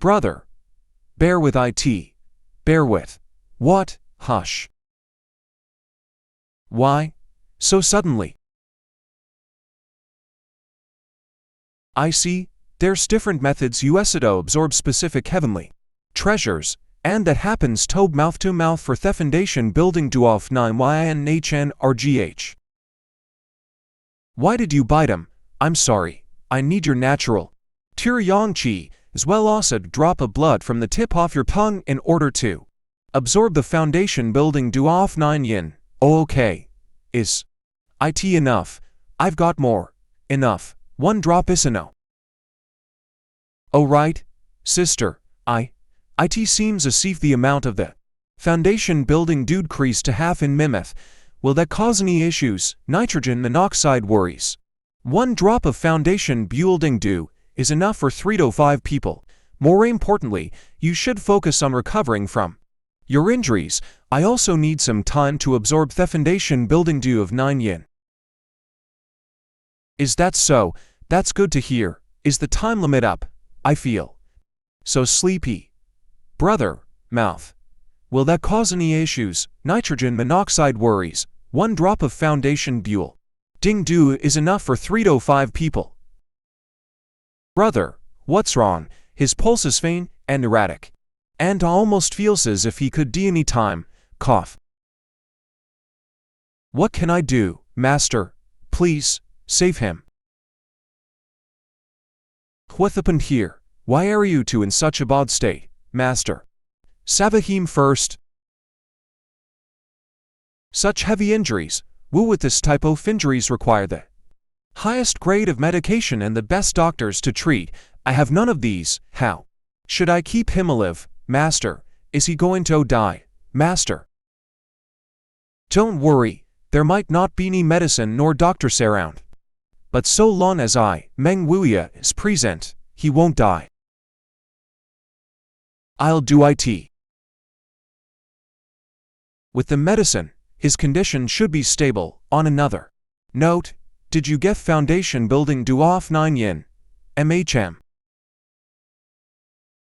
Brother, bear with it. Bear with. What? Hush. Why? So suddenly? I see. There's different methods to absorb specific heavenly treasures, and that happens mouth to mouth for foundation building duof 9 ynhn rgh. Why did you bite him? I'm sorry. I need your natural Yang Qi, as well as a drop of blood from the tip off your tongue in order to absorb the foundation building duof 9 yin. Oh, okay. Is it enough? I've got more. Enough. 1 drop is enough. Oh right, sister, it seems as if the amount of the foundation building do decrease to half in mimeth. Will that cause any issues? Nitrogen monoxide worries. 1 drop of foundation building dew is enough for 3 to 5 people. More importantly, you should focus on recovering from your injuries. I also need some time to absorb the foundation building dew of 9 yin. Is that so? That's good to hear. Is the time limit up? I feel so sleepy. Brother, mouth. Will that cause any issues? Nitrogen monoxide worries. 1 drop of foundation buell ding dew is enough for 3 to 5 people. Brother, what's wrong? His pulse is faint and erratic, and almost feels as if he could die any time. Cough. What can I do, master? Please, save him. What happened here? Why are you two in such a bad state, master? Savahim first. Such heavy injuries, with this type of injuries require the highest grade of medication and the best doctors to treat. I have none of these. How should I keep him alive, master? Is he going to die, master? Don't worry, there might not be any medicine nor doctors around. But so long as Manhwa is present, he won't die. I'll do it. With the medicine, his condition should be stable. On another note, did you get foundation building duof 9 yin? MHM.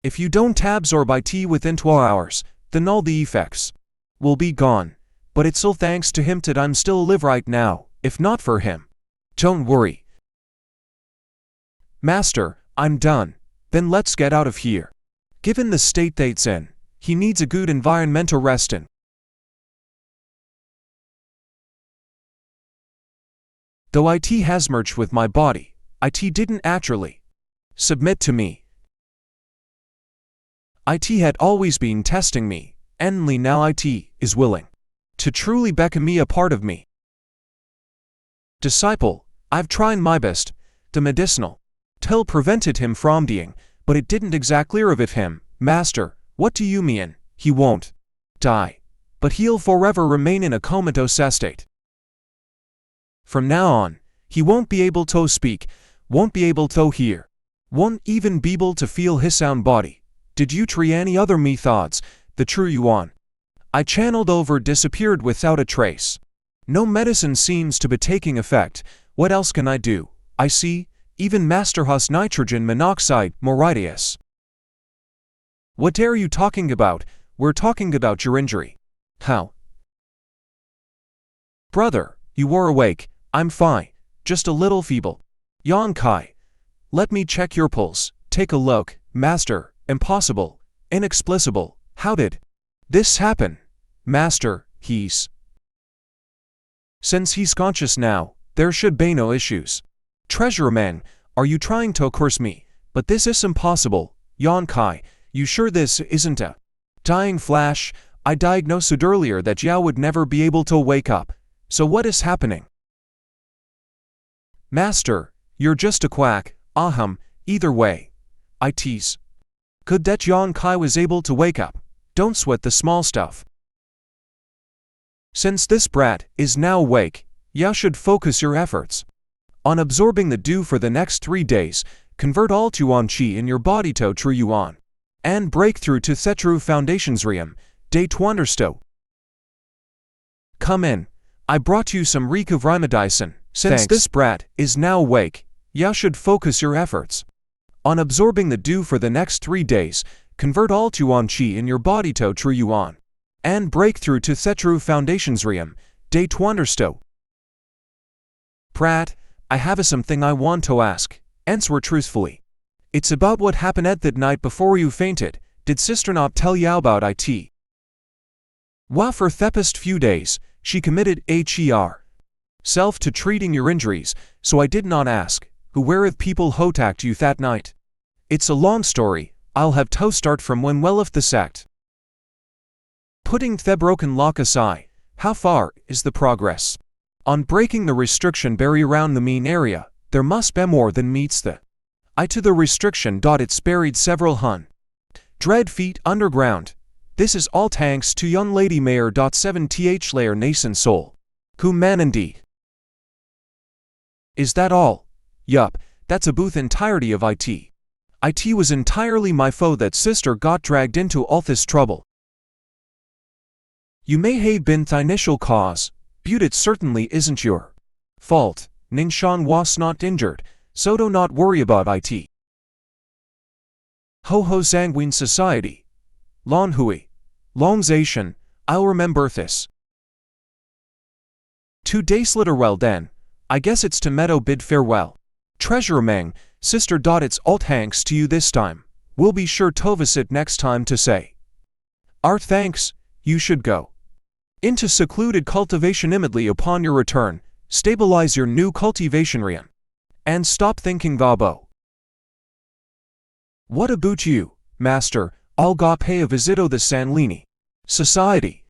If you don't absorb it within 12 hours, then all the effects will be gone. But it's all thanks to him that I'm still alive right now. If not for him, don't worry. Master, I'm done. Then let's get out of here. Given the state that's in, he needs a good environmental resting. Though it has merged with my body, it didn't actually submit to me. It had always been testing me, and now it is willing to truly become me a part of me. Disciple, I've tried my best. The medicinal pill prevented him from dying, but it didn't exactly revive him. Master, what do you mean? He won't die, but he'll forever remain in a comatose state. From now on, he won't be able to speak, won't be able to hear, won't even be able to feel his sound body. Did you try any other methods? The true Yuan I channeled over disappeared without a trace. No medicine seems to be taking effect. What else can I do? I see, even Master has nitrogen monoxide, Moridius. What are you talking about? We're talking about your injury. How? Brother, you were awake. I'm fine. Just a little feeble. Yan Kai. Let me check your pulse. Take a look. Master, impossible. Inexplicable. How did this happen? Master, since he's conscious now, there should be no issues. Treasurer man, are you trying to curse me? But this is impossible. Yan Kai, you sure this isn't a dying flash? I diagnosed it earlier that Yao would never be able to wake up. So what is happening? Master, you're just a quack. Either way. It's good that Yan Kai was able to wake up. Don't sweat the small stuff. Since this brat is now awake, you should focus your efforts on absorbing the dew for the next 3 days. Convert all Yuan Qi in your body to true Yuan, and break through to Thetru Foundation's Realm. Day 200. Come in. I brought you some reek of Rhymedicin. Since this brat is now awake, you should focus your efforts On absorbing the dew for the next 3 days, convert all Yuan Qi in your body to True Yuan. And break through to Thetru Foundations Riem, Day Twandersto. Pratt, I have something I want to ask. Answer truthfully. It's about what happened at that night before you fainted. Did sister not tell you about it? While for the past few days, she committed herself to treating your injuries, so I did not ask, who whereth people who attacked you that night. It's a long story, I'll have to start from when well of the sect. Putting the broken lock aside, how far is the progress? On breaking the restriction barrier around the main area, there must be more than meets the eye to the restriction. It's buried several hundred feet underground. This is all thanks to young lady Mayor. 7th layer nascent soul. Humanity. Is that all? Yup, that's a booth entirety of it. It was entirely my fault that sister got dragged into all this trouble. You may have been the initial cause, but it certainly isn't your fault. Ningshan was not injured, so do not worry about it. Ho ho sanguine society. Lon hui. Longzation, I'll remember this. 2 days later. Well then, I guess it's to meadow bid farewell. Treasurer Meng, sister. It's all thanks to you this time. We'll be sure to visit next time to say. Our thanks, you should go into secluded cultivation immediately upon your return, stabilize your new cultivation realm, and stop thinking Gabo. What about you, master? I'll go pay a visit to the Sanlini society.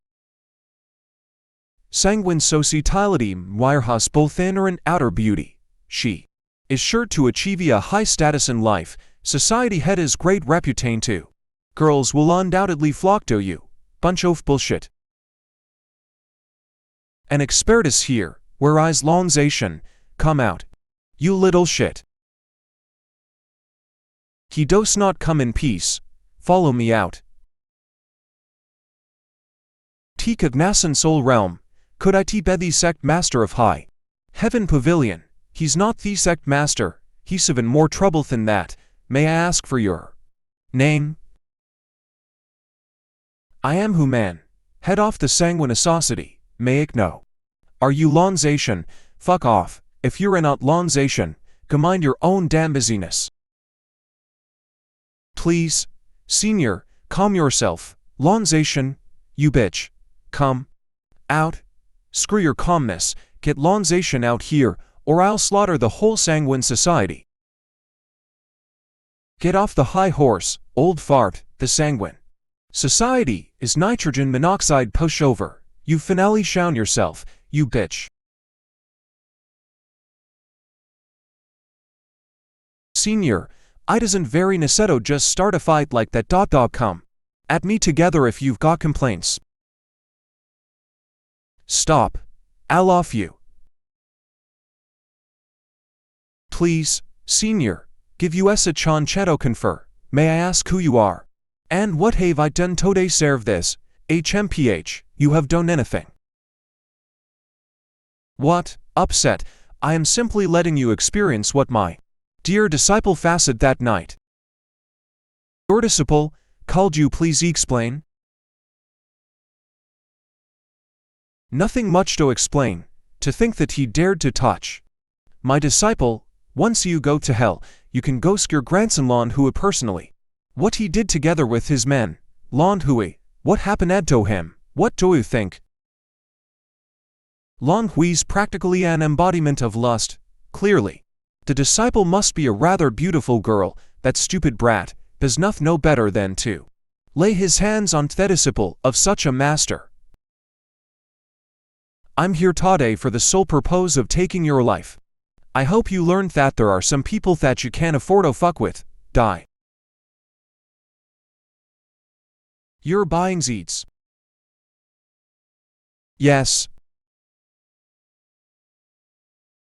Sanguine societality wires both inner and outer beauty. She is sure to achieve a high status in life. Society head is great reputation too. Girls will undoubtedly flock to you. Bunch of bullshit. An expert is here, whereas longzation, come out. You little shit. He does not come in peace. Follow me out. Teak of Nasan Soul Realm, could I be the sect master of High Heaven Pavilion? He's not the sect master, he's even more trouble than that. May I ask for your name? I am Human, head off the Sanguine Society. May I know? Are you longzation? Fuck off. If you're not longzation, go mind your own damn busyness. Please, senior, calm yourself. Longzation, you bitch. Come out. Screw your calmness. Get longzation out here, or I'll slaughter the whole Sanguine Society. Get off the high horse, old fart. The Sanguine Society is nitrogen monoxide pushover. You finally shown yourself, you bitch. Senior, I doesn't very necessito just start a fight like that. Come at me together if you've got complaints. Stop. I'll off you. Please, senior, give us a chancheto confer. May I ask who you are? And what have I done to deserve this? HMPH, you have done anything. What? Upset. I am simply letting you experience what my dear disciple faced that night. Your disciple, called you, please explain? Nothing much to explain. To think that he dared to touch my disciple. Once you go to hell, you can go ask your grandson Lon Hui personally. What he did together with his men. Lon Hui, what happened to him? What do you think? Lon Hui's practically an embodiment of lust, clearly. The disciple must be a rather beautiful girl. That stupid brat does nothing no better than to lay his hands on the disciple of such a master. I'm here today for the sole purpose of taking your life. I hope you learned that there are some people that you can't afford to fuck with. Die. You're buying Zeets. Yes.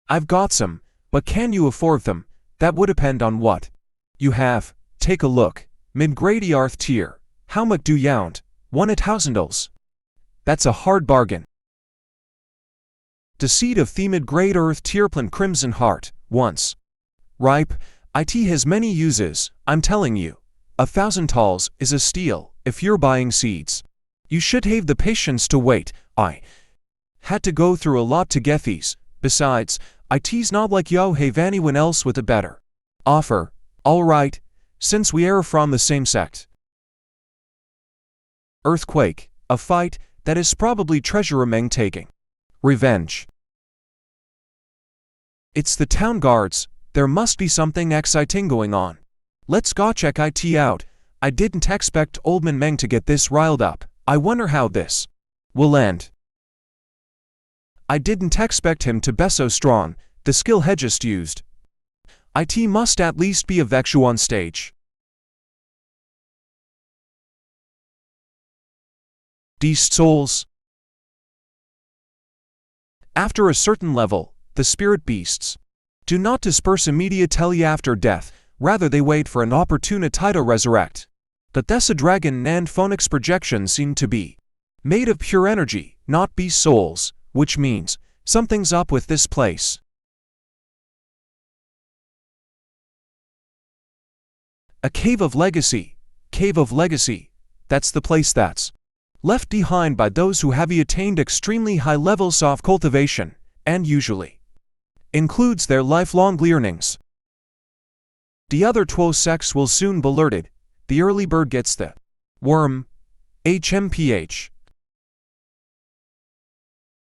I've got some, but can you afford them? That would depend on what you have. Take a look. Mid-grade earth tier. How much do you want? $1,000. That's a hard bargain. The seed of the mid-grade earth tier plant crimson heart, once ripe, IT has many uses, I'm telling you. 1,000 talls is a steal if you're buying seeds. You should have the patience to wait. I had to go through a lot to get these. Besides, IT's not like yo have anyone else with a better offer. Alright, since we are from the same sect. Earthquake, a fight that is probably treasure among taking. Revenge. It's the town guards, there must be something exciting going on. Let's go check it out. I didn't expect old man Meng to get this riled up. I wonder how this will end. I didn't expect him to be so strong, the skill he just used. IT must at least be a Vexu on stage. Beast souls. After a certain level, the spirit beasts do not disperse immediately after death, rather they wait for an opportunity to resurrect. But this dragon and phonics projection seem to be made of pure energy, not beast souls, which means something's up with this place. A cave of legacy. Cave of legacy. That's the place that's left behind by those who have attained extremely high levels of cultivation, and usually includes their lifelong learnings. The other 12 sects will soon be alerted. The early bird gets the worm. HMPH.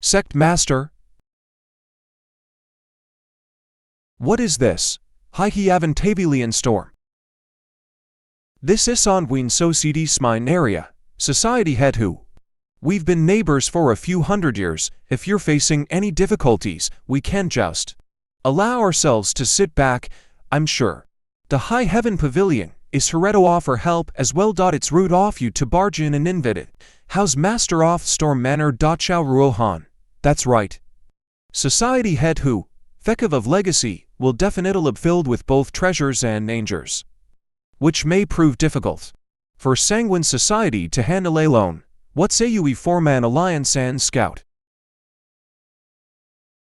Sect Master. What is this? Hiavantavilian storm. This is Onwin Society Smine area. Society head who? We've been neighbors for a few hundred years. If you're facing any difficulties, we can't just allow ourselves to sit back, I'm sure. The High Heaven Pavilion is here to offer help as well. It's rude of you to barge in and invade it. How's Master of Storm Manor. Chao Ruohan. That's right. Society head who? Fekav of Legacy will definitely be filled with both treasures and dangers, which may prove difficult for Sanguine Society to handle alone. What say you we form an alliance and scout?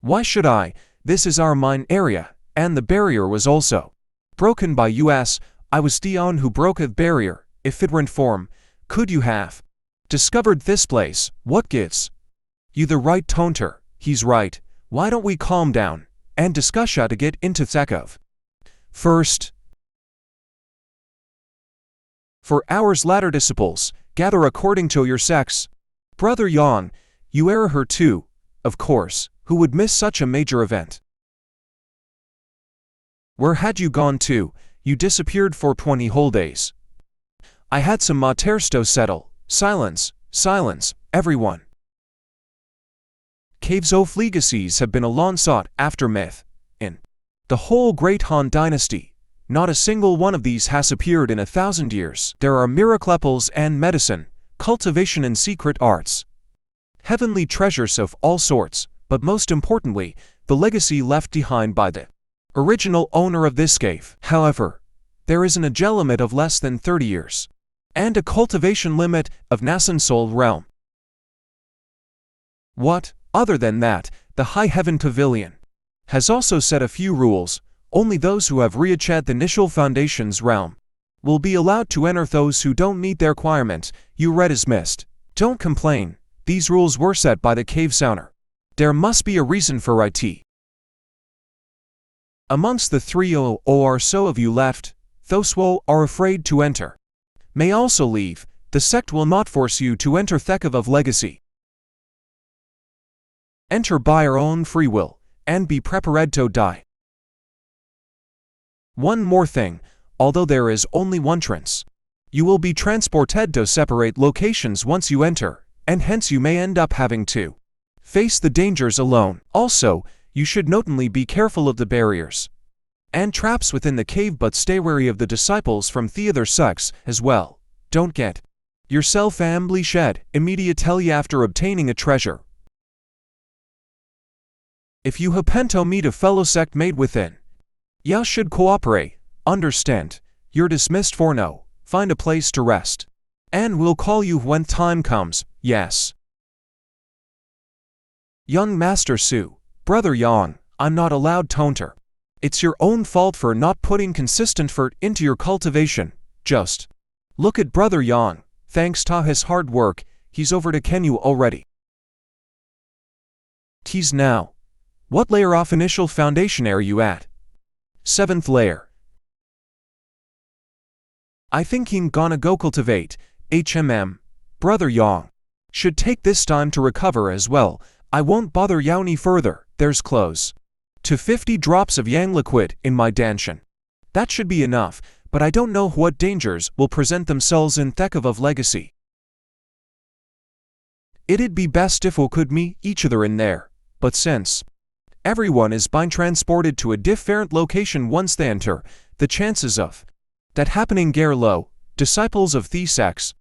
Why should I? This is our mine area, and the barrier was also broken by us. I was the one who broke the barrier. If it weren't form, could you have discovered this place? What gives you the right tonter? He's right. Why don't we calm down and discuss how to get into Thekov first? For hours latter disciples, gather according to your sex. Brother Yang, you are her too, of course, who would miss such a major event? Where had you gone to? You disappeared for 20 whole days. I had some matters to settle. Silence, silence, everyone. Caves of legacies have been a long sought after myth. In the whole Great Han dynasty, not a single one of these has appeared in 1,000 years. There are miracles and medicine, cultivation and secret arts, heavenly treasures of all sorts, but most importantly, the legacy left behind by the original owner of this cave. However, there is an age limit of less than 30 years, and a cultivation limit of Nasan Soul Realm. What, other than that, the High Heaven Pavilion has also set a few rules. Only those who have reached the initial foundation's realm will be allowed to enter. Those who don't meet their requirements, you read as missed. Don't complain, these rules were set by the cave's owner. There must be a reason for it. Amongst the 300 or so of you left, those who are afraid to enter may also leave. The sect will not force you to enter Thekov of Legacy. Enter by your own free will, and be prepared to die. One more thing, although there is only one entrance, you will be transported to separate locations once you enter, and hence you may end up having to face the dangers alone. Also, you should notably be careful of the barriers and traps within the cave, but stay wary of the disciples from the other sects as well. Don't get yourself ambushed immediately after obtaining a treasure. If you happen to meet a fellow sect mate within, you should cooperate. Understand, you're dismissed for now. Find a place to rest, and we'll call you when time comes. Yes. Young Master Su, Brother Yang, I'm not allowed tonter. It's your own fault for not putting consistent effort into your cultivation. Just look at Brother Yang. Thanks to his hard work, he's over to Kenyu already. He's now. What layer of initial foundation are you at? 7th layer. I think he's gonna go cultivate. Brother Yang should take this time to recover as well. I won't bother you any further. There's close to 50 drops of Yang liquid in my danshan. That should be enough, but I don't know what dangers will present themselves in Thekov of Legacy. It'd be best if we could meet each other in there, but since everyone is being transported to a different location once they enter, the chances of that happening are low. Disciples of Thesex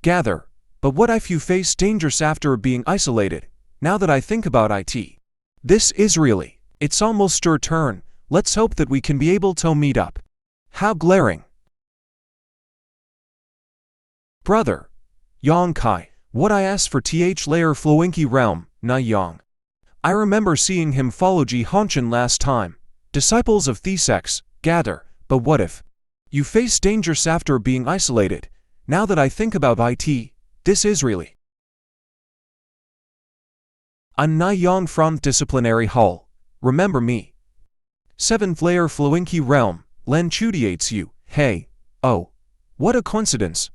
gather, but what if you face dangers after being isolated? Now that I think about it, this is really, it's almost your turn. Let's hope that we can be able to meet up. How glaring. Brother Yang Kai, what I asked for layer Floinky realm, na Yang. I remember seeing him follow Ji Honshin last time. Disciples of Thesex gather, but what if you face dangers after being isolated? Now that I think about it, this is really. I'm Na Yang from Disciplinary Hall. Remember me. 7th layer Floinky realm, Len Chudiates you. Hey, oh, what a coincidence.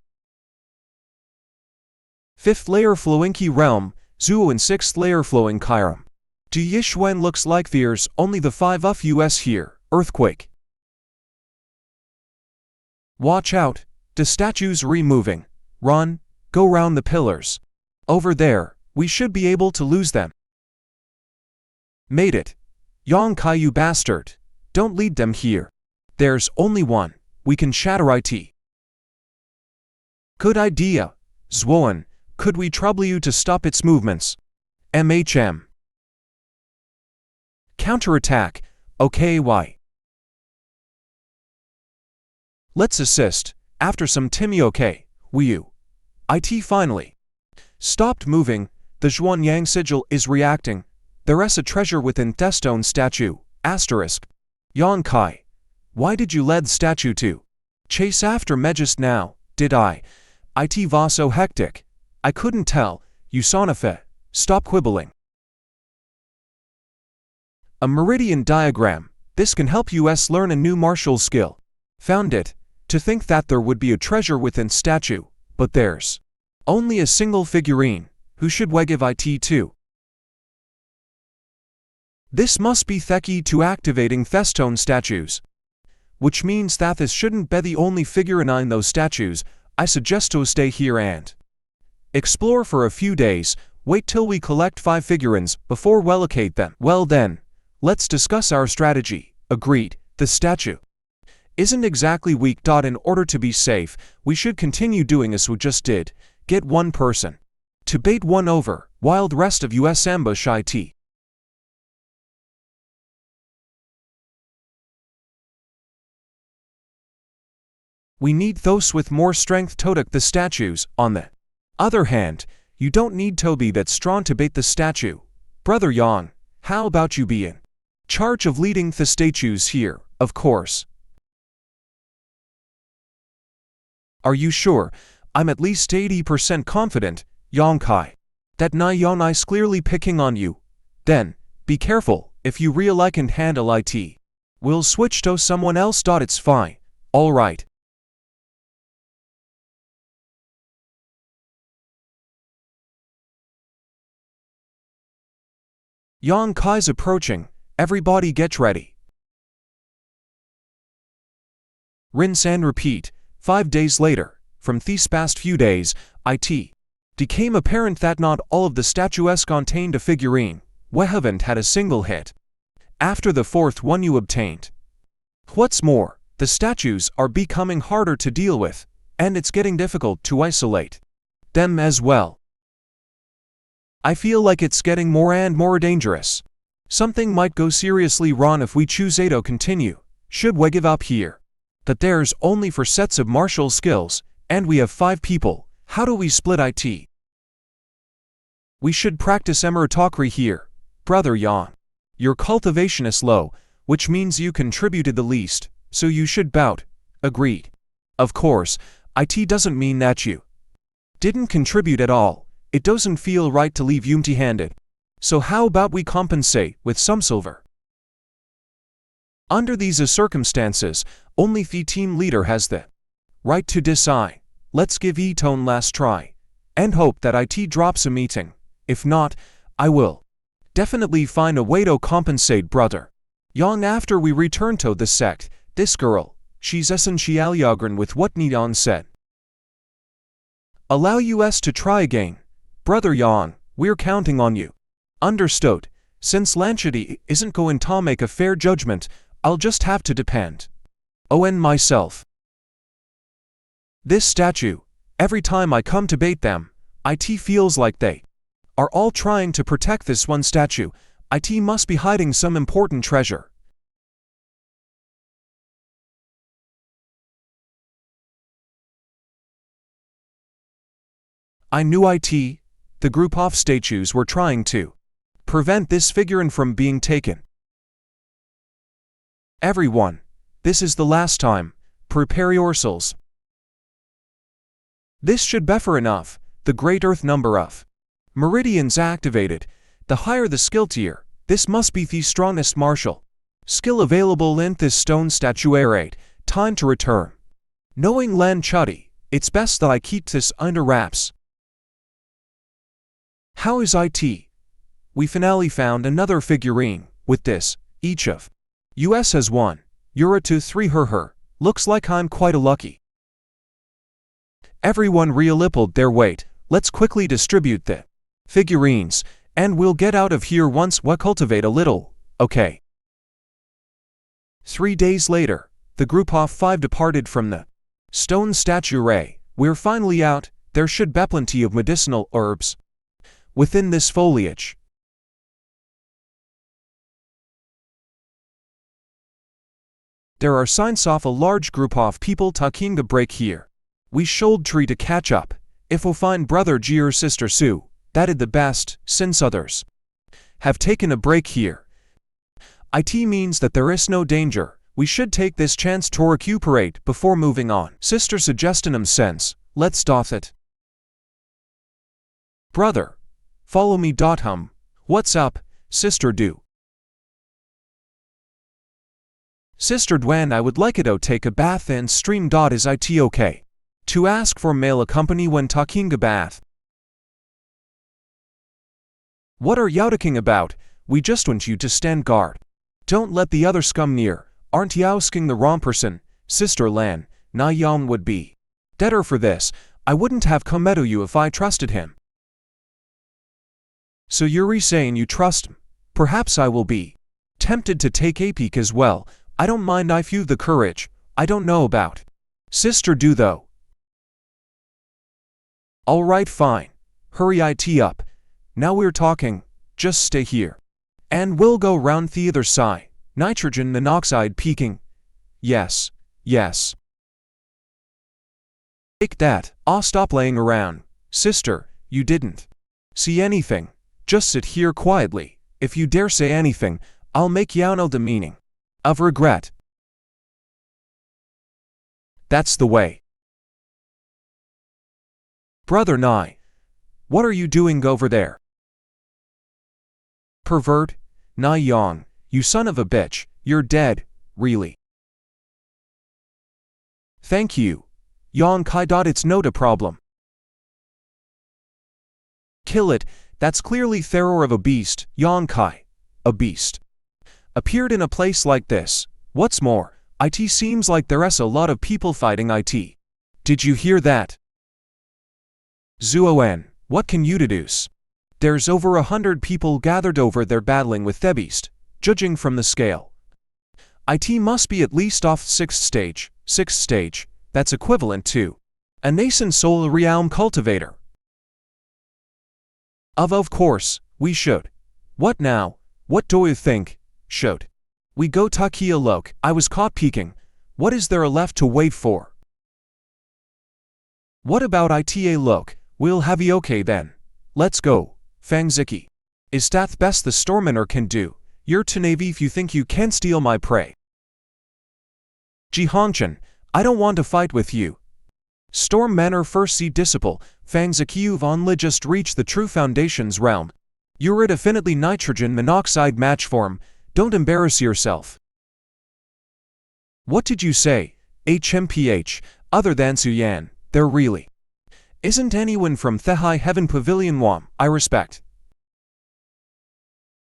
5th layer Floinky realm, Zuo and 6th layer Flowing Kairam. Do Yishwen looks like there's only the 5 of us here. Earthquake. Watch out, the statues removing. Run, go round the pillars. Over there, we should be able to lose them. Made it. Yang Kai, you bastard. Don't lead them here. There's only one. We can shatter it. Good idea. Zwoan, could we trouble you to stop its movements? MHM. Counterattack. Okay, why? Let's assist. After some Timmy, okay. It finally stopped moving. The Zhuan Yang sigil is reacting. There's a treasure within Thestone statue. Asterisk. Yang Kai, why did you lead statue to chase after me just now? Did I? It was so hectic. I couldn't tell. You Sonafe. Stop quibbling. A meridian diagram. This can help us learn a new martial skill. Found it. To think that there would be a treasure within statue, but there's only a single figurine. Who should we give it to? This must be Theki to activating Thestone statues. Which means that this shouldn't be the only figurine in those statues. I suggest to stay here and explore for a few days. Wait till we collect 5 figurines before we locate them. Well then, let's discuss our strategy. Agreed. The statue isn't exactly weak. In order to be safe, we should continue doing as we just did. Get one person to bait one over, while the rest of us ambush it. We need those with more strength to take the statues. On the other hand, you don't need to be that strong to bait the statue. Brother Yang, how about you be in charge of leading the statues here? Of course. Are you sure? I'm at least 80% confident, Yang Kai. That Na Yang is clearly picking on you. Then, be careful. If you really can handle it, we'll switch to someone else. It's fine. Alright. Yang Kai's approaching. Everybody get ready. Rinse and repeat. 5 days later, from these past few days, it became apparent that not all of the statues contained a figurine. We haven't had a single hit after the 4th one you obtained. What's more, the statues are becoming harder to deal with, and it's getting difficult to isolate them as well. I feel like it's getting more and more dangerous. Something might go seriously wrong if we choose to continue. Should we give up here? That there's only 4 sets of martial skills, and we have 5 people. How do we split it? We should practice meritocracy here. Brother Yang, your cultivation is low. which means you contributed the least, so you should bout. Agreed. Of course, it doesn't mean that you didn't contribute at all. It doesn't feel right to leave you empty-handed. So how about we compensate with some silver? Under these circumstances, only the team leader has the right to decide. Let's give it one last try, and hope that it drops a meeting. If not, I will definitely find a way to compensate, brother. Young after we return to the sect, this girl, she's essentially agreeing with what Neon said. Allow us to try again. Brother Yang, we're counting on you. Understood. Since Lanchity isn't going to make a fair judgment, I'll just have to depend on myself. This statue, every time I come to bait them, it feels like they are all trying to protect this one statue. It must be hiding some important treasure. I knew the group of statues were trying to prevent this figurine from being taken. Everyone, this is the last time. Prepare yourselves. This should be fair enough. The great earth number of meridians activated. The higher the skill tier, this must be the strongest martial skill available in this stone statuary. Time to return. Knowing Lan Chuddy, it's best that I keep this under wraps. How is it? We finally found another figurine. With this, each of us has one. Euro 2 3 her. Looks like I'm quite a lucky. Everyone realippled their weight. Let's quickly distribute the figurines, and we'll get out of here once we cultivate a little, okay? 3 days later, the group of 5 departed from the stone statuary. We're finally out. There should be plenty of medicinal herbs within this foliage. There are signs of a large group of people taking a break here. We should try to catch up. If we find brother G or sister Sue, that is the best, since others have taken a break here. It means that there is no danger. We should take this chance to recuperate before moving on. Sister suggested sense. Let's doff it. Brother, follow me. What's up, sister do? Sister Dwan, I would like it to take a bath and stream. Is it okay to ask for male accompany when taking a bath? What are you talking about? We just want you to stand guard. Don't let the other scum near. Aren't you asking the wrong person? Sister Lan, Na Yang would be deader for this. I wouldn't have come to you if I trusted him. So you're saying you trust him? Perhaps I will be tempted to take a peek as well. I don't mind if you've the courage. I don't know about sister do though. Alright, fine. Hurry it up. Now we're talking. Just stay here. And we'll go round the other side. Nitrogen monoxide peaking. Yes, yes. Take that. I'll stop laying around. Sister, you didn't see anything. Just sit here quietly. If you dare say anything, I'll make you know the meaning of regret. That's the way. Brother Nai, what are you doing over there? Pervert, Nai Yang, you son of a bitch, you're dead, really. Thank you. Yang Kai. It's not a problem. Kill it, that's clearly terror of a beast. Yang Kai, a beast, appeared in a place like this. What's more, it seems like there's a lot of people fighting it. Did you hear that? Zuoen, what can you deduce? There's over 100 people gathered over there battling with the beast, judging from the scale. It must be at least off 6th stage. 6th stage, that's equivalent to a nascent soul realm cultivator. Of course, we should. What now? What do you think? Should we go take a look? I was caught peeking. What is there left to wait for? What about a look? We'll have you okay then. Let's go. Fangziki. Is that best the Storminer can do? You're too naive you think you can steal my prey. Jihanchan, I don't want to fight with you. Storm Manor first see disciple, Only just reached the true foundations realm. You're a definitely nitrogen monoxide match form, don't embarrass yourself. What did you say? HMPH, other than Suyan, there really isn't anyone from the High Heaven Pavilion Wam I respect.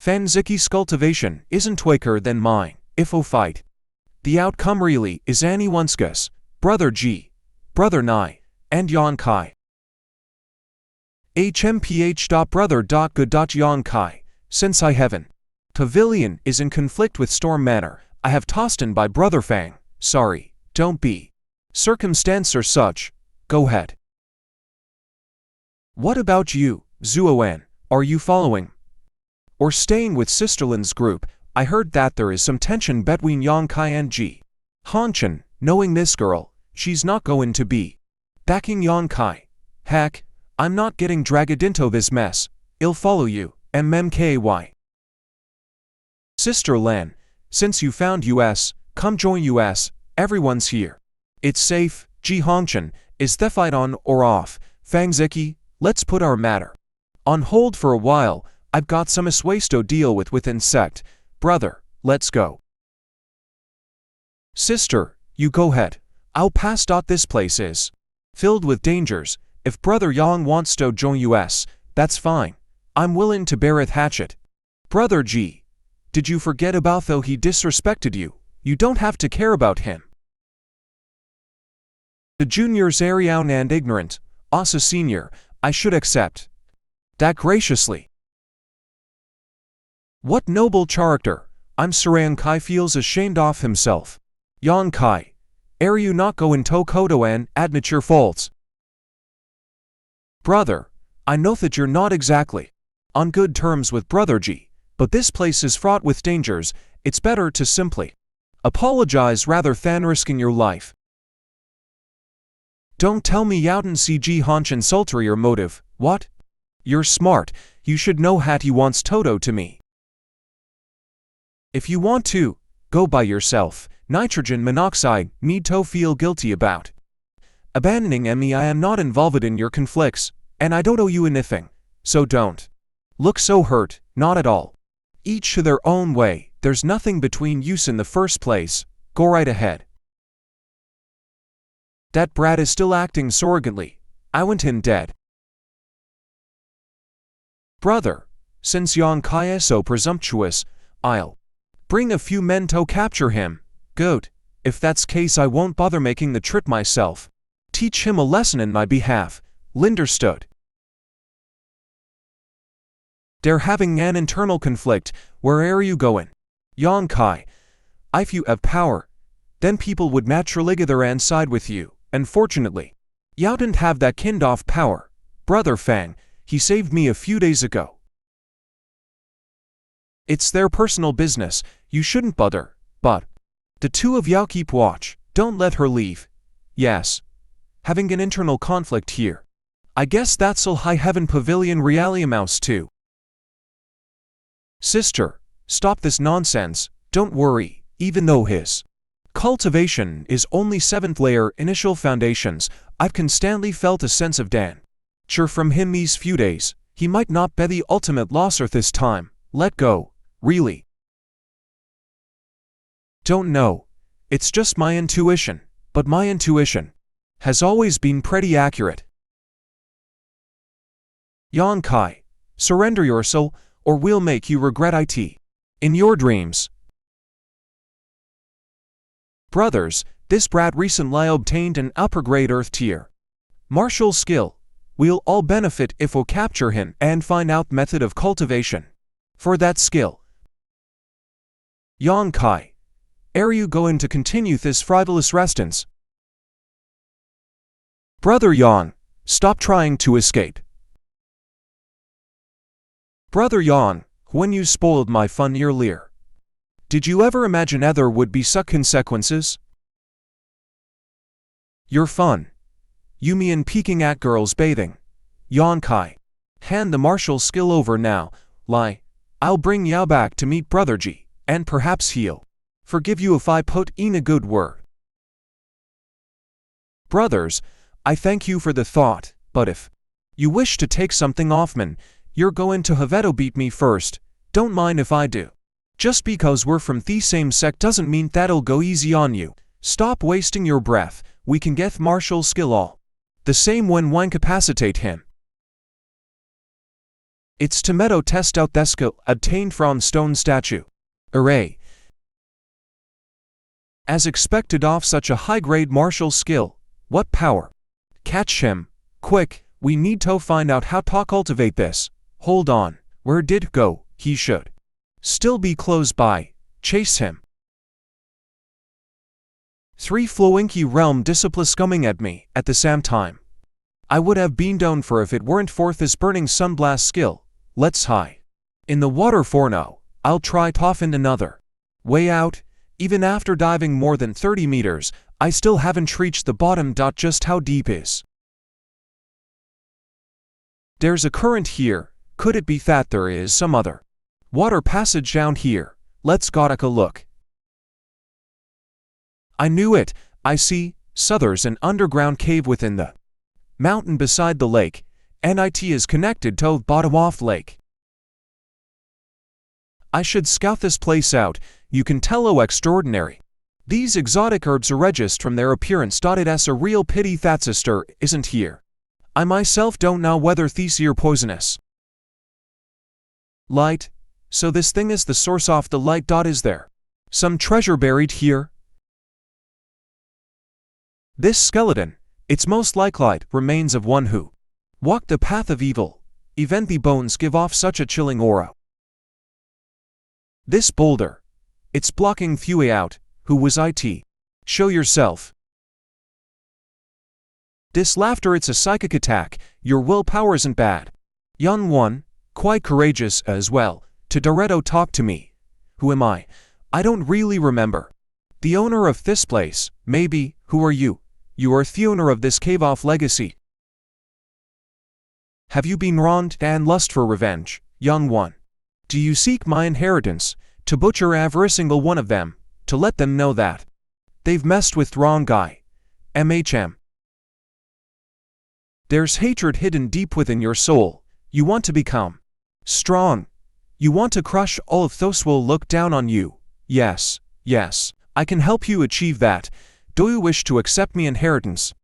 Fanziki's cultivation isn't weaker than mine, if O fight. The outcome really is anyone's guess, Brother G, Brother Nai, and Yon Kai. HMPH.brother.good. Yon Kai, since I Heaven Pavilion is in conflict with Storm Manor, I have tossed in by Brother Fang, sorry, don't be. Circumstance or such, go ahead. What about you, Zuoan, are you following? Or staying with Sisterlin's group? I heard that there is some tension between Yang Kai and Ji Hanchan, knowing this girl, she's not going to be backing Yang Kai. Heck, I'm not getting dragged into this mess, I'll follow you, MMKY. Sister Lan, since you found US, come join US, everyone's here. It's safe, Ji Hanchan, is the fight on or off? Fangziki, let's put our matter on hold for a while, I've got some isways to deal with insect. Brother, let's go. Sister, you go ahead. I'll pass. This place is filled with dangers. If Brother Yang wants to join us, that's fine. I'm willing to bear a hatchet. Brother G, did you forget about though he disrespected you? You don't have to care about him. The juniors Ariane and ignorant, Asa senior, I should accept that graciously. What noble character! I'm Saran Kai feels ashamed of himself. Yan Kai, are you not going to Koto and admit your faults? Brother, I know that you're not exactly on good terms with Brother G, but this place is fraught with dangers, it's better to simply apologize rather than risking your life. Don't tell me Youten CG Hanchan sulterior motive, what? You're smart, you should know hat he wants Toto to me. If you want to, go by yourself, nitrogen monoxide, need to feel guilty about abandoning me. I am not involved in your conflicts, and I don't owe you anything, so don't look so hurt, not at all. Each to their own way, there's nothing between yous in the first place, go right ahead. That brat is still acting surrogantly, I want him dead. Brother, since Yang Kai is so presumptuous, I'll bring a few men to capture him. Good. If that's case I won't bother making the trip myself. Teach him a lesson in my behalf. Linderstood. They're having an internal conflict. Where are you going? Yang Kai. If you have power, then people would naturally gather and side with you. Unfortunately, you didn't have that kind of power. Brother Fang, he saved me a few days ago. It's their personal business, you shouldn't bother, but the two of you keep watch, don't let her leave. Yes. Having an internal conflict here. I guess that's all High Heaven Pavilion really amounts to. Sister, stop this nonsense, don't worry, even though his cultivation is only 7th layer initial foundations, I've constantly felt a sense of danger from him these few days. He might not be the ultimate losser this time, let go. Really? Don't know. It's just my intuition, but my intuition has always been pretty accurate. Yang Kai, surrender your soul, or we'll make you regret it in your dreams. Brothers, this brat recently obtained an upper grade Earth tier martial skill. We'll all benefit if we'll capture him and find out method of cultivation for that skill. Yang Kai, are you going to continue this frivolous residence? Brother Yang, stop trying to escape. Brother Yang, when you spoiled my fun earlier, did you ever imagine there would be such consequences? Your fun. You mean peeking at girls bathing. Yang Kai, hand the martial skill over now, lie. I'll bring Yao back to meet Brother G, and perhaps he'll forgive you if I put in a good word. Brothers, I thank you for the thought, but if you wish to take something off man, you're going to have to beat me first. Don't mind if I do. Just because we're from the same sect doesn't mean that'll go easy on you. Stop wasting your breath, we can get martial skill all the same when we incapacitate him. It's tomato test out the skill obtained from stone statue. Array. As expected off such a high-grade martial skill, what power? Catch him, quick, we need to find out how to cultivate this. Hold on, where did go? He should still be close by. Chase him. 3 Floinky realm disciples coming at me at the same time. I would have been down for if it weren't for this burning sunblast skill. Let's hide in the water for now. I'll try to find another way out. Even after diving more than 30 meters, I still haven't reached the bottom. Just how deep is? There's a current here. Could it be that there is some other water passage down here? Let's go take a look. I knew it. I see. So there's an underground cave within the mountain beside the lake, and it is connected to the bottom of the lake. I should scout this place out. You can tell how extraordinary these exotic herbs are registered from their appearance. It's a real pity that sister isn't here. I myself don't know whether these are poisonous. Light. So this thing is the source of the light. Is there some treasure buried here? This skeleton, it's most likely remains of one who walked the path of evil. Even the bones give off such a chilling aura. This boulder, it's blocking Thue out. Who was it? Show yourself. This laughter, it's a psychic attack. Your willpower isn't bad. Young one, quite courageous as well. To Doretto talk to me. Who am I? I don't really remember. The owner of this place, maybe. Who are you? You are the owner of this cave off legacy. Have you been wronged and lust for revenge, young one? Do you seek my inheritance? To butcher every single one of them, to let them know that they've messed with wrong guy. MHM. There's hatred hidden deep within your soul. You want to become strong. You want to crush all of those who will look down on you. Yes, yes, I can help you achieve that. Do you wish to accept me inheritance?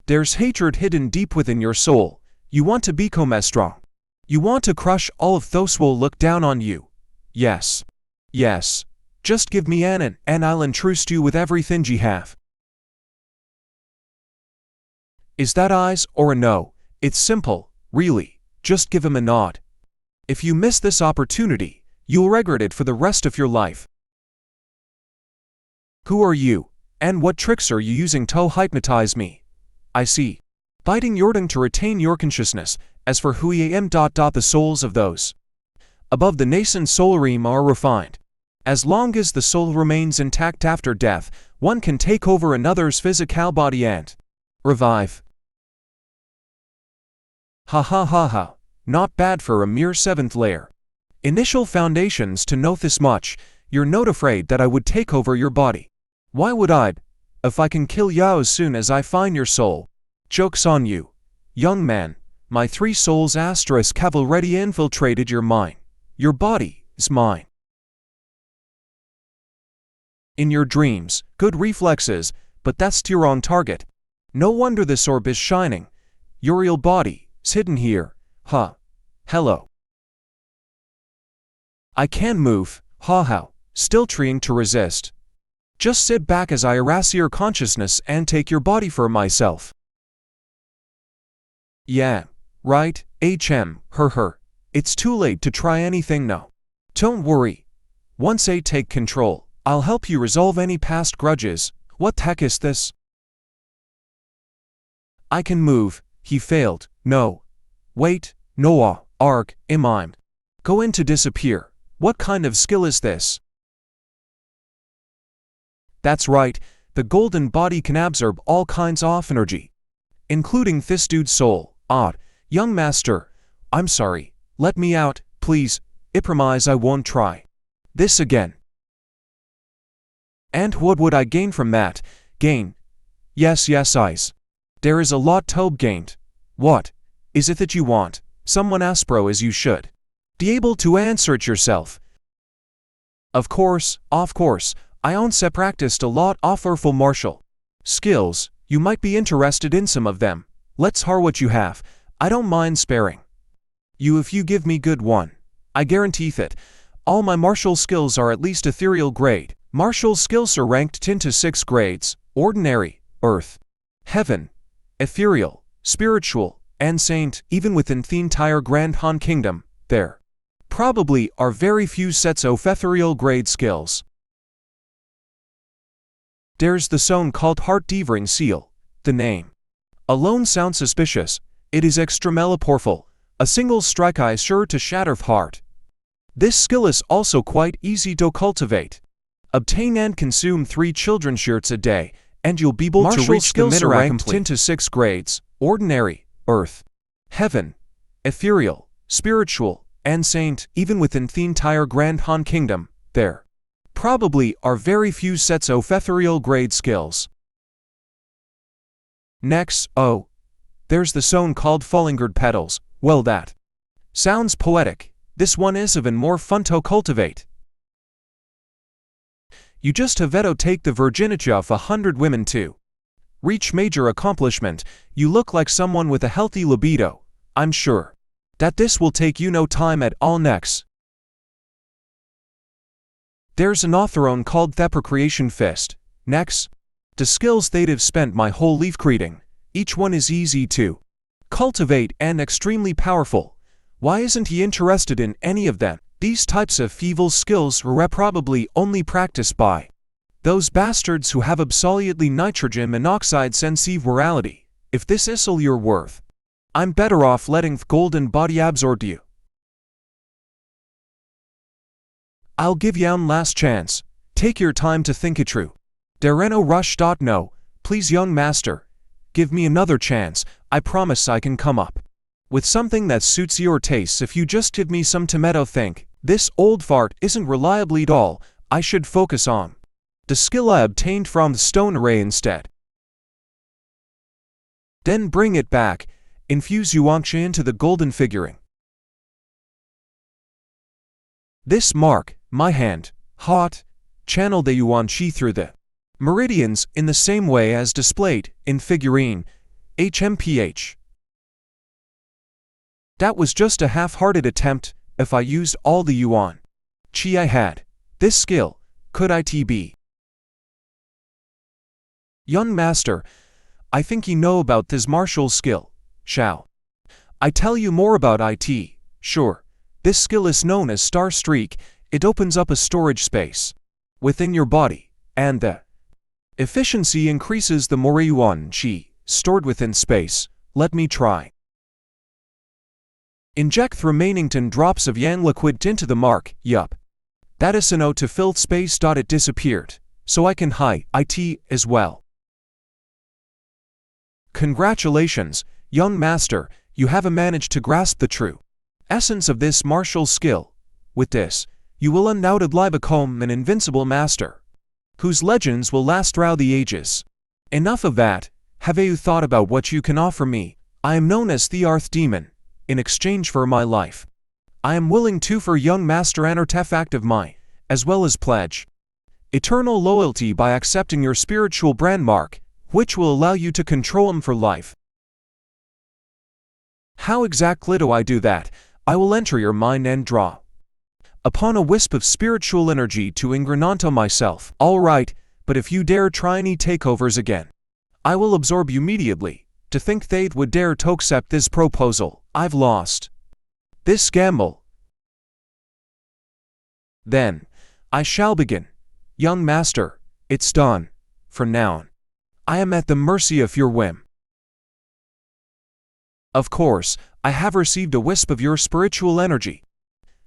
There's hatred hidden deep within your soul. You want to become strong. You want to crush all of those who will look down on you. Yes. Yes. Just give me an and I'll entrust you with everything you have. Is that eyes or a no? It's simple, really. Just give him a nod. If you miss this opportunity, you'll regret it for the rest of your life. Who are you? And what tricks are you using to hypnotize me? I see. Biting your tongue to retain your consciousness. As for who I am, the souls of those above the nascent soul realm are refined. As long as the soul remains intact after death, one can take over another's physical body and revive. Ha ha ha ha. Not bad for a mere 7th layer. Initial foundations to know this much. You're not afraid that I would take over your body. Why would I? If I can kill you as soon as I find your soul. Joke's on you. Young man, my 3 souls asterisk have already infiltrated your mind. Your body is mine. In your dreams, good reflexes, but that's your wrong target. No wonder this orb is shining. Your real body is hidden here. Huh. Hello. I can't move. Ha ha. Still trying to resist. Just sit back as I harass your consciousness and take your body for myself. Yeah. Right. Her. It's too late to try anything now. Don't worry. Once I take control, I'll help you resolve any past grudges. What the heck is this? I can move. He failed. No. Wait. Noah. Arg. Imam. Go in to disappear. What kind of skill is this? That's right. The golden body can absorb all kinds of energy, including this dude's soul. Odd. Young master. I'm sorry. Let me out, please. I promise I won't try this again. And what would I gain from that? Gain? Yes, eyes. There is a lot to be gained. What is it that you want? Someone as pro as you should be able to answer it yourself. Of course, I once practiced a lot of powerful martial skills. You might be interested in some of them. Let's hear what you have. I don't mind sparing you if you give me good one. I guarantee that all my martial skills are at least ethereal grade. Martial skills are ranked into 6 grades: ordinary, earth, heaven, ethereal, spiritual, and saint. Even within the entire Grand Han Kingdom, there probably are very few sets of ethereal grade skills. There's the zone called Heart Devouring Seal. The name alone sounds suspicious. It is extremely powerful. A single strike is sure to shatter the heart. This skill is also quite easy to cultivate. Obtain and consume 3 children's shirts a day, and you'll be able to reach the middle ranked into 6 grades: ordinary, earth, heaven, ethereal, spiritual, and saint. Even within the entire Grand Han Kingdom, there probably are very few sets of ethereal grade skills. Next, there's the zone called Falling Gourd Petals. Well, that sounds poetic. This one is even more fun to cultivate. You just have to take the virginity of 100 women to reach major accomplishment. You look like someone with a healthy libido. I'm sure that this will take you no time at all. Next, there's an authorone called the Procreation Fist. Next, the skills they've spent my whole life creating. Each one is easy to cultivate and extremely powerful. Why isn't he interested in any of them? These types of evil skills were probably only practiced by those bastards who have absolutely nitrogen monoxide sensitive morality. If this is all you're worth, I'm better off letting the golden body absorb you. I'll give you one last chance. Take your time to think it through. There ain't no rush. No, please, young master, give me another chance. I promise I can come up with something that suits your tastes if you just give me some tomato. Think, this old fart isn't reliably at all. I should focus on the skill I obtained from the stone array instead. Then bring it back, infuse Yuanxia into the golden figuring. This mark, my hand, hot, channel the Yuanxi through the meridians in the same way as displayed in figurine HMPH. That was just a half-hearted attempt. If I used all the yuan chi I had, this skill could it be? Young master, I think you know about this martial skill. Shall I tell you more about it? Sure. This skill is known as Star Streak. It opens up a storage space within your body, and the efficiency increases the more yuan chi stored within space. Let me try. Inject the remaining 10 drops of yang liquid into the mark. Yup. That is a note to fill space. It disappeared. So I can hide it as well. Congratulations, young master, you have managed to grasp the true essence of this martial skill. With this, you will undoubtedly become an invincible master, whose legends will last throughout the ages. Enough of that. Have you thought about what you can offer me? I am known as the Earth Demon. In exchange for my life, I am willing to for young master an artifact of mine, as well as pledge eternal loyalty by accepting your spiritual brand mark, which will allow you to control him for life. How exactly do I do that? I will enter your mind and draw upon a wisp of spiritual energy to ingrain onto myself. All right, but if you dare try any takeovers again, I will absorb you immediately. To think they would dare to accept this proposal. I've lost this gamble. Then I shall begin. Young master, it's done. For now, I am at the mercy of your whim. Of course, I have received a wisp of your spiritual energy.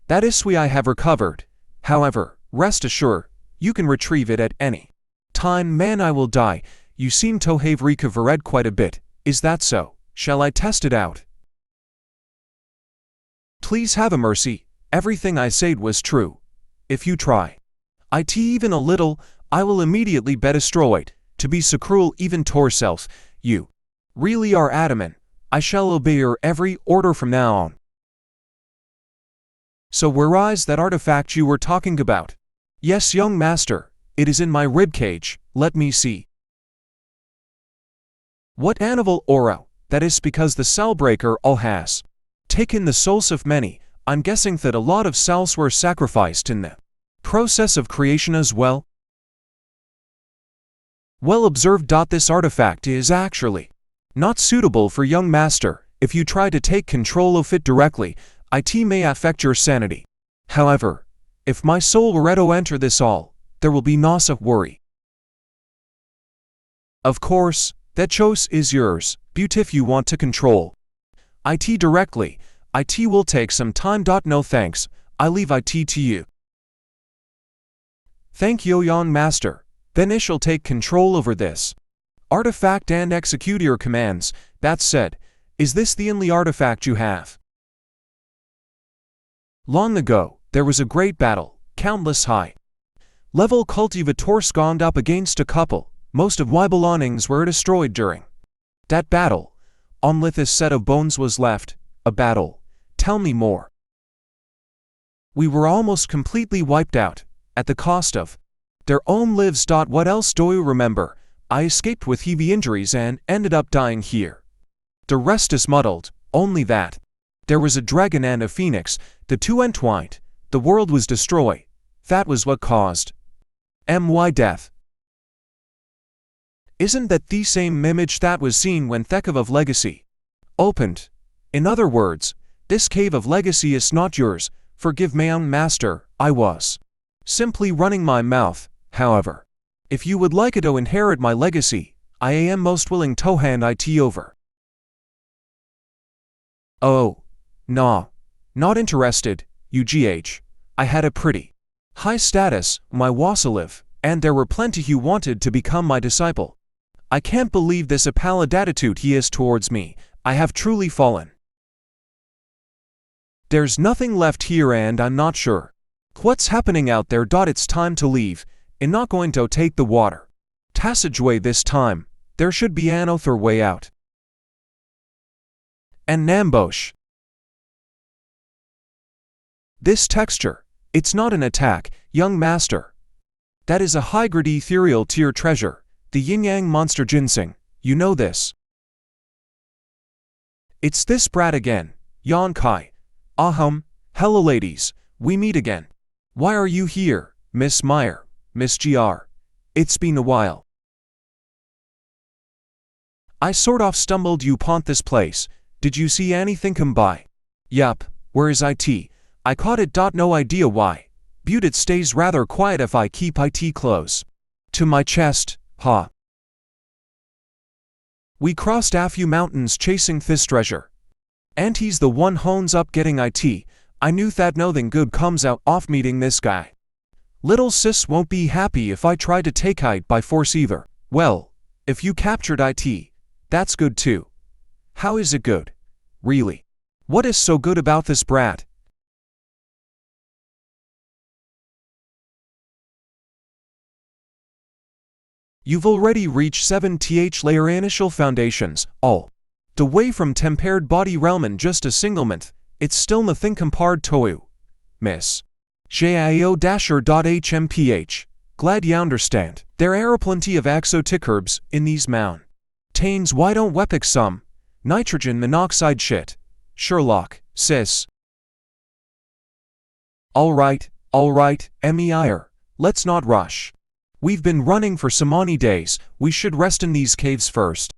That is why I have recovered. However, rest assured, you can retrieve it at any time. Man, I will die. You seem to have recovered quite a bit. Is that so? Shall I test it out? Please have a mercy. Everything I said was true. If you try it even a little, I will immediately be destroyed. To be so cruel even to yourself, you really are adamant. I shall obey your every order from now on. So where is that artifact you were talking about? Yes, young master, it is in my ribcage, let me see. What animal aura? That is because the cellbreaker all has taken the souls of many. I'm guessing that a lot of cells were sacrificed in the process of creation as well. Well observed. This artifact is actually not suitable for young master. If you try to take control of it directly, it may affect your sanity. However, if my soul were to enter this all, there will be no worry. Of course, that choice is yours, but if you want to control it directly, it will take some time. No thanks, I leave it to you. Thank you, young master. Then I shall take control over this artifact and execute your commands. That said, is this the only artifact you have? Long ago, there was a great battle. Countless high-level cultivators gone up against a couple. Most of my belongings were destroyed during that battle. Only this set of bones was left. A battle. Tell me more. We were almost completely wiped out, at the cost of their own lives. What else do you remember? I escaped with heavy injuries and ended up dying here. The rest is muddled, only that there was a dragon and a phoenix, the two entwined. The world was destroyed. That was what caused my death. Isn't that the same image that was seen when the cave of legacy opened? In other words, this cave of legacy is not yours. Forgive me, young master, I was simply running my mouth. However, if you would like to inherit my legacy, I am most willing to hand it over. Oh, nah, not interested, UGH. I had a pretty high status, my wasalive, and there were plenty who wanted to become my disciple. I can't believe this appalled attitude he has towards me. I have truly fallen. There's nothing left here and I'm not sure what's happening out there. It's time to leave. I'm not going to take the water passageway this time. There should be an other way out. And Nambosh. This texture, it's not an attack, young master. That is a high-grade ethereal tier treasure, the yin-yang monster ginseng, you know this. It's this brat again, Yan Kai. Hello ladies, we meet again. Why are you here, Miss Meyer, Miss GR? It's been a while. I sort of stumbled upon this place. Did you see anything come by? Yup, where is it? I caught it. No idea why. But it stays rather quiet if I keep it close to my chest, ha. We crossed a few mountains chasing this treasure. And he's the one hones up getting it. I knew that nothing good comes out of meeting this guy. Little sis won't be happy if I try to take it by force either. Well, if you captured it, that's good too. How is it good? Really? What is so good about this brat? You've already reached 7th layer initial foundations, all the way from tempered body realm in just a single month. It's still nothing compared to you, Miss JIO-HMPH. Glad you understand. There are plenty of exotic herbs in these mountains. Why don't we pick some? Nitrogen monoxide shit. Sherlock, sis. Alright, Meir. Let's not rush. We've been running for so many days, we should rest in these caves first.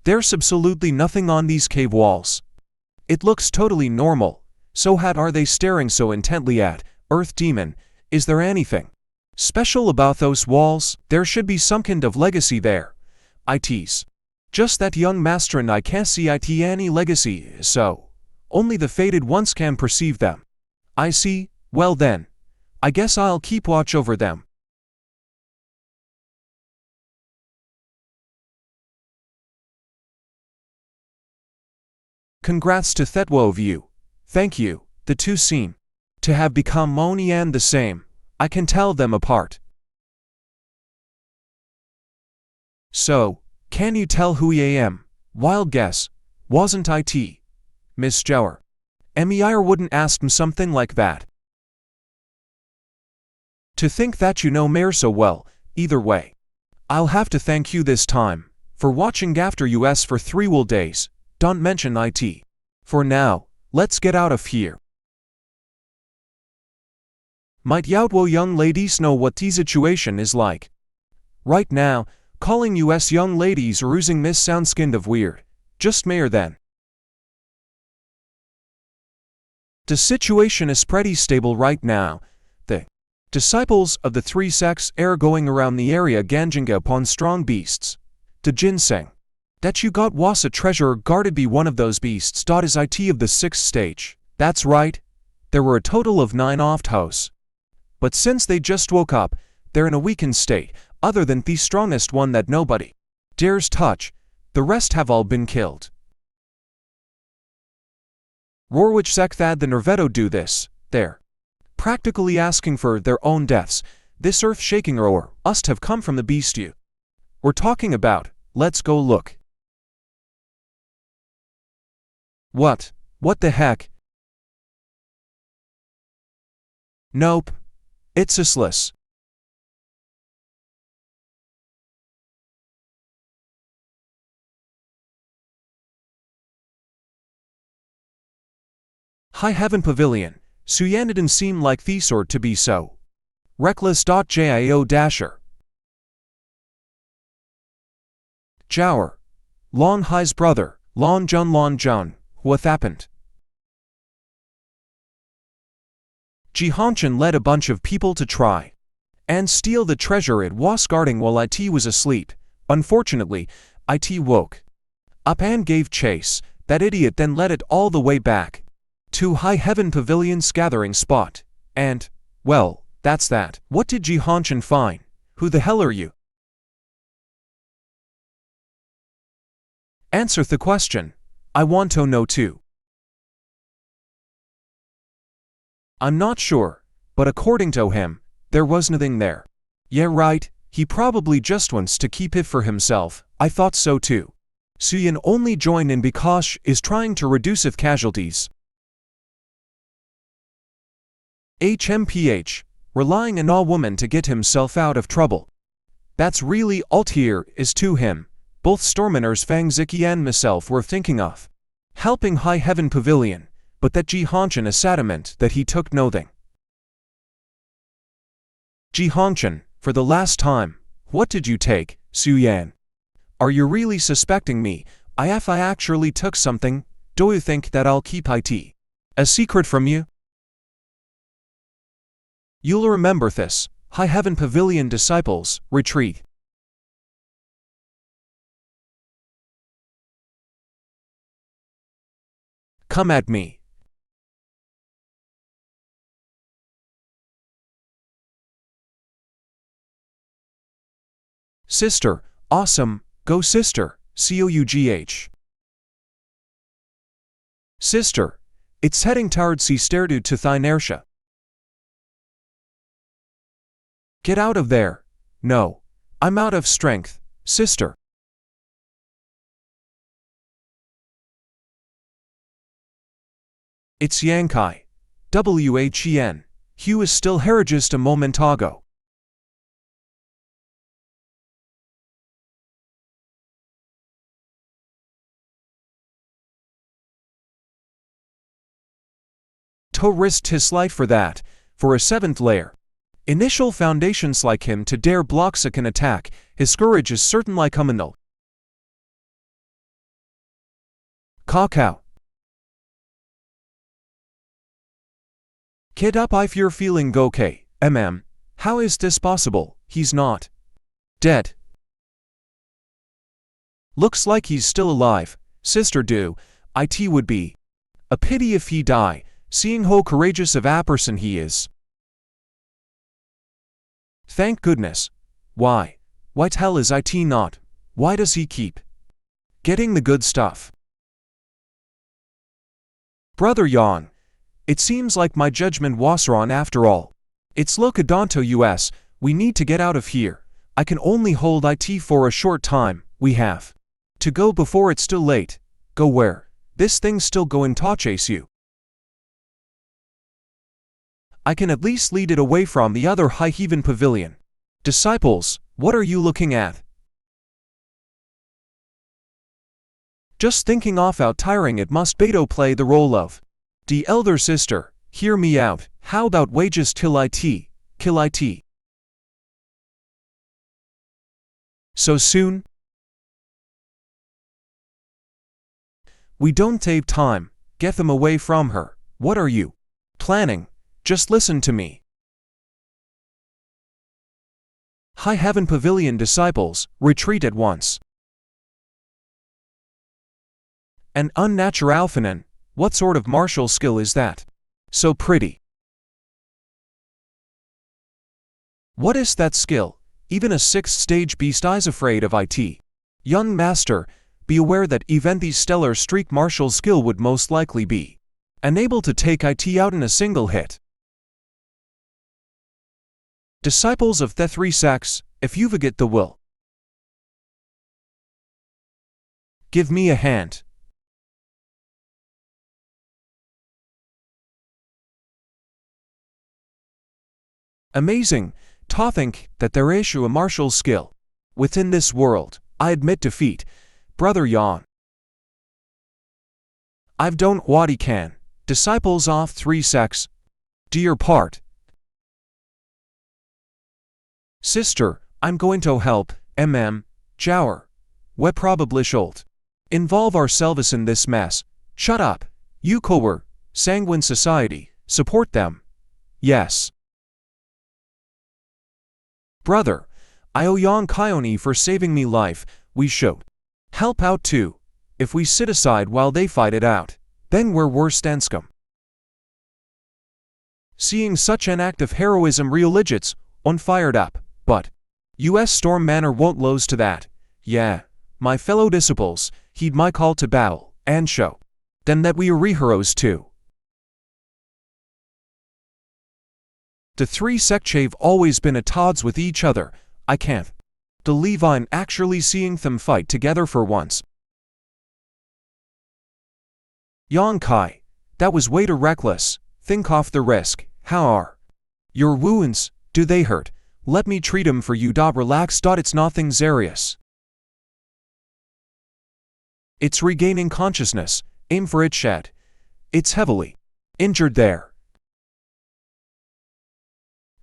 There's absolutely nothing on these cave walls. It looks totally normal. So what are they staring so intently at? Earth Demon, is there anything special about those walls? There should be some kind of legacy there. It's just that young master and I can't see any legacy, so only the fated ones can perceive them. I see. Well then, I guess I'll keep watch over them. Congrats to Thetwo of you. Thank you, the two seem to have become one and the same. I can tell them apart. So, can you tell who I am? Wild guess, wasn't it? Miss Jower. Meir wouldn't ask him something like that. To think that you know Mayor so well, either way. I'll have to thank you this time, for watching after us for 3 whole days, don't mention it. For now, let's get out of here. Might Yautwo young ladies know what the situation is like? Right now, calling us young ladies or using Miss sounds kind of weird. Just Mayor then. The situation is pretty stable right now. The disciples of the 3 sects are going around the area ganging upon strong beasts. The ginseng that you got was a treasure guarded by one of those beasts. Is it of the 6th stage? That's right. There were a total of 9 off-house. But since they just woke up, they're in a weakened state, other than the strongest one that nobody dares touch. The rest have all been killed. Rorwich Sekthad the Nerveto do this. They're practically asking for their own deaths. This earth-shaking roar must have come from the beast you we're talking about. Let's go look. What? What the heck? Nope. It's useless. High Heaven Pavilion. Suyan didn't seem like the sort to be so reckless. Jio Dasher. Jower. Lon Hai's brother, Lon Jun. What happened? Jihanshan led a bunch of people to try and steal the treasure it was guarding while it was asleep. Unfortunately, it woke up and gave chase. That idiot then led it all the way back to High Heaven Pavilion's gathering spot. And, well, that's that. What did Jihanshan find? Who the hell are you? Answer the question. I want to know too. I'm not sure, but according to him, there was nothing there. Yeah right, he probably just wants to keep it for himself. I thought so too. Suyin only joined in because is trying to reduce its casualties. HMPH, relying on a woman to get himself out of trouble. That's really all here is to him. Both Storminers Fang Ziki and myself were thinking of helping High Heaven Pavilion, but that Jihanshan is adamant that he took nothing. Jihanshan, for the last time, what did you take, Suyan? Are you really suspecting me? If I actually took something, do you think that I'll keep it a secret from you? You'll remember this. High Heaven Pavilion disciples, retreat. Come at me. Sister, awesome, go sister, COUGH. Sister, it's heading towards Seasterdu to Thynertia. Get out of there. No. I'm out of strength, sister. It's Yankai. WHEN. Hugh is still here just a moment ago. To risked his life for that, for a 7th layer. Initial foundations like him to dare block such an attack, his courage is certain like Humanal. Kakao. Kid up if you're feeling okay, how is this possible? He's not dead. Looks like he's still alive, sister do, it would be a pity if he die, seeing how courageous of a person he is. Thank goodness. Why hell is it not? Why does he keep getting the good stuff? Brother Yang, it seems like my judgment was wrong after all. It's Lokadonto US, we need to get out of here. I can only hold IT for a short time, we have to go before it's too late. Go where? This thing's still going to chase you. I can at least lead it away from the other high heaven pavilion. Disciples, what are you looking at? Just thinking off how tiring it must be to play the role of the elder sister. Hear me out, how about wages till IT, kill IT? So soon? We don't take time, get them away from her. What are you planning? Just listen to me. High Heaven Pavilion disciples, retreat at once. An unnatural phenomenon. What sort of martial skill is that? So pretty. What is that skill? Even a sixth stage beast is afraid of it. Young master, be aware that even the stellar streak martial skill would most likely be unable to take it out in a single hit. Disciples of the three sects, if you've got the will, give me a hand. Amazing, to think that there is a martial skill within this world. I admit defeat, Brother Yang. I've done what I can. Disciples of three sects, do your part. Sister, I'm going to help, Jower. We probably should involve ourselves in this mess. Shut up, you coward, sanguine society, support them. Yes. Brother, I owe Yang Kioni for saving me life, we should help out too. If we sit aside while they fight it out, then we're worse than scum. Seeing such an act of heroism real legits, unfired up, but US Storm Manor won't lose to that. Yeah, my fellow disciples, heed my call to battle, and show them that we are heroes too. The three sects have always been at odds with each other. I can't believe I'm actually seeing them fight together for once. Yang Kai, that was way too reckless. Think off the risk. How are your wounds? Do they hurt? Let me treat 'em for you. Relax. It's nothing serious. It's regaining consciousness. Aim for its shed. It's heavily injured there.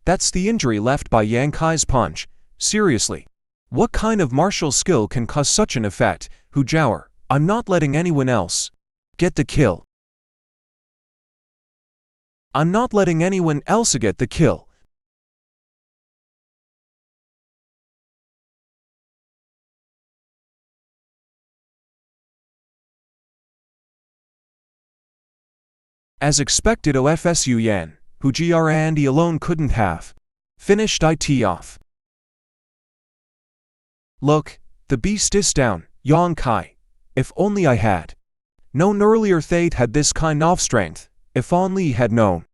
That's the injury left by Yang Kai's punch. Seriously. What kind of martial skill can cause such an effect? Hu Jower, I'm not letting anyone else get the kill. I'm not letting anyone else get the kill. As expected, OFSU Yan, who GR Andy alone couldn't have finished it off. Look, the beast is down, Yang Kai. If only I had known earlier Thade had this kind of strength. If only had known.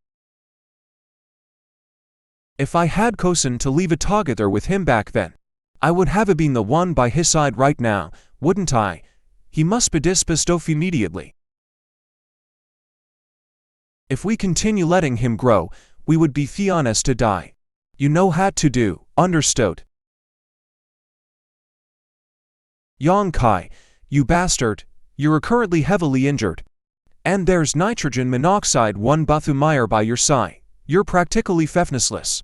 If I had chosen to leave a together with him back then, I would have been the one by his side right now, wouldn't I? He must be disposed of immediately. If we continue letting him grow, we would be honest to die. You know what to do, understood? Yang Kai, you bastard, you're currently heavily injured. And there's nitrogen monoxide 1 Bathumeyer by your side. You're practically defenseless.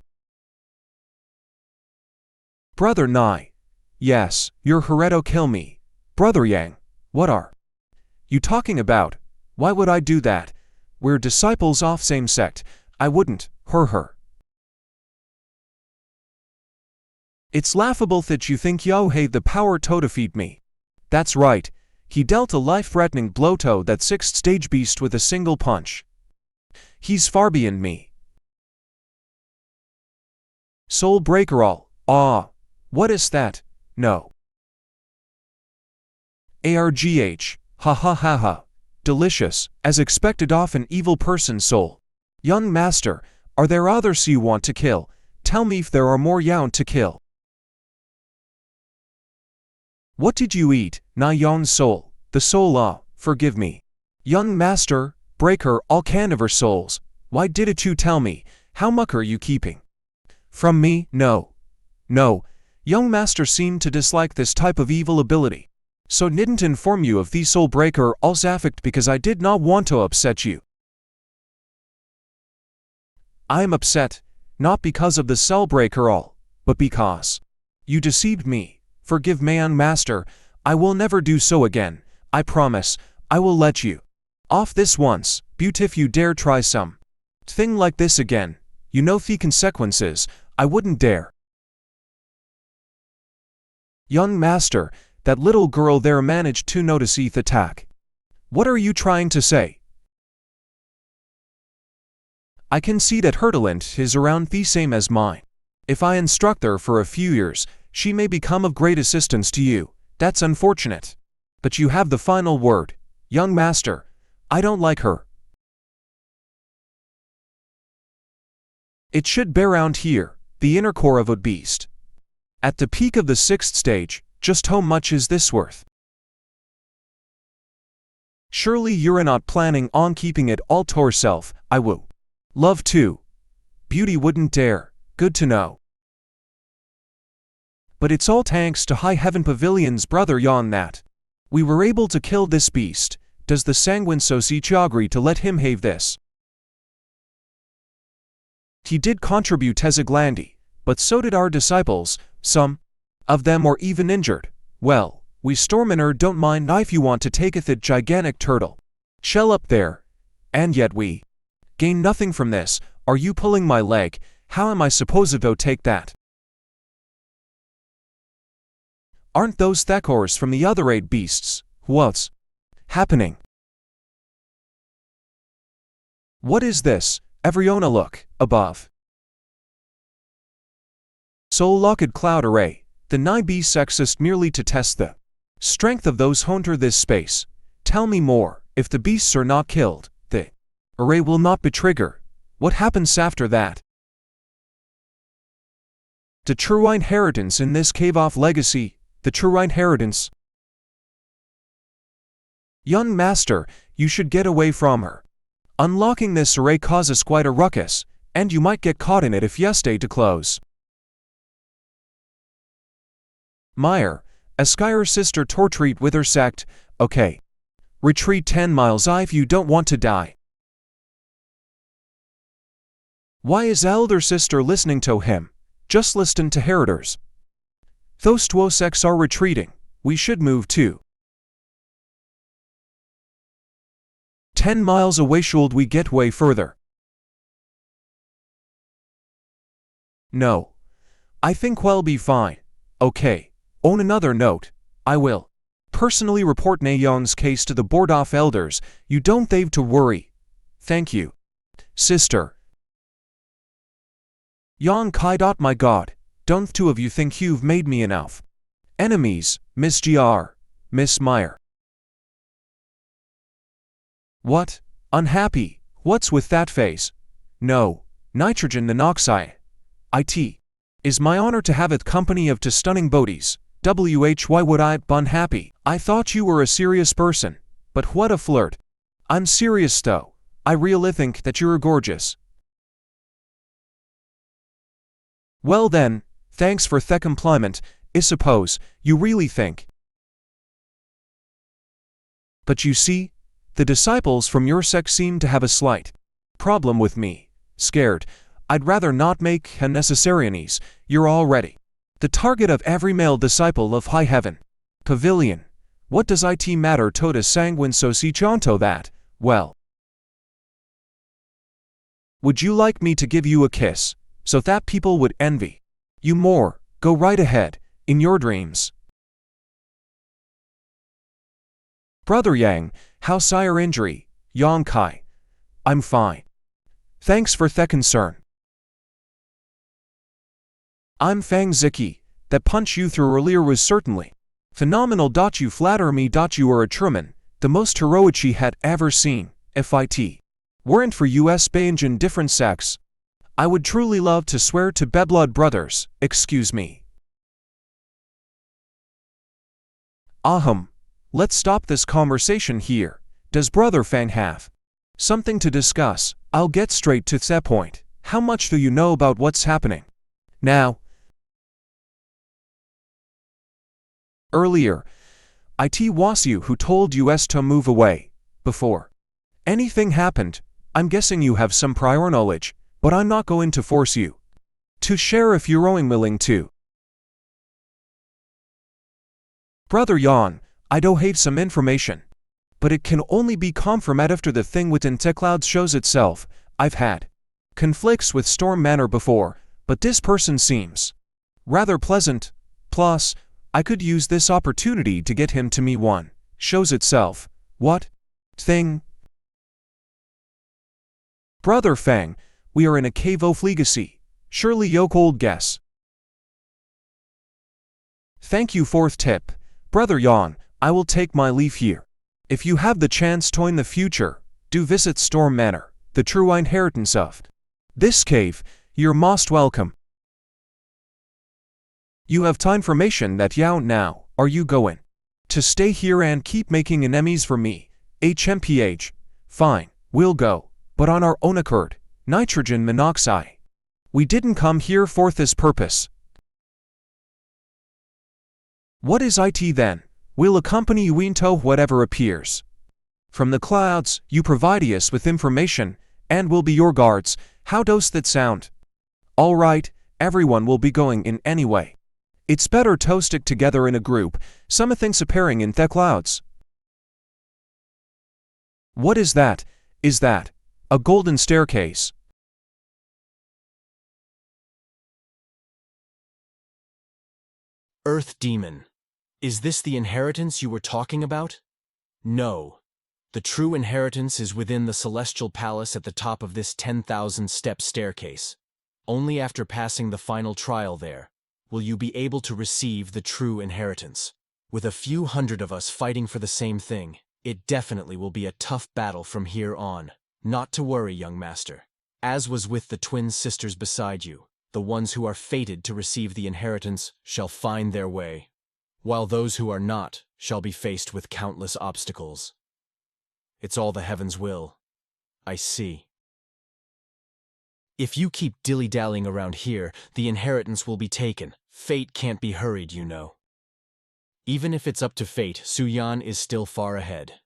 Brother Nai. Yes, your Hereto kill me. Brother Yang, what are you talking about? Why would I do that? We're disciples of same sect. I wouldn't, her. It's laughable that you think Yo have the power to defeat me. That's right. He dealt a life-threatening blow to that sixth stage beast with a single punch. He's far beyond me. Soul breaker all. What is that? No. ARGH. Ha ha ha ha. delicious, as expected of an evil person's soul. Young master, are there others you want to kill? Tell me if there are more you want to kill. What did you eat, na yon's soul? The soul forgive me. Young master, breaker all carnivore souls, why didn't you tell me? How much are you keeping? From me? No. No. Young master seemed to dislike this type of evil ability. So didn't inform you of the soul breaker all's affect because I did not want to upset you. I am upset, not because of the soul breaker all, but because you deceived me. Forgive me, young master, I will never do so again. I promise, I will let you off this once, but if you dare try some thing like this again, you know the consequences. I wouldn't dare. Young master, that little girl there managed to notice the attack. What are you trying to say? I can see that her talent is around the same as mine. If I instruct her for a few years, she may become of great assistance to you. That's unfortunate. But you have the final word. Young master, I don't like her. It should be around here, the inner core of a beast. At the peak of the 6th stage, just how much is this worth? Surely you're not planning on keeping it all to yourself. I will love to. Beauty wouldn't dare. Good to know. But it's all thanks to High Heaven Pavilion's brother Yon that we were able to kill this beast. Does the sanguine Sosichi agree to let him have this? He did contribute as a glandy, but so did our disciples. Some of them were even injured. Well, we Storminer don't mind if you want to take a that gigantic turtle shell up there. And yet we gain nothing from this. Are you pulling my leg? How am I supposed to take that? Aren't those Thakors from the other 8 beasts? What's happening? What is this? Everyona look, above. Soul locked cloud array. The 9 beasts exist merely to test the strength of those who enter this space. Tell me more. If the beasts are not killed, the array will not be triggered. What happens after that? The true inheritance in this cave of legacy. The true inheritance. Young master, you should get away from her. Unlocking this array causes quite a ruckus, and you might get caught in it if you stay too close. Meyer, Askire's sister retreat with her sect. Okay. Retreat 10 miles if you don't want to die. Why is elder sister listening to him? Just listen to heritors. Those 2 sects are retreating. We should move too. 10 miles away should we get way further? No. I think we'll be fine. Okay. On another note, I will personally report Nayon's case to the Board of Elders. You don't have to worry. Thank you, sister. Yon Kai. My God, don't 2 of you think you've made me enough enemies, Miss Gr. Miss Meyer? What? Unhappy? What's with that face? No, nitrogen monoxide. It is my honor to have it company of 2 stunning beauties. Why would I be unhappy? I thought you were a serious person, but what a flirt. I'm serious though. I really think that you're gorgeous. Well then, thanks for the compliment. I suppose you really think. But you see, the disciples from your sect seem to have a slight problem with me. Scared. I'd rather not make unnecessary enemies. You're already the target of every male disciple of High Heaven Pavilion. What does it matter to the sanguine Sosichanto that? Well, would you like me to give you a kiss, so that people would envy you more? Go right ahead, in your dreams. Brother Yang, how's your injury? Yang Kai. I'm fine. Thanks for the concern. I'm Fang Ziki. That punch you threw earlier was certainly phenomenal. You flatter me. You are a Truman. The most heroic she had ever seen, FIT. Weren't for US Bange in different sects. I would truly love to swear to bedblood brothers, excuse me. Let's stop this conversation here. Does Brother Fang have something to discuss? I'll get straight to the point. How much do you know about what's happening now? Earlier, it was you who told us to move away. Before anything happened, I'm guessing you have some prior knowledge, but I'm not going to force you to share if you're willing to. Brother Yan, I do have some information, but it can only be confirmed after the thing within T-Clouds shows itself. I've had conflicts with Storm Manor before, but this person seems rather pleasant. Plus, I could use this opportunity to get him to me one. Shows itself. What thing? Brother Fang, we are in a cave of legacy. Surely yo cold guess. Thank you. Fourth tip. Brother Yan, I will take my leave here. If you have the chance to in the future, do visit Storm Manor, the true inheritance of this cave. You're most welcome. You have time information that Yao now. Are you going to stay here and keep making enemies for me? HMPH. Fine, we'll go, but on our own accord. Nitrogen monoxide. We didn't come here for this purpose. What is IT then? We'll accompany you into whatever appears from the clouds. You provide us with information, and we'll be your guards. How does that sound? All right, everyone will be going in anyway. It's better to stick together in a group. Some things appearing in the clouds. What is that? Is that a golden staircase? Earth Demon. Is this the inheritance you were talking about? No. The true inheritance is within the celestial palace at the top of this 10,000-step staircase. Only after passing the final trial there will you be able to receive the true inheritance. With a few hundred of us fighting for the same thing, it definitely will be a tough battle from here on. Not to worry, young master. As was with the twin sisters beside you, the ones who are fated to receive the inheritance shall find their way, while those who are not shall be faced with countless obstacles. It's all the heavens will. I see. If you keep dilly-dallying around here, the inheritance will be taken. Fate can't be hurried, you know. Even if it's up to fate, Su-Yan is still far ahead.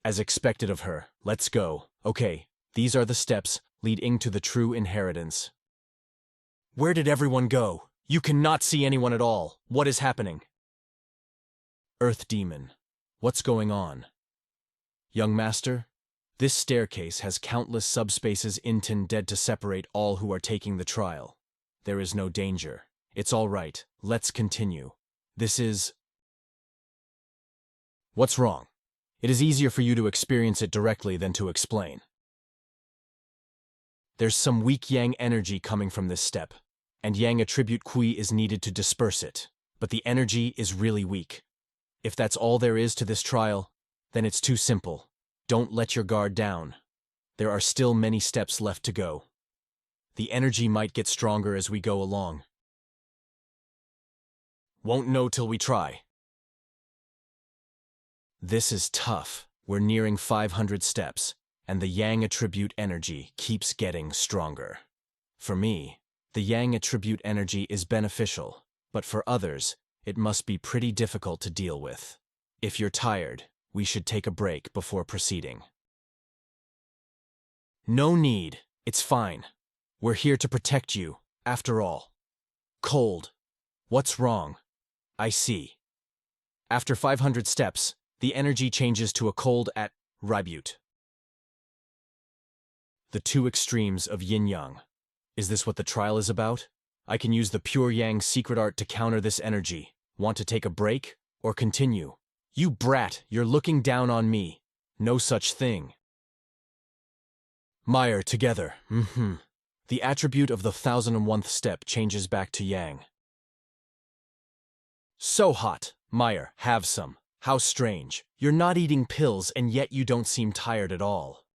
As expected of her, let's go. Okay, these are the steps leading to the true inheritance. Where did everyone go? You cannot see anyone at all. What is happening? Earth Demon, what's going on? Young master, this staircase has countless subspaces intended to separate all who are taking the trial. There is no danger. It's all right. Let's continue. This is... What's wrong? It is easier for you to experience it directly than to explain. There's some weak yang energy coming from this step, and yang attribute Kui is needed to disperse it, but the energy is really weak. If that's all there is to this trial, then it's too simple. Don't let your guard down. There are still many steps left to go. The energy might get stronger as we go along. Won't know till we try. This is tough. We're nearing 500 steps, and the yang attribute energy keeps getting stronger. For me, the yang attribute energy is beneficial, but for others, it must be pretty difficult to deal with. If you're tired, we should take a break before proceeding. No need. It's fine. We're here to protect you, after all. Cold. What's wrong? I see. After 500 steps, the energy changes to a cold at Ribute. The two extremes of yin-yang. Is this what the trial is about? I can use the pure yang secret art to counter this energy. Want to take a break or continue? You brat, you're looking down on me. No such thing. Meyer, together. The attribute of the 1001th step changes back to yang. So hot. Meyer, have some. How strange. You're not eating pills and yet you don't seem tired at all.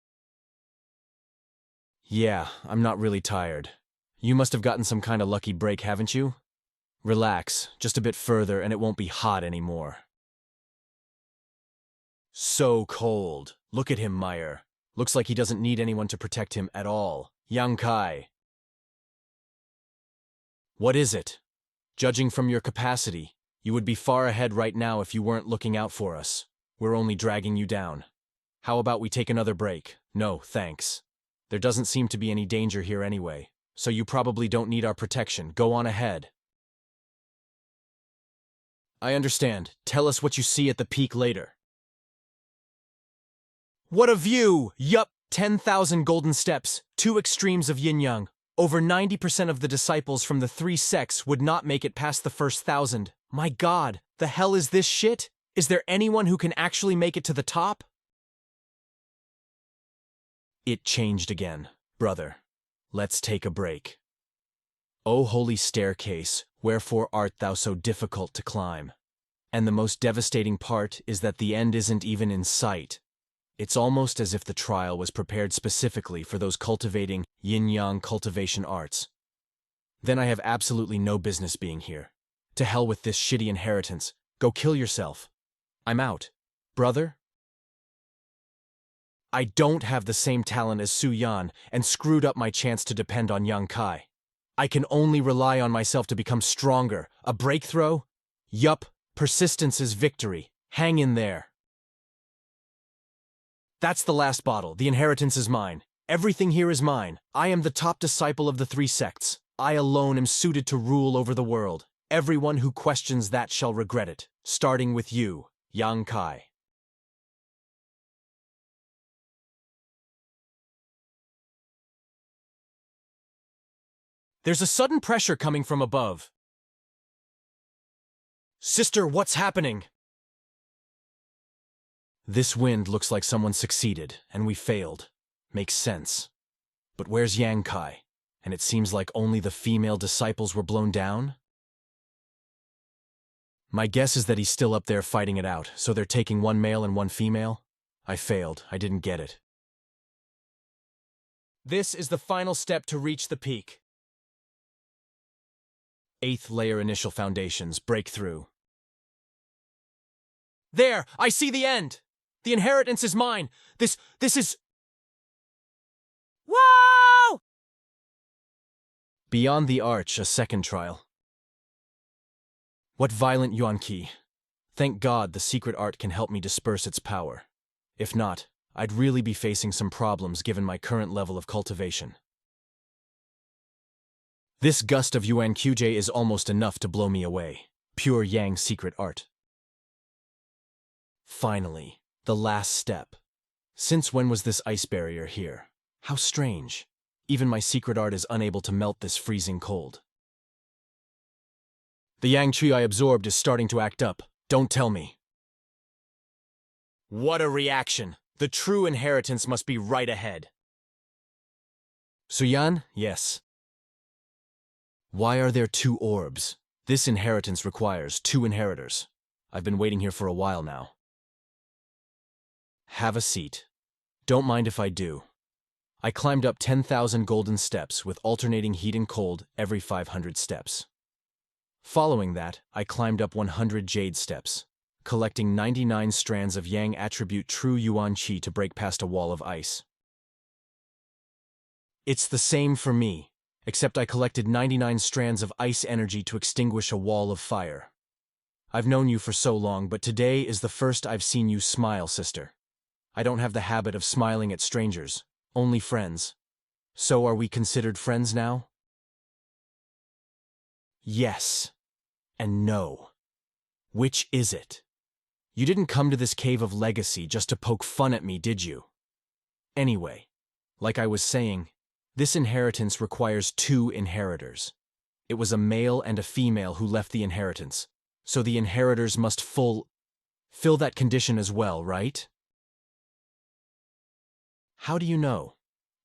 Yeah, I'm not really tired. You must have gotten some kind of lucky break, haven't you? Relax, just a bit further and it won't be hot anymore. So cold. Look at him, Meyer. Looks like he doesn't need anyone to protect him at all. Yang Kai. What is it? Judging from your capacity, you would be far ahead right now if you weren't looking out for us. We're only dragging you down. How about we take another break? No, thanks. There doesn't seem to be any danger here anyway, so you probably don't need our protection. Go on ahead. I understand. Tell us what you see at the peak later. What a view! Yup, 10,000 golden steps, two extremes of yin-yang. Over 90% of the disciples from the three sects would not make it past the first 1,000. My God, the hell is this shit? Is there anyone who can actually make it to the top? It changed again. Brother, let's take a break. O holy staircase, wherefore art thou so difficult to climb? And the most devastating part is that the end isn't even in sight. It's almost as if the trial was prepared specifically for those cultivating yin-yang cultivation arts. Then I have absolutely no business being here. To hell with this shitty inheritance. Go kill yourself. I'm out. Brother? I don't have the same talent as Su Yan and screwed up my chance to depend on Yang Kai. I can only rely on myself to become stronger. A breakthrough? Yup, persistence is victory. Hang in there. That's the last bottle. The inheritance is mine. Everything here is mine. I am the top disciple of the three sects. I alone am suited to rule over the world. Everyone who questions that shall regret it. Starting with you, Yang Kai. There's a sudden pressure coming from above. Sister, what's happening? This wind looks like someone succeeded, and we failed. Makes sense. But where's Yang Kai? And it seems like only the female disciples were blown down? My guess is that he's still up there fighting it out, so they're taking one male and one female? I failed. I didn't get it. This is the final step to reach the peak. 8th layer initial foundations, breakthrough. There! I see the end! The inheritance is mine! This is... Whoa! Beyond the arch, a second trial. What violent yuan-qi. Thank God the secret art can help me disperse its power. If not, I'd really be facing some problems given my current level of cultivation. This gust of Yuan QJ is almost enough to blow me away. Pure Yang secret art. Finally, the last step. Since when was this ice barrier here? How strange. Even my secret art is unable to melt this freezing cold. The Yang tree I absorbed is starting to act up. Don't tell me. What a reaction. The true inheritance must be right ahead. Suyan? Yes. Why are there 2 orbs? This inheritance requires 2 inheritors. I've been waiting here for a while now. Have a seat. Don't mind if I do. I climbed up 10,000 golden steps with alternating heat and cold every 500 steps. Following that, I climbed up 100 jade steps, collecting 99 strands of Yang attribute true Yuan Qi to break past a wall of ice. It's the same for me, except I collected 99 strands of ice energy to extinguish a wall of fire. I've known you for so long, but today is the first I've seen you smile, sister. I don't have the habit of smiling at strangers, only friends. So are we considered friends now? Yes. And no. Which is it? You didn't come to this cave of legacy just to poke fun at me, did you? Anyway, like I was saying, this inheritance requires 2 inheritors. It was a male and a female who left the inheritance, so the inheritors must fill that condition as well, right? How do you know?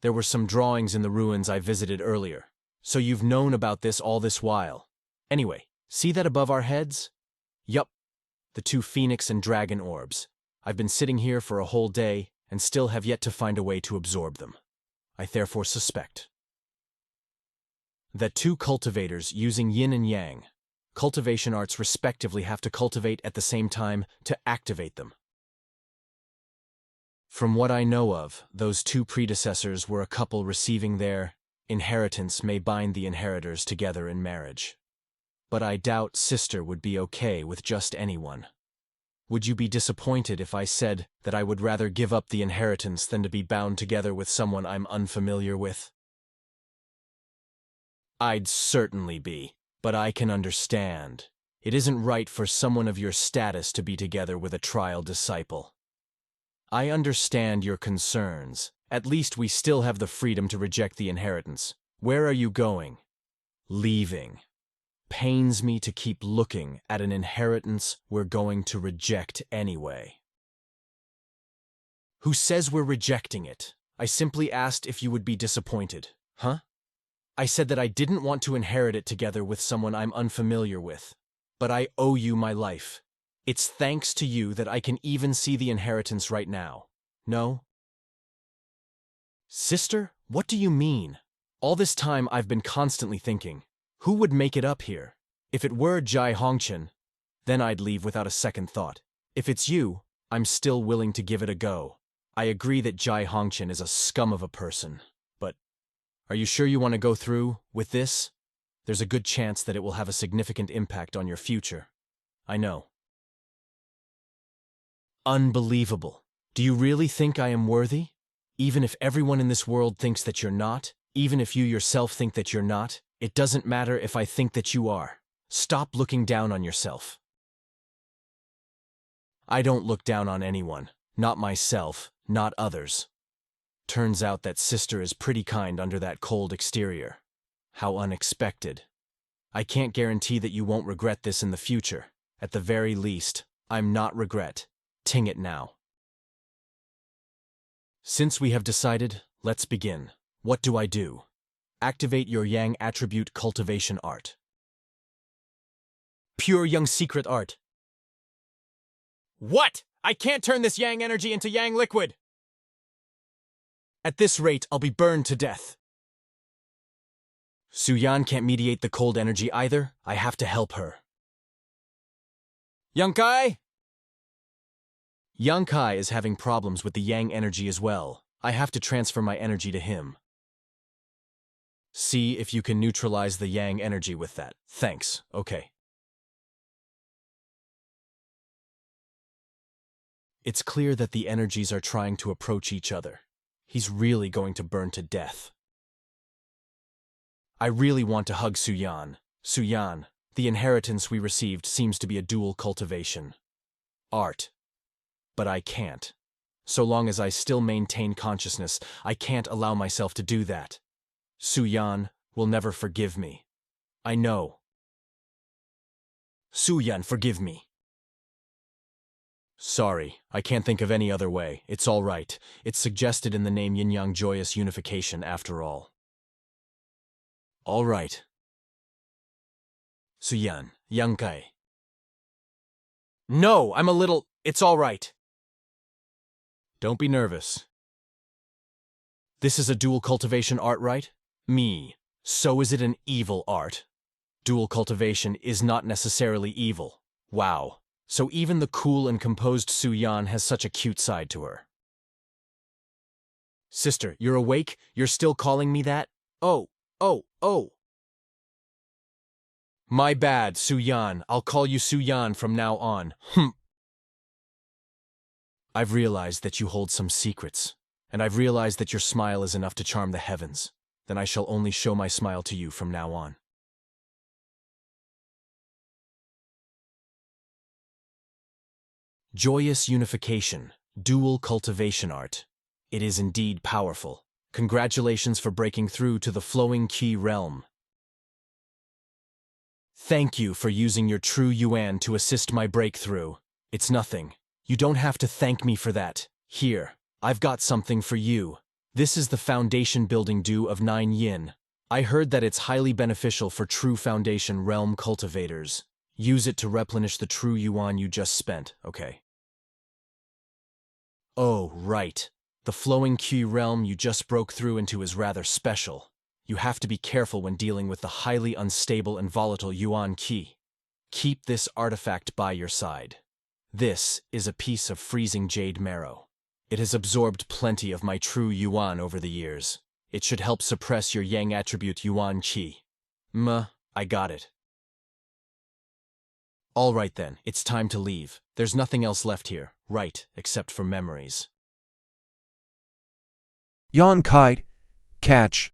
There were some drawings in the ruins I visited earlier, so you've known about this all this while. Anyway, see that above our heads? Yup. The two phoenix and dragon orbs. I've been sitting here for a whole day and still have yet to find a way to absorb them. I therefore suspect that two cultivators using yin and yang cultivation arts respectively have to cultivate at the same time to activate them. From what I know of, those two predecessors were a couple receiving their inheritance may bind the inheritors together in marriage. But I doubt sister would be okay with just anyone. Would you be disappointed if I said that I would rather give up the inheritance than to be bound together with someone I'm unfamiliar with? I'd certainly be, but I can understand. It isn't right for someone of your status to be together with a trial disciple. I understand your concerns. At least we still have the freedom to reject the inheritance. Where are you going? Leaving. Pains me to keep looking at an inheritance we're going to reject anyway. Who says we're rejecting it? I simply asked if you would be disappointed. Huh? I said that I didn't want to inherit it together with someone I'm unfamiliar with. But I owe you my life. It's thanks to you that I can even see the inheritance right now. No? Sister, what do you mean? All this time I've been constantly thinking, who would make it up here? If it were Jai Hongchen, then I'd leave without a second thought. If it's you, I'm still willing to give it a go. I agree that Jai Hongchen is a scum of a person, but are you sure you want to go through with this? There's a good chance that it will have a significant impact on your future. I know. Unbelievable. Do you really think I am worthy? Even if everyone in this world thinks that you're not, even if you yourself think that you're not, it doesn't matter if I think that you are. Stop looking down on yourself. I don't look down on anyone, not myself, not others. Turns out that sister is pretty kind under that cold exterior. How unexpected. I can't guarantee that you won't regret this in the future. At the very least, I'm not regret. Ting it now. Since we have decided, let's begin. What do I do? Activate your Yang attribute cultivation art. Pure Yang secret art. What? I can't turn this Yang energy into Yang liquid! At this rate, I'll be burned to death. Su-yan can't mediate the cold energy either. I have to help her. Yang Kai? Yang Kai is having problems with the Yang energy as well. I have to transfer my energy to him. See if you can neutralize the Yang energy with that. Thanks. Okay. It's clear that the energies are trying to approach each other. He's really going to burn to death. I really want to hug Su-yan. Su-yan, the inheritance we received seems to be a dual cultivation. Art. But I can't. So long as I still maintain consciousness, I can't allow myself to do that. Su-yan will never forgive me. I know. Su-yan, forgive me. Sorry, I can't think of any other way. It's all right. It's suggested in the name Yin-Yang Joyous Unification after all. All right. Su-yan, Yang Kai. No, I'm a little... It's all right. Don't be nervous. This is a dual cultivation art, right? Me. So is it an evil art? Dual cultivation is not necessarily evil. Wow. So even the cool and composed Su-yan has such a cute side to her. Sister, you're awake? You're still calling me that? Oh. My bad, Su-yan. I'll call you Su-yan from now on. I've realized that you hold some secrets, and I've realized that your smile is enough to charm the heavens. Then I shall only show my smile to you from now on. Joyous Unification, Dual Cultivation Art. It is indeed powerful. Congratulations for breaking through to the flowing Qi realm. Thank you for using your true Yuan to assist my breakthrough. It's nothing. You don't have to thank me for that. Here, I've got something for you. This is the foundation building dew of 9 yin. I heard that it's highly beneficial for true foundation realm cultivators. Use it to replenish the true yuan you just spent, okay? Oh, right. The flowing Qi realm you just broke through into is rather special. You have to be careful when dealing with the highly unstable and volatile yuan Qi. Keep this artifact by your side. This is a piece of freezing jade marrow. It has absorbed plenty of my true yuan over the years. It should help suppress your yang attribute yuan Qi. I got it. All right then, it's time to leave. There's nothing else left here, right, except for memories. Yan Kai, catch.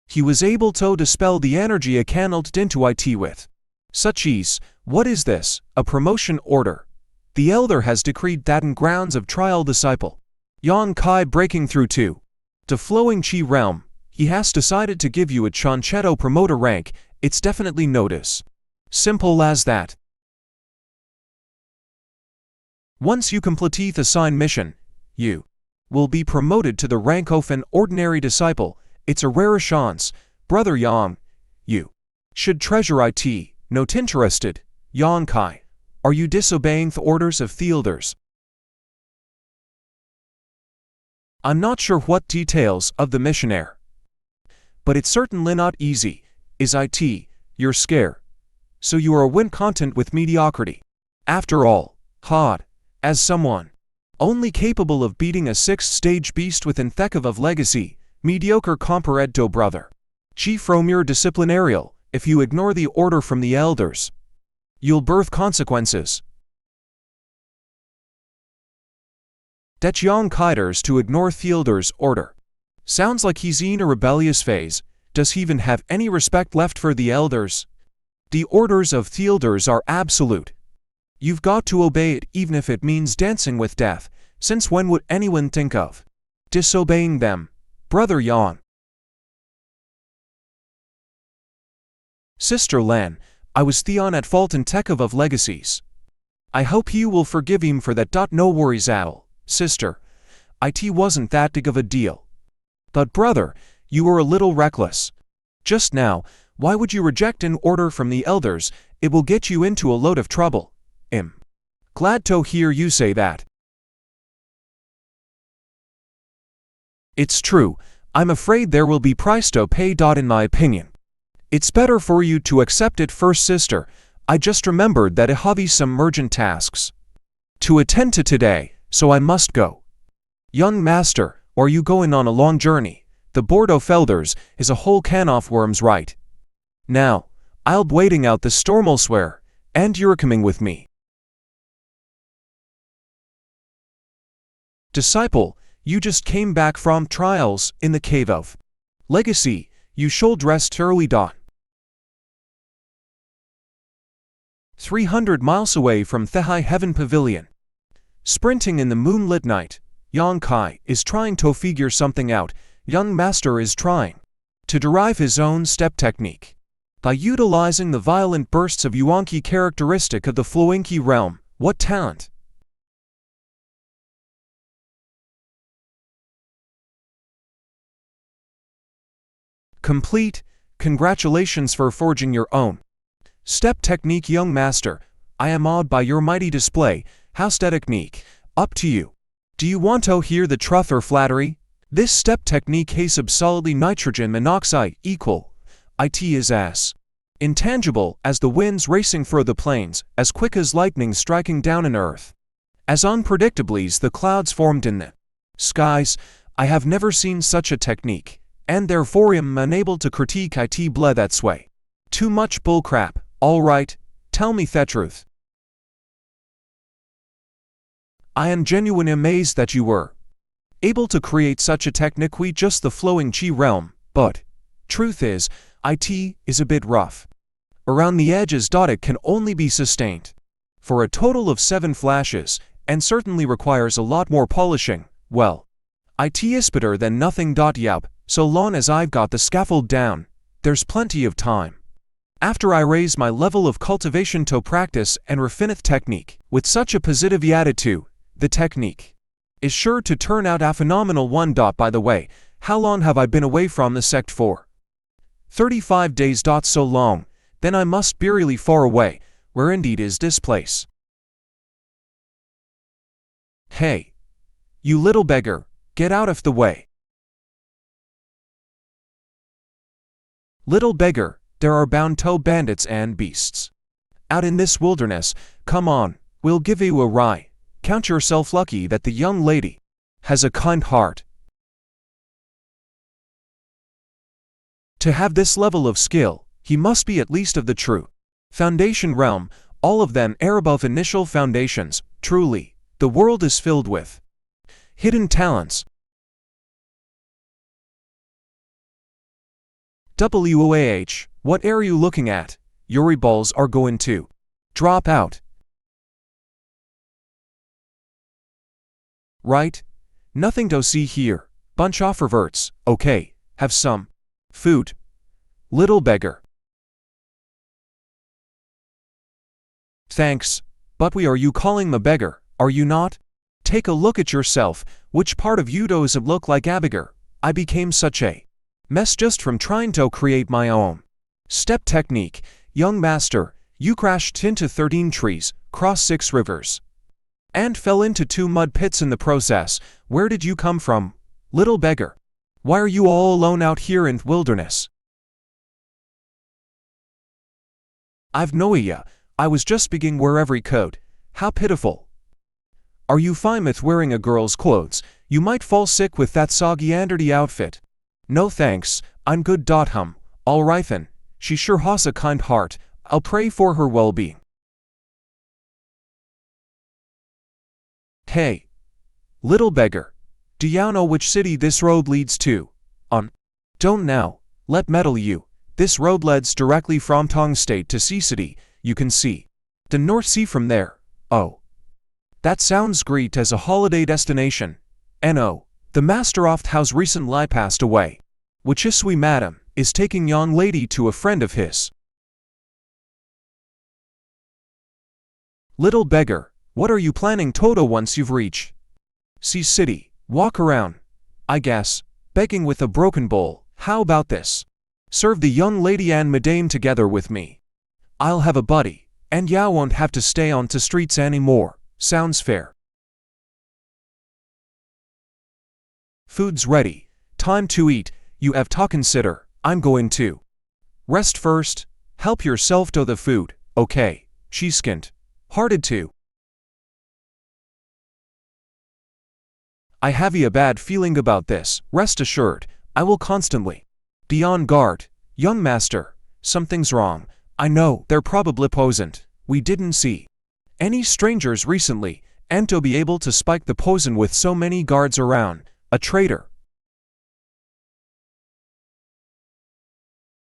He was able to dispel the energy channeled into it with such ease. What is this? A promotion order. The elder has decreed that in grounds of trial disciple. Yan Kai breaking through to the flowing Qi realm. He has decided to give you a Chanchetto promoter rank. It's definitely notice. Simple as that. Once you complete the assigned mission, you will be promoted to the rank of an ordinary disciple. It's a rare chance, Brother Yang. You should treasure it. Not interested, Yan Kai. Are you disobeying the orders of the elders? I'm not sure what details of the missionary, but it's certainly not easy, is it? You're scared. So you are win content with mediocrity. After all, hard, as someone only capable of beating a sixth-stage beast with Enthekov of legacy, mediocre compared to brother. Chi from your disciplinarial, if you ignore the order from the elders, you'll birth consequences. Det Yang Kaiders to ignore the elders' order. Sounds like he's in a rebellious phase. Does he even have any respect left for the elders? The orders of the elders are absolute. You've got to obey it even if it means dancing with death, since when would anyone think of disobeying them, Brother Yang? Sister Lan, I was Theon at fault in Tekov of legacies. I hope you will forgive him for that. No worries at all, sister. It wasn't that big of a deal. But brother, you were a little reckless. Just now, why would you reject an order from the elders? It will get you into a load of trouble. Glad to hear you say that. It's true, I'm afraid there will be price to pay. In my opinion, it's better for you to accept it first, sister. I just remembered that I have some urgent tasks to attend to today, so I must go. Young master, are you going on a long journey? The board of elders is a whole can of worms right now. I'll be waiting out the storm elsewhere, and you're coming with me. Disciple, you just came back from trials in the cave of legacy. You should rest early. 300 miles away from Thehai Heaven Pavilion. Sprinting in the moonlit night, Yang Kai is trying to figure something out. Young master is trying to derive his own step technique by utilizing the violent bursts of Yuanqi characteristic of the Floinqi realm. What talent! Complete. Congratulations for forging your own step technique, young master. I am awed by your mighty display. How's that technique? Up to you. Do you want to hear the truth or flattery? This step technique has absolutely nitrogen monoxide equal. It is as intangible as the winds racing through the plains, as quick as lightning striking down on earth, as unpredictably as the clouds formed in the skies. I have never seen such a technique, and therefore am unable to critique it. Blah, that's way too much bullcrap. All right, tell me the truth. I am genuinely amazed that you were able to create such a technique with just the flowing Qi realm, but truth is, it is a bit rough around the edges. It can only be sustained for a total of 7 flashes, and certainly requires a lot more polishing. Well, it is better than nothing. Yup, so long as I've got the scaffold down, there's plenty of time. After I raise my level of cultivation to practice and refine the technique with such a positive attitude, the technique is sure to turn out a phenomenal one. By the way, how long have I been away from the sect for? 35 days. So long, then I must be really far away. Where indeed is this place? Hey, you little beggar, get out of the way. Little beggar, there are bound-toed bandits and beasts out in this wilderness. Come on, we'll give you a ride. Count yourself lucky that the young lady has a kind heart. To have this level of skill, he must be at least of the true foundation realm. All of them are above initial foundations. Truly, the world is filled with hidden talents. WOAH, what are you looking at? Your balls are going to drop out. Right? Nothing to see here. Bunch of reverts. Okay, have some food. Little beggar. Thanks, but we are you calling me beggar, are you not? Take a look at yourself. Which part of you does look like a beggar? I became such a mess just from trying to create my own step technique. Young master, you crashed into 13 trees, crossed 6 rivers, and fell into 2 mud pits in the process. Where did you come from, little beggar? Why are you all alone out here in the wilderness? I've no idea. I was just beginning where every code. How pitiful. Are you fine with wearing a girl's clothes? You might fall sick with that soggy and dirty outfit. No thanks, I'm good. All right then, she sure has a kind heart. I'll pray for her well-being. Hey, little beggar, do you know which city this road leads to? Don't now, let meddle you. This road leads directly from Tong State to Sea City. You can see the North Sea from there. Oh, that sounds great as a holiday destination. No, the master oft house recently passed away, which is we madam is taking young lady to a friend of his. Little beggar, what are you planning to do once you've reached Sea City? Walk around, I guess, begging with a broken bowl. How about this? Serve the young lady and madame together with me. I'll have a buddy, and ya won't have to stay on the streets anymore. Sounds fair. Food's ready. Time to eat. You have to consider. I'm going to rest first. Help yourself to the food. Okay, she's skint-hearted too. I have a bad feeling about this. Rest assured, I will constantly be on guard. Young master, something's wrong. I know they're probably poisoned. We didn't see any strangers recently, and to be able to spike the poison with so many guards around, a traitor.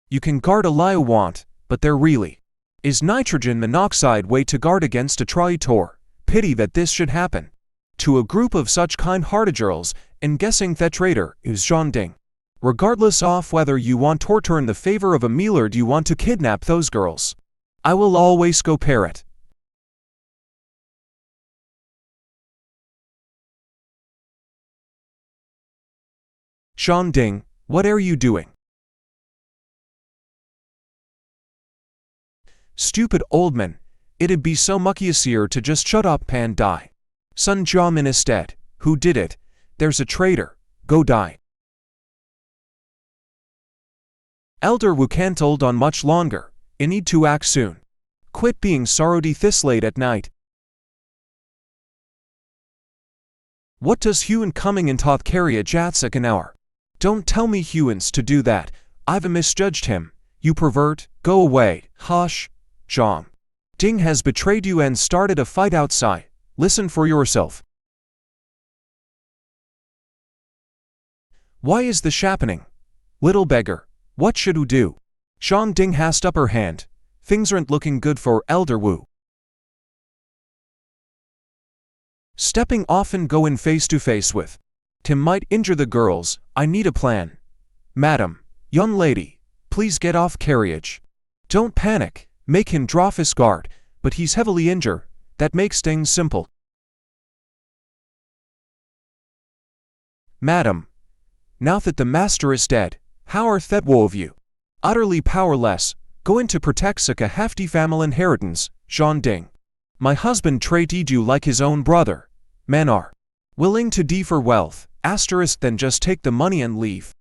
You can guard a lie want, but there really is nitrogen monoxide way to guard against a traitor. Pity that this should happen to a group of such kind-hearted girls, and guessing that traitor is Jean Ding. Regardless of whether you want to return the favor of a meal or do you want to kidnap those girls, I will always go parrot. Jean Ding, what are you doing? Stupid old man, it'd be so much easier to just shut up and die. Sun Jamin instead. Who did it? There's a traitor. Go die. Elder Wu can't hold on much longer. I need to act soon. Quit being sorrowdy this late at night. What does Huan coming in toth carry a jatsak an hour? Don't tell me Huan's to do that. I've misjudged him. You pervert, go away. Hush, John. Ding has betrayed you and started a fight outside. Listen for yourself. Why is this happening? Little beggar, what should we do? Jean Ding has upper hand. Things aren't looking good for Elder Wu. Stepping off and going face to face with Tim might injure the girls. I need a plan. Madam, young lady, please get off carriage. Don't panic. Make him drop his guard, but he's heavily injured. That makes things simple. Madam, now that the master is dead, how are that woe of you? Utterly powerless, going to protect such a hefty family inheritance, Jean Ding. My husband treated you like his own brother. Men are willing to defer wealth, asterisk then just take the money and leave.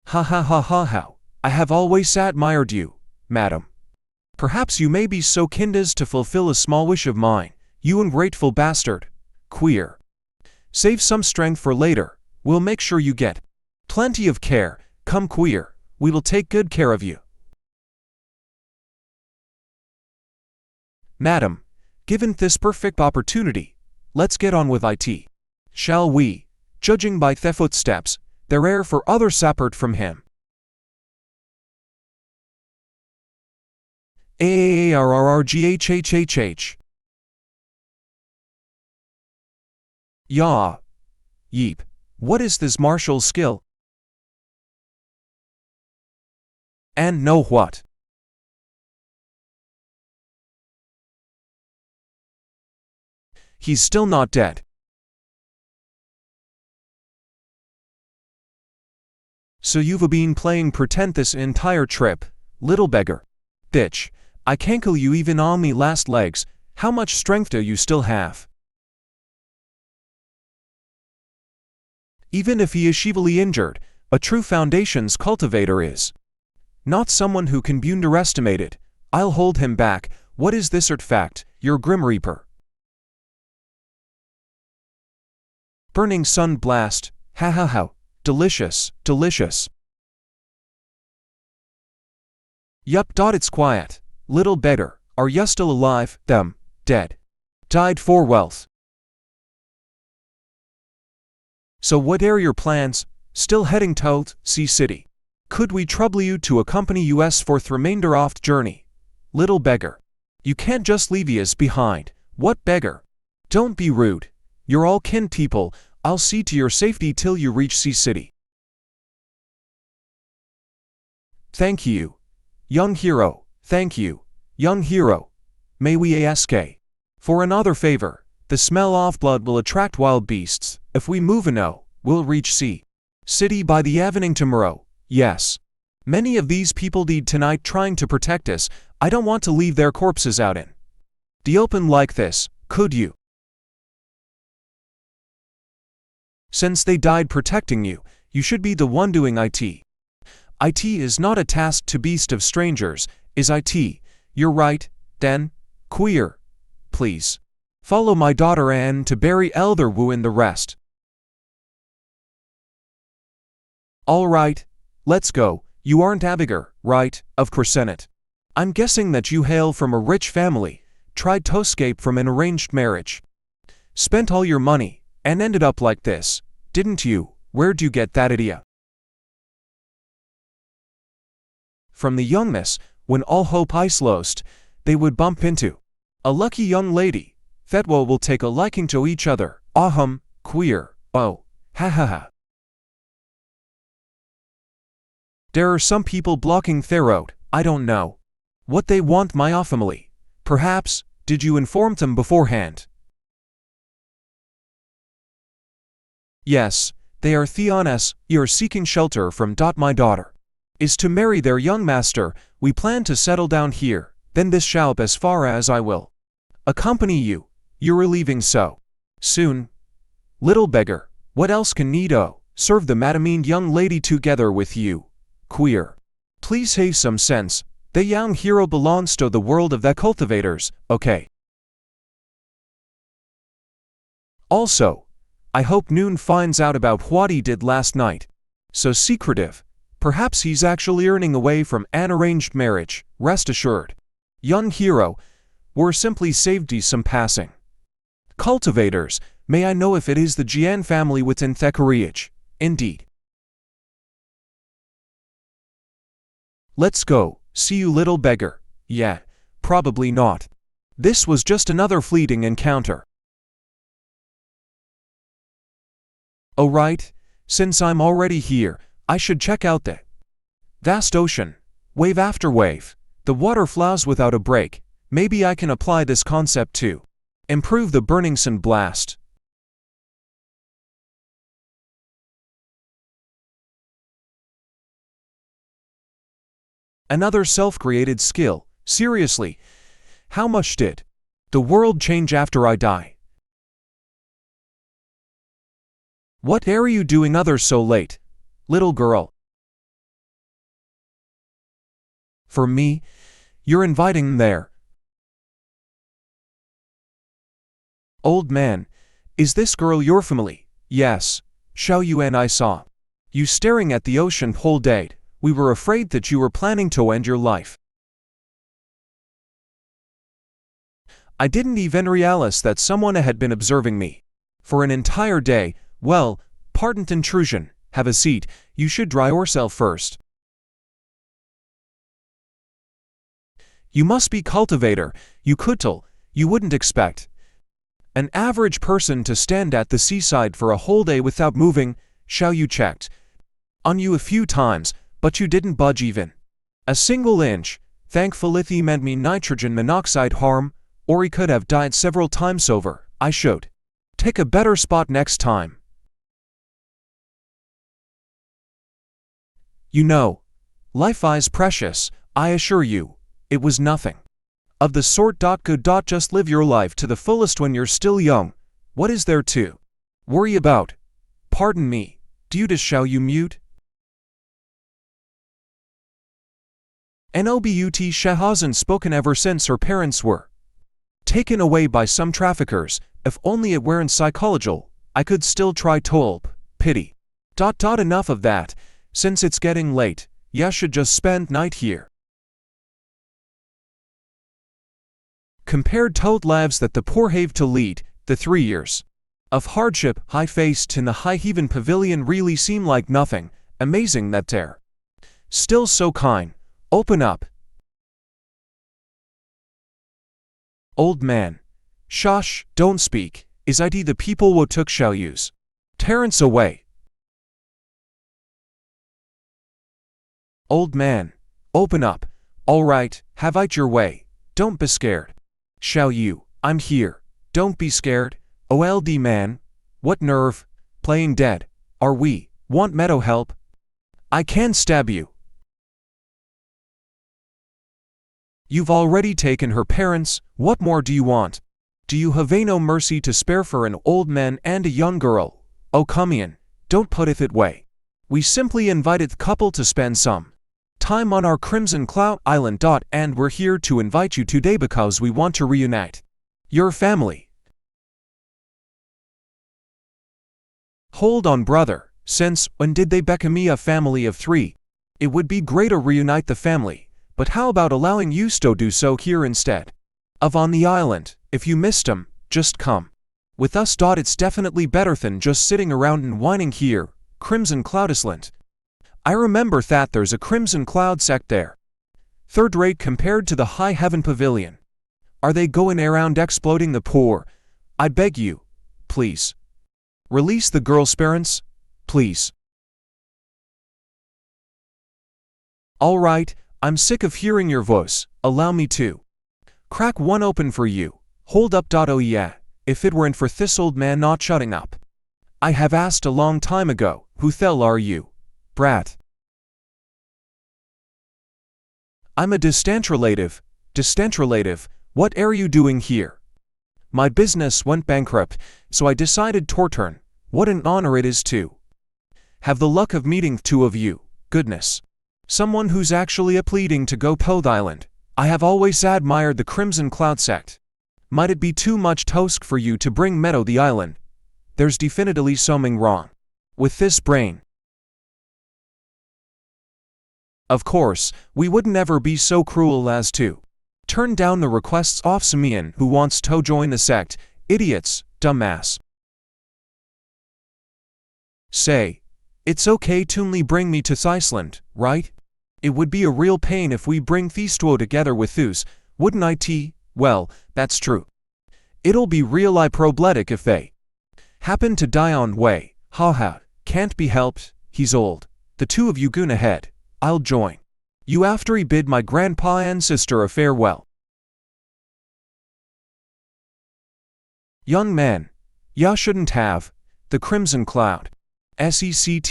Ha ha ha ha how. I have always admired you, madam. Perhaps you may be so kind as to fulfill a small wish of mine, you ungrateful bastard. Queer. Save some strength for later, we'll make sure you get plenty of care. Come queer, we will take good care of you. Madam, given this perfect opportunity, let's get on with it. Shall we? Judging by the footsteps, they're rare for others separate from him. AARRGHHHH. Yah. Yeep. What is this martial skill? And know what? He's still not dead. So you've been playing pretend this entire trip, little beggar. Bitch, I can't kill you even on me last legs. How much strength do you still have? Even if he is severely injured, a true foundation's cultivator is not someone who can be underestimated. I'll hold him back. What is this artifact, your Grim Reaper? Burning Sun Blast, ha ha ha, delicious, delicious. Yup. It's quiet. Little beggar, are you still alive? Them, dead. Died for wealth. So what are your plans? Still heading to Sea City? Could we trouble you to accompany us for the remainder of the journey? Little beggar. You can't just leave us behind. What beggar? Don't be rude. You're all kin people. I'll see to your safety till you reach Sea City. Thank you, young hero. Thank you, young hero. May we ask for another favor? The smell of blood will attract wild beasts. If we move we'll reach Sea City by the evening tomorrow. Yes. Many of these people died tonight trying to protect us. I don't want to leave their corpses out in the open like this, could you? Since they died protecting you, you should be the one doing it. It is not a task to beast of strangers, is it? You're right, then, queer. Please. Follow my daughter Anne to bury Elder Wu and the rest. All right, let's go. You aren't Abigail, right? Of course not. I'm guessing that you hail from a rich family, tried to escape from an arranged marriage, spent all your money, and ended up like this, didn't you? Where'd you get that idea? From the youngness, when all hope is lost, they would bump into a lucky young lady. Fetwa will take a liking to each other. Queer. Oh, ha ha ha. There are some people blocking their road. I don't know what they want my family. Perhaps, did you inform them beforehand? Yes, they are Theonis. You're seeking shelter from. My daughter is to marry their young master. We plan to settle down here, then this shall be as far as I will accompany you. You're leaving so soon. Little beggar, what else can need serve the madamine young lady together with you? Queer. Please have some sense. The young hero belongs to the world of the cultivators, okay? Also, I hope Noon finds out about what he did last night. So secretive. Perhaps he's actually earning away from an arranged marriage. Rest assured, young hero, we're simply saved some passing cultivators. May I know if it is the Jian family within Thekariach? Indeed. Let's go. See you, little beggar. Yeah, probably not. This was just another fleeting encounter. Oh right, since I'm already here, I should check out the vast ocean. Wave after wave. The water flows without a break. Maybe I can apply this concept to improve the burning sun blast. Another self-created skill. Seriously, how much did the world change after I die? What are you doing other so late, little girl? For me, you're inviting them there. Old man, is this girl your family? Yes, Xiao Yu and I saw you staring at the ocean whole day. We were afraid that you were planning to end your life. I didn't even realize that someone had been observing me for an entire day. Well, pardon the intrusion. Have a seat. You should dry yourself first. You must be cultivator. You could tell. You wouldn't expect an average person to stand at the seaside for a whole day without moving. Xiao Yu checked on you a few times, but you didn't budge even a single inch. Thankfully he meant me nitrogen monoxide harm, or he could have died several times over. I should take a better spot next time. You know, life is precious, I assure you. It was nothing of the sort. Good. Just live your life to the fullest when you're still young. What is there to worry about? Pardon me, due to Xiao Yu mute? Nobut she hasn't spoken ever since her parents were taken away by some traffickers. If only it weren't psychological, I could still try to help. Pity. Enough of that. Since it's getting late, ya should just spend night here. Compared to lives that the poor have to lead, the 3 years of hardship I faced in the high-heaven pavilion really seem like nothing. Amazing that they're still so kind. Open up. Old man. Shush, don't speak. Is it the people who took Xiao Yu's Terence away? Old man. Open up. All right, have it your way. Don't be scared. Xiao Yu, I'm here. Don't be scared. Old man. What nerve. Playing dead. Are we? Want meadow help? I can stab you. You've already taken her parents. What more do you want? Do you have no mercy to spare for an old man and a young girl? Oh come in. Don't put it that way. We simply invited the couple to spend some time on our Crimson Cloud Island. And we're here to invite you today because we want to reunite your family. Hold on, brother. Since when did they become a family of 3? It would be great to reunite the family, but how about allowing you to do so here instead of on the island? If you missed them, just come with us. It's definitely better than just sitting around and whining here. Crimson Cloud Island. I remember that there's a Crimson Cloud sect there. Third rate compared to the High Heaven Pavilion. Are they going around exploiting the poor? I beg you, please. Release the girl's parents, please. All right, I'm sick of hearing your voice. Allow me to crack one open for you. Hold up. Oh yeah, if it weren't for this old man not shutting up. I have asked a long time ago, who the hell are you, brat? I'm a distant relative. What are you doing here? My business went bankrupt, so I decided to return. What an honor it is to have the luck of meeting 2 of you. Goodness. Someone who's actually pleading to go to the island. I have always admired the Crimson Cloud sect. Might it be too much task for you to bring Meadow the island? There's definitely something wrong with this brain. Of course, we would never be so cruel as to turn down the requests of Simeon who wants to join the sect. Idiots, dumbass. Say, it's okay to only bring me to Iceland, right? It would be a real pain if we bring Thiesto together with Thus, wouldn't it? Well, that's true. It'll be real problematic if they happen to die on way. Haha, can't be helped, he's old. The 2 of you goon ahead. I'll join you after he bid my grandpa and sister a farewell. Young man, ya shouldn't have. The Crimson Cloud sect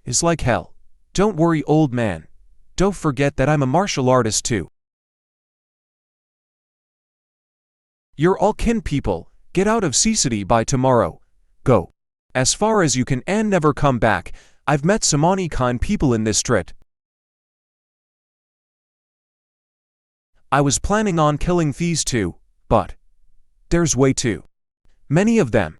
is like hell. Don't worry, old man. Don't forget that I'm a martial artist too. You're all kin people, get out of C-City by tomorrow. Go. As far as you can and never come back. I've met some kind people in this street. I was planning on killing thieves too, but there's way too many of them.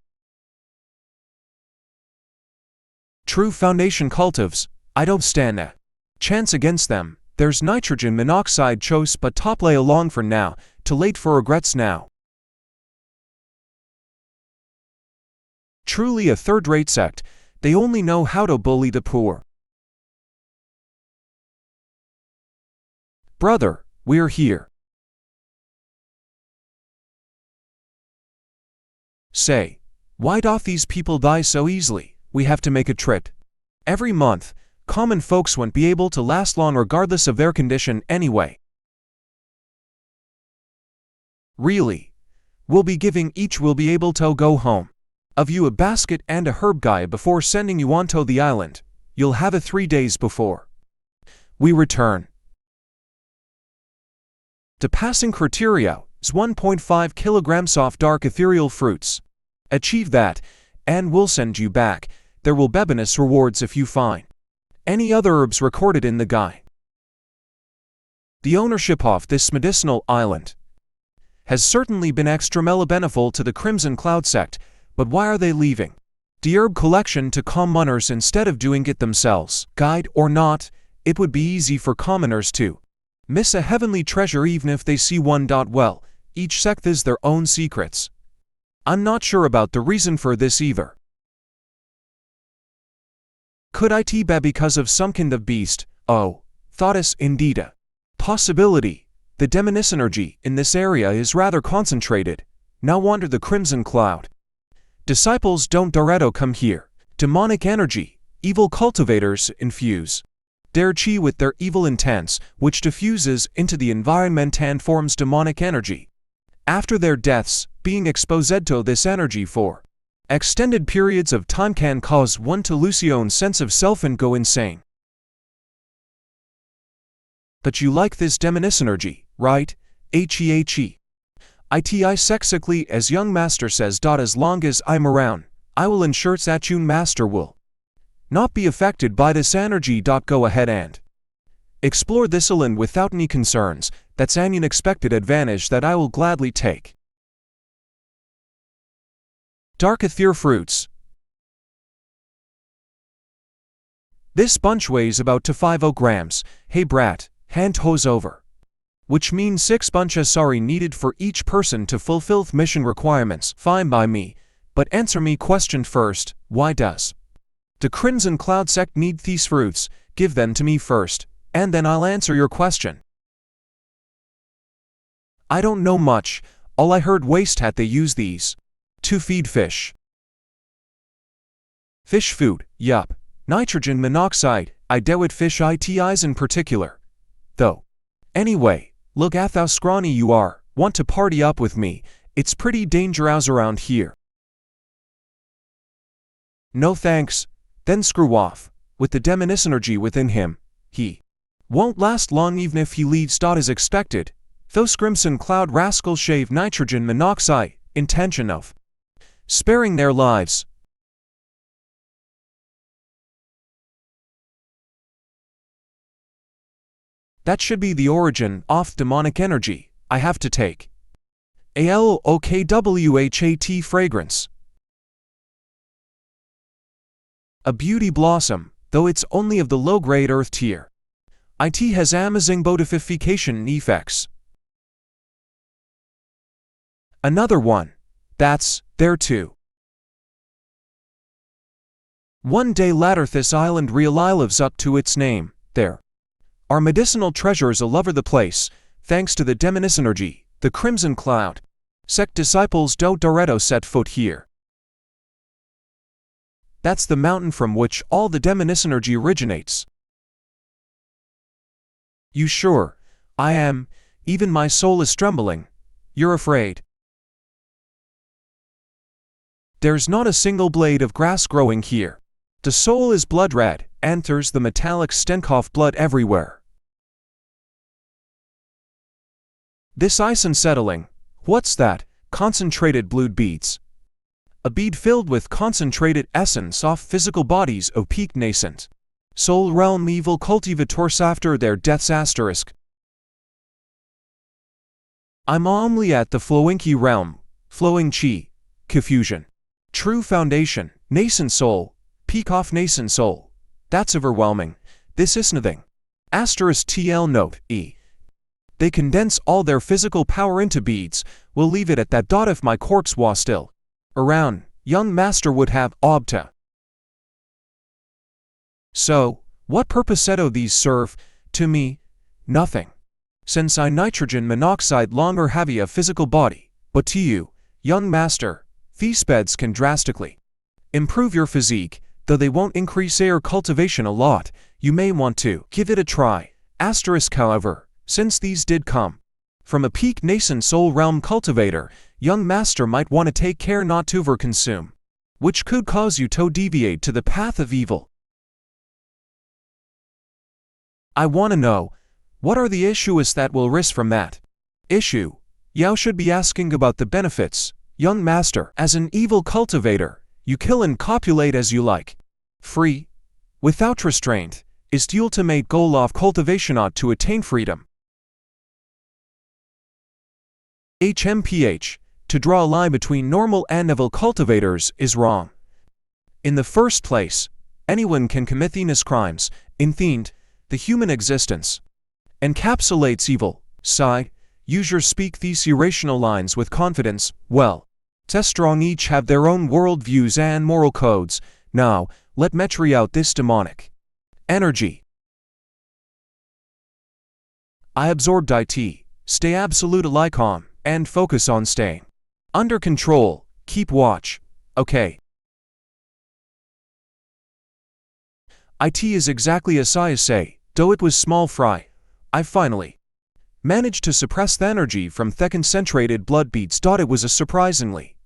True Foundation cultives, I don't stand a chance against them. There's nitrogen monoxide chose but top lay along for now, too late for regrets now. Truly a third-rate sect, they only know how to bully the poor. Brother, we're here. Say, why doth these people die so easily? We have to make a trip every month. Common folks won't be able to last long regardless of their condition anyway. Really? We'll be giving each will be able to go home of you a basket and a herb guide before sending you onto the island. You'll have it 3 days before we return. The passing criteria is 1.5 kilograms of dark ethereal fruits. Achieve that, and we'll send you back. There will be bonus rewards if you find any other herbs recorded in the guide. The ownership of this medicinal island has certainly been extremely beneficial to the Crimson Cloud sect, but why are they leaving the herb collection to commoners instead of doing it themselves? Guide or not, it would be easy for commoners to miss a heavenly treasure even if they see one. Well, each sect has their own secrets. I'm not sure about the reason for this either. Could it be because of some kind of beast? Oh, thought is indeed a possibility. The demoness energy in this area is rather concentrated. No wonder the Crimson Cloud disciples don't directly come here. Demonic energy, evil cultivators infuse their chi with their evil intents, which diffuses into the environment and forms demonic energy. After their deaths, being exposed to this energy for extended periods of time can cause one to lose your own sense of self and go insane. But you like this demoness energy, right? He. Iti sexically as young master says. As long as I'm around, I will ensure that you master will not be affected by this energy. Go ahead and explore this island without any concerns. That's an unexpected advantage that I will gladly take. Dark ether fruits. This bunch weighs about 50 grams. Hey brat, hand hose over. Which means 6 bunches are needed for each person to fulfill mission requirements. Fine by me, but answer me question first. Why does the Crimson Cloud sect need these fruits? Give them to me first, and then I'll answer your question. I don't know much. All I heard waste hat they use these to feed fish. Fish food, yup. Nitrogen monoxide, I deal with fish ITIs in particular. Though. Anyway, look at how scrawny you are. Want to party up with me? It's pretty dangerous around here. No thanks. Then screw off. With the demoness energy within him, he won't last long even if he leaves. As expected. Those Crimson Cloud rascals shave nitrogen monoxide, intention of sparing their lives. That should be the origin of demonic energy. I have to take a lokwhat fragrance. A beauty blossom, though it's only of the low-grade earth tier. It has amazing beautification effects. Another one. That's there too. One day later this island really lives up to its name. There are medicinal treasures all over the place, thanks to the demoness energy. The Crimson Cloud sect disciples do Doretto set foot here. That's the mountain from which all the demoness energy originates. You sure? I am. Even my soul is trembling. You're afraid. There's not a single blade of grass growing here. The soul is blood red, and there's the metallic stink of blood everywhere. This ice unsettling. What's that? Concentrated blood beads. A bead filled with concentrated essence of physical bodies of peak nascent. Soul realm evil cultivators after their deaths asterisk. I'm only at the flowing key realm, flowing chi, confusion. True foundation, nascent soul, peak off nascent soul. That's overwhelming. This is nothing. Asterisk TL note, E. They condense all their physical power into beads, we'll leave it at that. If my corpse was still around, young master would have obta. So, what purpose do these serve? To me, nothing. Since I nitrogen monoxide longer have a physical body, but to you, young master, these beds can drastically improve your physique, though they won't increase air cultivation a lot. You may want to give it a try. Asterisk however, since these did come from a peak nascent soul realm cultivator, young master might want to take care not to overconsume, which could cause you to deviate to the path of evil. I want to know, what are the issues that will risk from that issue? You should be asking about the benefits, young master. As an evil cultivator, you kill and copulate as you like. Free, without restraint, is the ultimate goal of cultivation ought to attain freedom. HMPH, to draw a line between normal and evil cultivators is wrong. In the first place, anyone can commit heinous crimes. Indeed, the human existence encapsulates evil. Side, users speak these irrational lines with confidence. Well, test strong each have their own world views and moral codes. Now, let me try out this demonic energy. I absorbed it. Stay absolute alike on, and focus on staying under control. Keep watch. Okay. It is exactly as I say, though it was small fry. I finally managed to suppress the energy from the concentrated blood beads. It was a surprisingly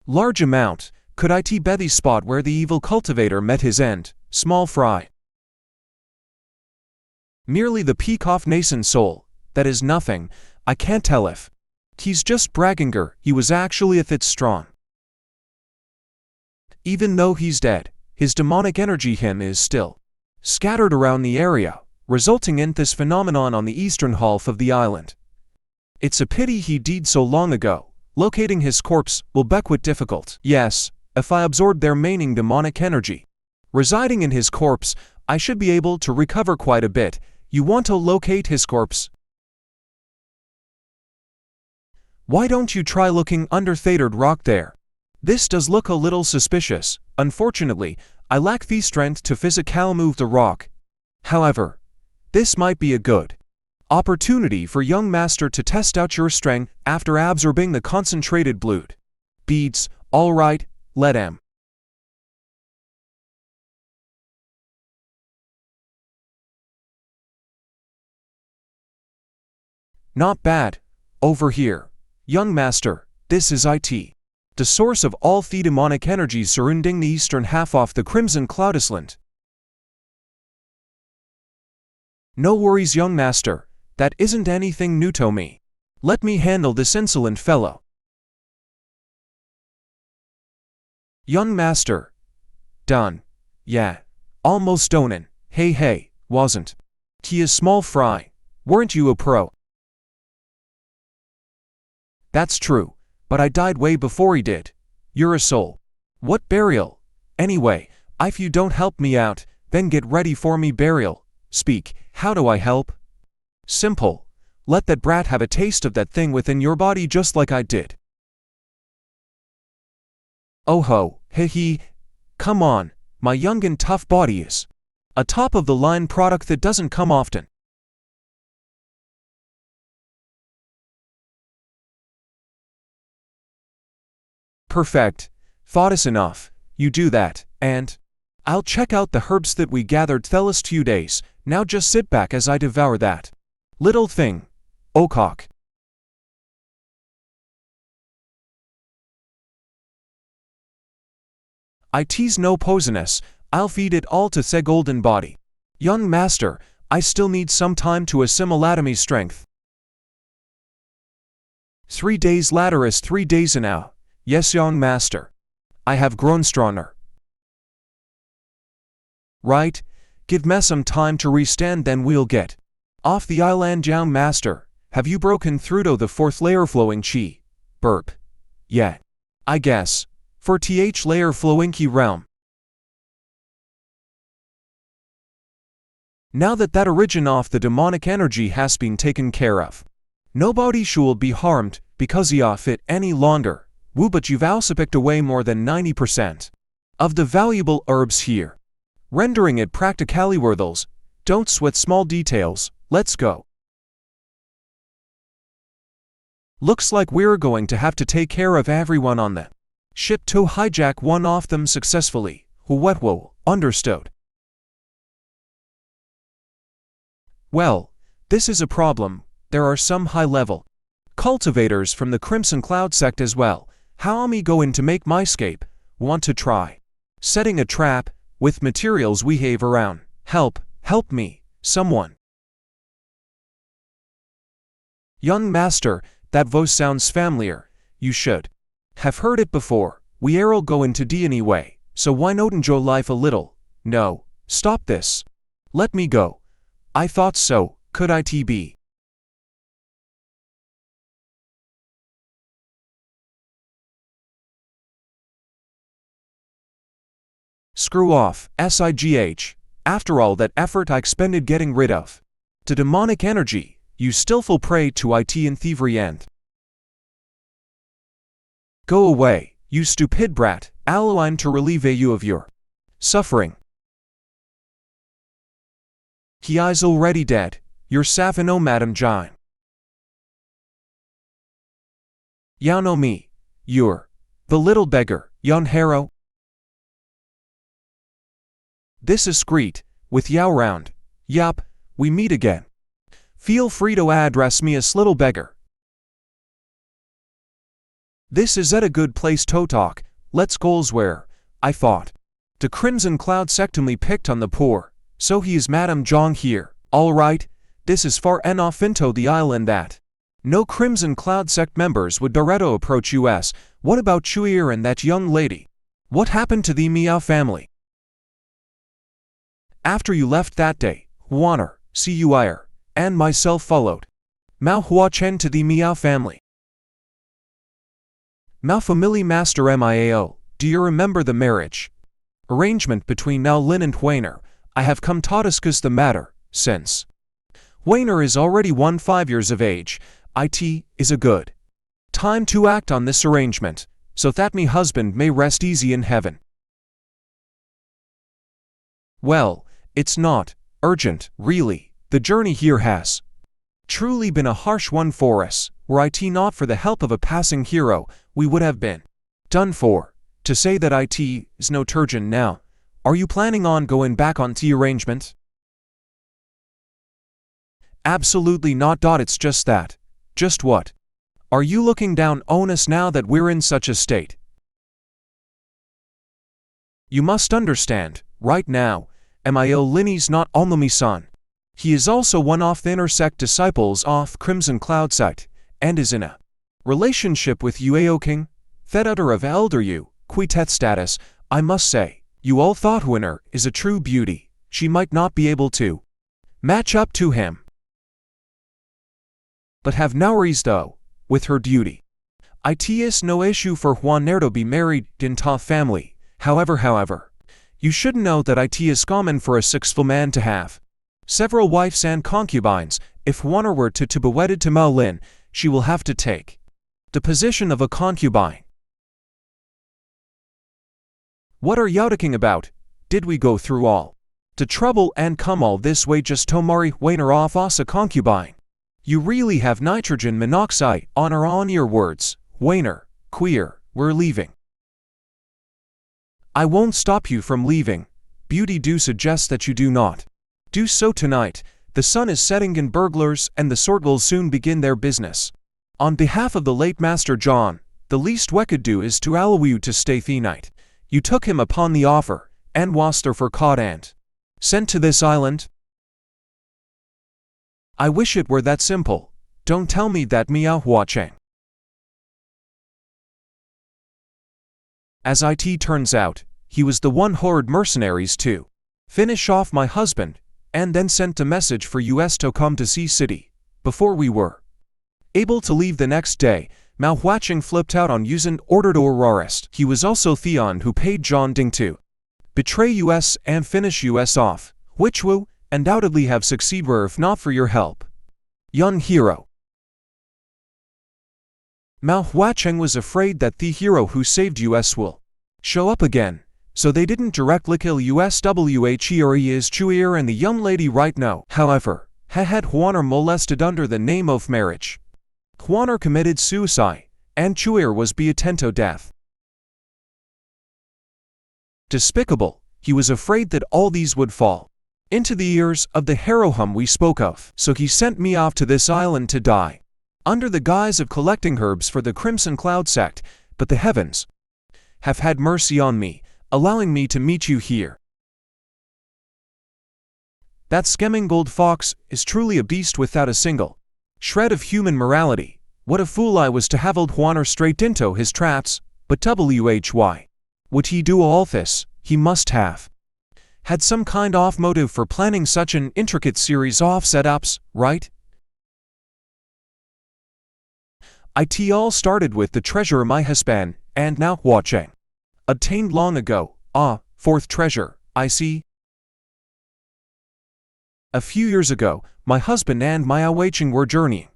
large amount. Could it be the spot where the evil cultivator met his end? Small fry. Merely the peak off nascent soul. That is nothing. I can't tell if he's just bragging or he was actually a bit strong. Even though he's dead, his demonic energy him is still scattered around the area, resulting in this phenomenon on the eastern half of the island. It's a pity he died so long ago. Locating his corpse will be quite difficult. Yes, if I absorbed their remaining demonic energy residing in his corpse, I should be able to recover quite a bit. You want to locate his corpse? Why don't you try looking under Thatered Rock there? This does look a little suspicious. Unfortunately, I lack the strength to physically move the rock. However, this might be a good opportunity for young master to test out your strength after absorbing the concentrated blood beads. All right, let him. Not bad. Over here, young master, this is it. The source of all the demonic energies surrounding the eastern half of the Crimson Cloud Island. No worries, young master, that isn't anything new to me. Let me handle this insolent fellow. Young master. Done. Yeah. Almost donin'. Hey, wasn't he a small fry? Weren't you a pro? That's true, but I died way before he did. You're a soul. What burial? Anyway, if you don't help me out, then get ready for me burial. Speak, how do I help? Simple. Let that brat have a taste of that thing within your body just like I did. Oh ho, he. Come on, my young and tough body is a top-of-the-line product that doesn't come often. Perfect. Thought is enough. You do that, and I'll check out the herbs that we gathered the last 2 days. Now just sit back as I devour that little thing. Ocock. It's no poisonous. I'll feed it all to the golden body. Young master, I still need some time to assimilate me strength. 3 days later is 3 days now. Yes, young master. I have grown stronger. Right, give me some time to restand, then we'll get off the island, young master. Have you broken through to the 4th layer flowing chi? Burp. Yeah. I guess. For th layer flowing chi realm. Now that origin of the demonic energy has been taken care of, nobody should be harmed because of it any longer. Woo, but you've also picked away more than 90% of the valuable herbs here, rendering it practically worthless. Don't sweat small details, let's go. Looks like we're going to have to take care of everyone on the ship to hijack one of them successfully. Whoa, understood. Well, this is a problem. There are some high-level cultivators from the Crimson Cloud sect as well. How am I going to make my escape? Want to try setting a trap with materials we have around? Help me, someone. Young master, that voice sounds familiar. You should have heard it before. We are all going to die anyway, so why not enjoy life a little? No, stop this. Let me go. I thought so, could it be? Screw off, SIGH. After all that effort I expended getting rid of the demonic energy, you still fall prey to it and thievery and go away, you stupid brat. I'll align to relieve you of your suffering. He is already dead. You're Savino, Madam Jine. Ya know me. You're the little beggar, yon hero. This is Screet, with Yao round. Yup, we meet again. Feel free to address me as little beggar. This is at a good place to talk. Let's go elsewhere. I thought the Crimson Cloud sectumly picked on the poor, so he is Madam Jong here. All right, this is far enough into the island that no Crimson Cloud sect members would Doretto approach us. What about Chuir and that young lady? What happened to the Miao family? After you left that day, Wanner, Cuir, and myself followed Mao Hua Chen to the Miao family. Mao family master Miao, do you remember the marriage arrangement between Mao Lin and Weiner? I have come to discuss the matter, since Weiner is already 15 years of age. It is a good time to act on this arrangement, so that me husband may rest easy in heaven. Well, it's not urgent, really. The journey here has truly been a harsh one for us. Were it not for the help of a passing hero, we would have been done for. To say that it is no turgent now. Are you planning on going back on the arrangement? Absolutely not. It's just that. Just what? Are you looking down on us now that we're in such a state? You must understand, right now, Mio Linny's not only my son. He is also one of the intersect disciples of Crimson Cloud sect, and is in a relationship with Uao King, Thedder of Elder U, Quiteth status. I must say, you all thought Winner is a true beauty. She might not be able to match up to him, but have no worries though, with her duty. It is no issue for Juaner to be married in ta family. However, you should know that it is common for a sixthful man to have several wives and concubines. If Juaner were to be wedded to Mao Lin, she will have to take the position of a concubine. What are you talking about? Did we go through all the trouble and come all this way just to marry Weiner off us a concubine? You really have nitrogen monoxide on your words. Weiner, queer, we're leaving. I won't stop you from leaving. Beauty do suggest that you do not do so tonight. The sun is setting and burglars and the sort will soon begin their business. On behalf of the late Master John, the least we could do is to allow you to stay the night. You took him upon the offer, and was therefore caught and sent to this island. I wish it were that simple. Don't tell me that Miao Hua Cheng As it turns out, he was the one hired mercenaries to finish off my husband, and then sent a message for us to come to Sea City. Before we were able to leave the next day, Manhwa flipped out on using order to arrest. He was also Theon who paid John Ding to betray us and finish us off, which would undoubtedly have succeeded if not for your help. Young hero. Manhwa was afraid that the hero who saved us will show up again, so they didn't directly kill he is Chuir and the young lady right now. However, he had Huaner molested under the name of marriage. Huaner committed suicide, and Chuir was beaten to death. Despicable, he was afraid that all these would fall into the ears of the hero whom we spoke of, so he sent me off to this island to die, under the guise of collecting herbs for the Crimson Cloud sect, but the heavens have had mercy on me, allowing me to meet you here. That skimming gold fox is truly a beast without a single shred of human morality. What a fool I was to have old Huaner straight into his traps, but why would he do all this? He must have had some kind of motive for planning such an intricate series of setups, right? It all started with the treasure my husband, and now watching, obtained long ago. Fourth treasure, I see. A few years ago, my husband and my were journeying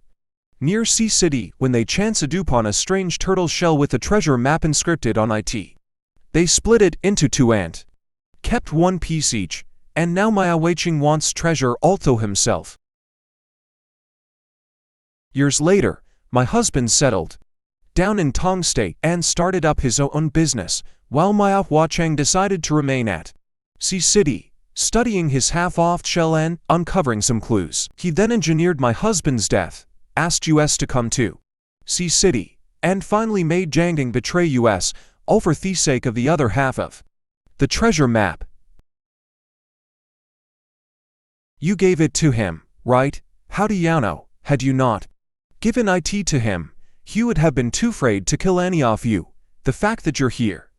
near Sea City when they chanced upon a strange turtle shell with a treasure map inscripted on it. They split it into two and kept one piece each, and now my wants treasure also himself. Years later, my husband settled down in Tong State and started up his own business, while my decided to remain at Sea City, studying his half-off shell and uncovering some clues. He then engineered my husband's death, asked us to come to Sea City, and finally made Jangding betray us, all for the sake of the other half of the treasure map. You gave it to him, right? How do you know? Had you not given it to him, he would have been too afraid to kill any of you. The fact that you're here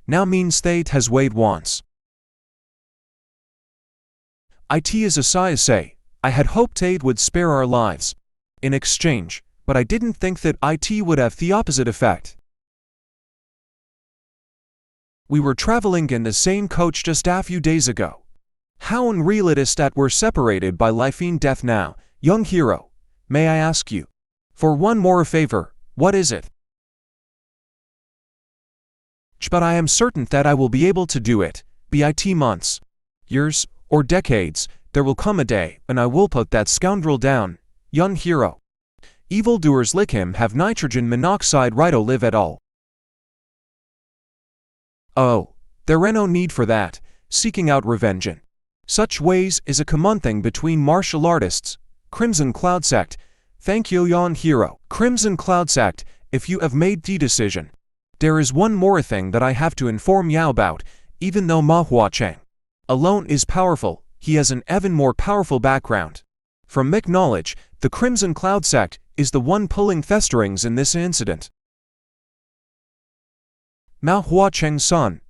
now means Thate has weighed once. It is a say, I had hoped Thate would spare our lives in exchange, but I didn't think that it would have the opposite effect. We were traveling in the same coach just a few days ago. How unreal it is that we're separated by life and death now. Young hero, may I ask you for one more favor? What is it? But I am certain that I will be able to do it. Be it months, years, or decades, there will come a day when I will put that scoundrel down. Young hero. Evildoers like him have nitrogen monoxide right to live at all. Oh, there ain't no need for that. Seeking out revenge in such ways is a common thing between martial artists. Crimson Cloud Sect. Thank you, young hero. Crimson Cloud Sect, if you have made the decision. There is one more thing that I have to inform you about. Even though Manhwa alone is powerful, he has an even more powerful background. From Mick knowledge, the Crimson Cloud Sect is the one pulling festerings in this incident. Manhwa son,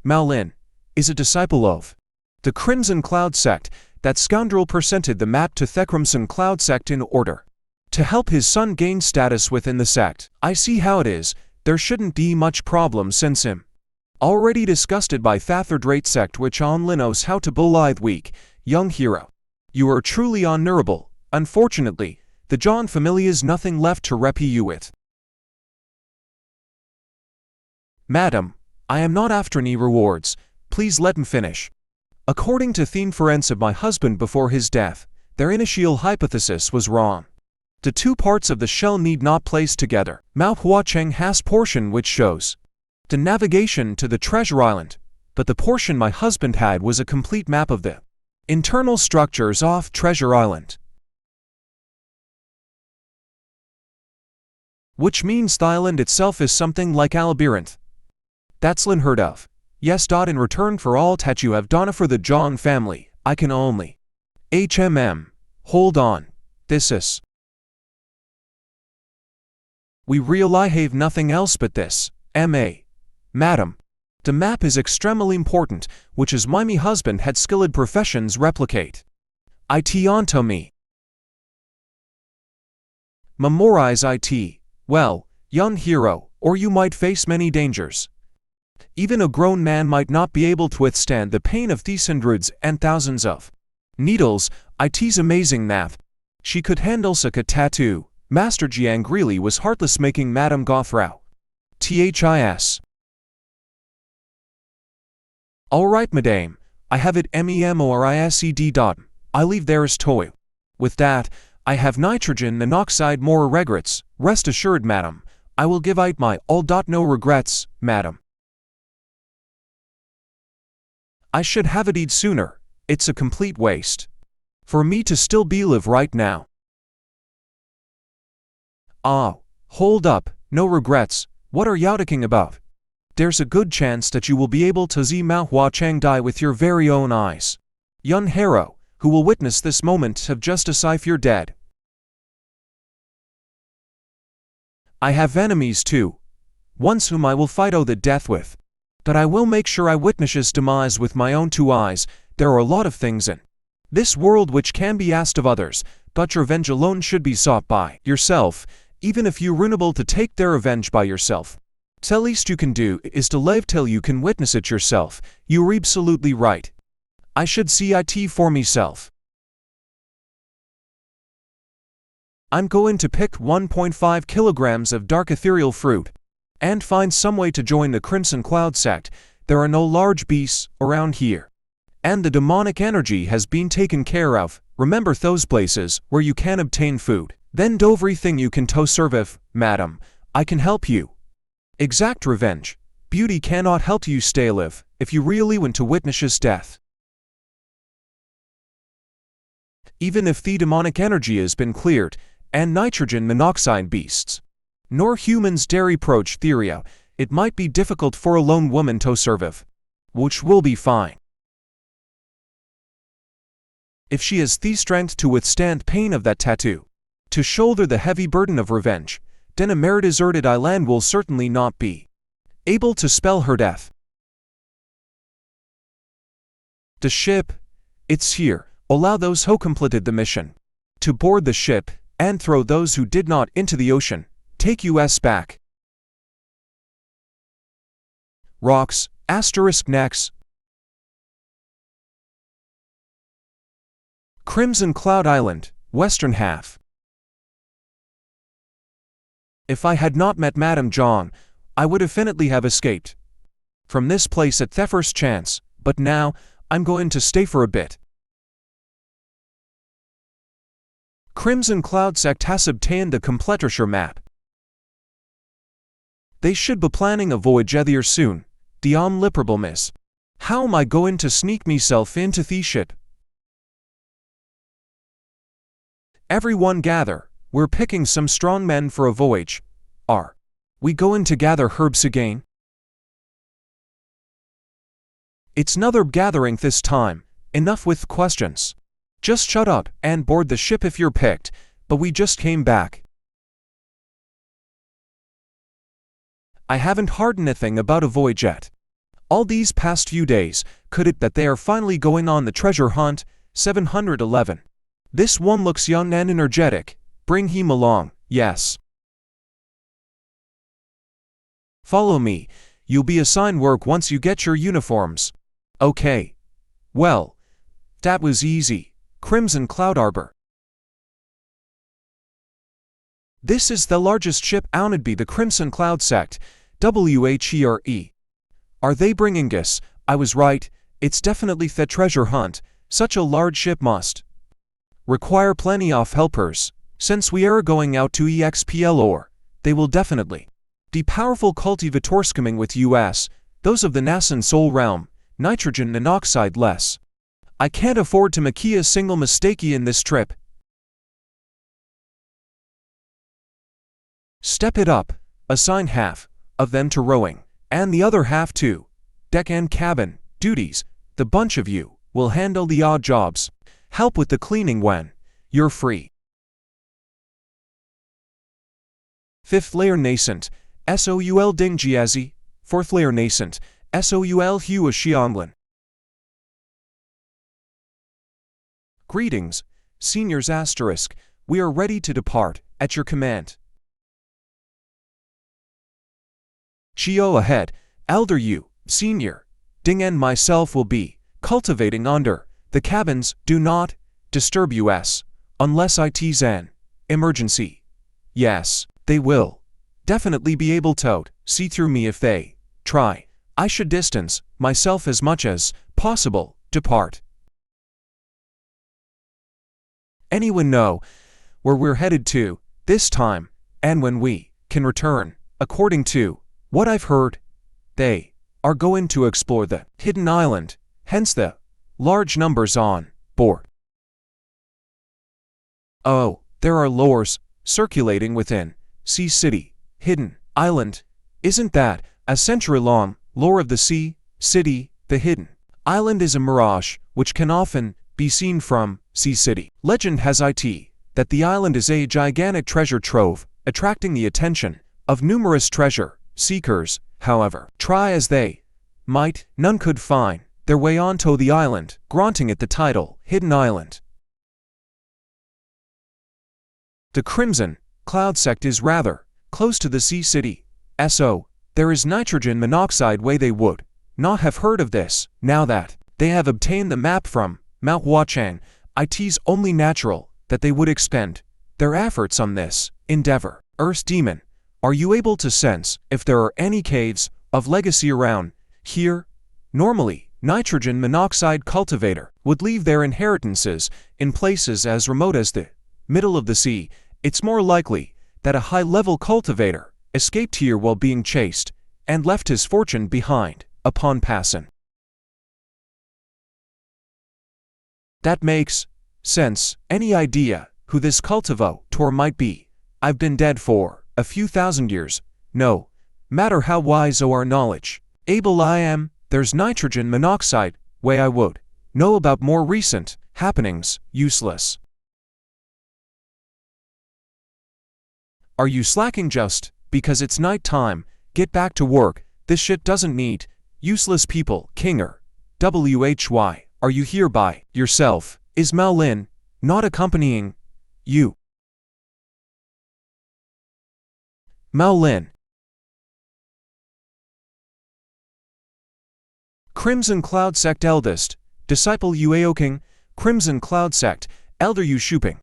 Mao Lin, is a disciple of the Crimson Cloud Sect. That scoundrel presented the map to the Crimson Cloud Sect in order to help his son gain status within the sect. I see how it is. There shouldn't be much problem since him already disgusted by the third rate sect which only knows how to bully weak. Young hero, you are truly honorable. Unfortunately, the John family is nothing left to repay you with. Madam, I am not after any rewards. Please let him finish. According to the inference of my husband before his death, their initial hypothesis was wrong. The two parts of the shell need not place together. Manhwa has portion which shows the navigation to the treasure island, but the portion my husband had was a complete map of the internal structures of treasure island. Which means the island itself is something like a labyrinth. That's unheard of. Yes. In return for all that you have done for the John family, I can only hold on. This is. We real I have nothing else but this. Madam, the map is extremely important, which is why me husband had skilled professions replicate. It onto me. Memorize it, well, young hero, or you might face many dangers. Even a grown man might not be able to withstand the pain of these hundreds and thousands of needles. It's amazing that she could handle such a tattoo. Master Jiang really was heartless making Madame Gothrow. This. Alright madame, I have it memorised. I leave there's toy. With that, I have nitrogen monoxide more regrets. Rest assured madam, I will give it my all. No regrets, madam. I should have it eat sooner, it's a complete waste. For me to still be live right now. Ah, hold up, no regrets, what are you talking about? There's a good chance that you will be able to see Manhua Chang die with your very own eyes. Young hero, who will witness this moment have just as if you're dead. I have enemies too. Ones whom I will fight the death with. But I will make sure I witness his demise with my own two eyes. There are a lot of things in this world which can be asked of others, but your revenge alone should be sought by yourself, even if you're ruinable to take their revenge by yourself. The least you can do is to live till you can witness it yourself. You're absolutely right. I should see it for myself. I'm going to pick 1.5 kilograms of dark ethereal fruit and find some way to join the Crimson Cloud sect. There are no large beasts around here. And the demonic energy has been taken care of. Remember those places where you can obtain food. Then do everything you can to survive, madam. I can help you. Exact revenge. Beauty cannot help you stay alive if you really want to witness his death. Even if the demonic energy has been cleared, and nitrogen monoxide beasts, nor humans dare approach Theria, it might be difficult for a lone woman to survive. Which will be fine. If she has the strength to withstand pain of that tattoo, to shoulder the heavy burden of revenge, then a mere deserted island will certainly not be able to spell her death. The ship, it's here. Allow those who completed the mission to board the ship and throw those who did not into the ocean. Take us back. Rocks, asterisk necks. Crimson Cloud Island, western half. If I had not met Madame John, I would definitely have escaped from this place at the first chance, but now, I'm going to stay for a bit. Crimson Cloud sect has obtained the completer map. They should be planning a voyage there soon. The unliperable miss. How am I going to sneak myself into the ship? Everyone gather. We're picking some strong men for a voyage. Are we going to gather herbs again? It's another gathering this time. Enough with questions. Just shut up and board the ship if you're picked, but we just came back. I haven't heard anything about a voyage yet. All these past few days, could it that they are finally going on the treasure hunt? 711. This one looks young and energetic. Bring him along, yes. Follow me. You'll be assigned work once you get your uniforms. Okay. Well, that was easy. Crimson Cloud Arbor. This is the largest ship owned by the Crimson Cloud sect, WHERE. Are they bringing us? I was right, it's definitely the treasure hunt. Such a large ship must require plenty of helpers. Since we are going out to EXPL, they will definitely be powerful cultivators coming with us, those of the Nasan Soul Realm, nitrogen monoxide less. I can't afford to make a single mistake in this trip. Step it up, assign half of them to rowing, and the other half to deck and cabin duties. The bunch of you will handle the odd jobs. Help with the cleaning when you're free. 5th layer nascent, unyielding.Only. fourth layer nascent, SOUL Hua Xianglin. Greetings, seniors asterisk, we are ready to depart, at your command. Chio ahead, elder you, senior, Ding and myself will be, cultivating under, the cabins, do not, disturb us, unless it's an emergency. Yes, they will. Definitely be able to see through me if they try. I should distance myself as much as possible, depart. Anyone know where we're headed to this time, and when we can return? According to what I've heard, they are going to explore the hidden island, hence the large numbers on board. Oh, there are lores circulating within Sea City, hidden island. Isn't that a century-long lore of the Sea City? The hidden island is a mirage which can often be seen from Sea City. Legend has it that the island is a gigantic treasure trove, attracting the attention of numerous treasure seekers. However, try as they might, none could find their way onto the island, granting it the title Hidden Island. The Crimson Cloud sect is rather close to the Sea City. So, there is nitrogen monoxide way they would not have heard of this. Now that they have obtained the map from Manhwa Chang, it's only natural that they would expend their efforts on this endeavor. Earth Demon, are you able to sense if there are any caves of legacy around here? Normally, nitrogen monoxide cultivator would leave their inheritances in places as remote as the middle of the sea. It's more likely that a high-level cultivator escaped here while being chased and left his fortune behind upon passing. That makes sense. Any idea who this cultivator might be? I've been dead for a few thousand years. No matter how wise or our knowledge able I am, there's nitrogen monoxide way I would know about more recent happenings. Useless. Are you slacking just because it's night time? Get back to work. This shit doesn't need useless people. Kinger. WHY. Are you here by yourself? Is Mao Lin not accompanying you? Mao Lin. Crimson Cloud Sect eldest disciple Yueo King. Crimson Cloud Sect elder Yu Shuping.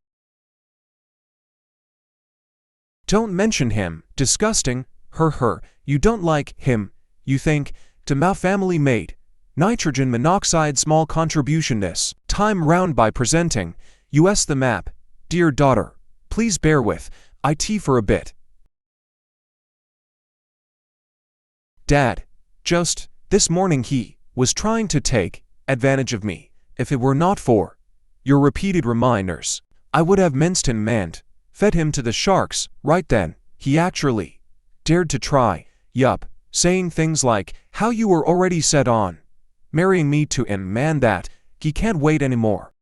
Don't mention him. Disgusting. Her. You don't like him. You think to Mao family made nitrogen monoxide small contribution this time round by presenting us the map. Dear daughter, please bear with it for a bit. Dad, just this morning he was trying to take advantage of me. If it were not for your repeated reminders, I would have minced him and fed him to the sharks right then. He actually dared to try, yup, saying things like how you were already set on marrying me to him, man, that he can't wait anymore.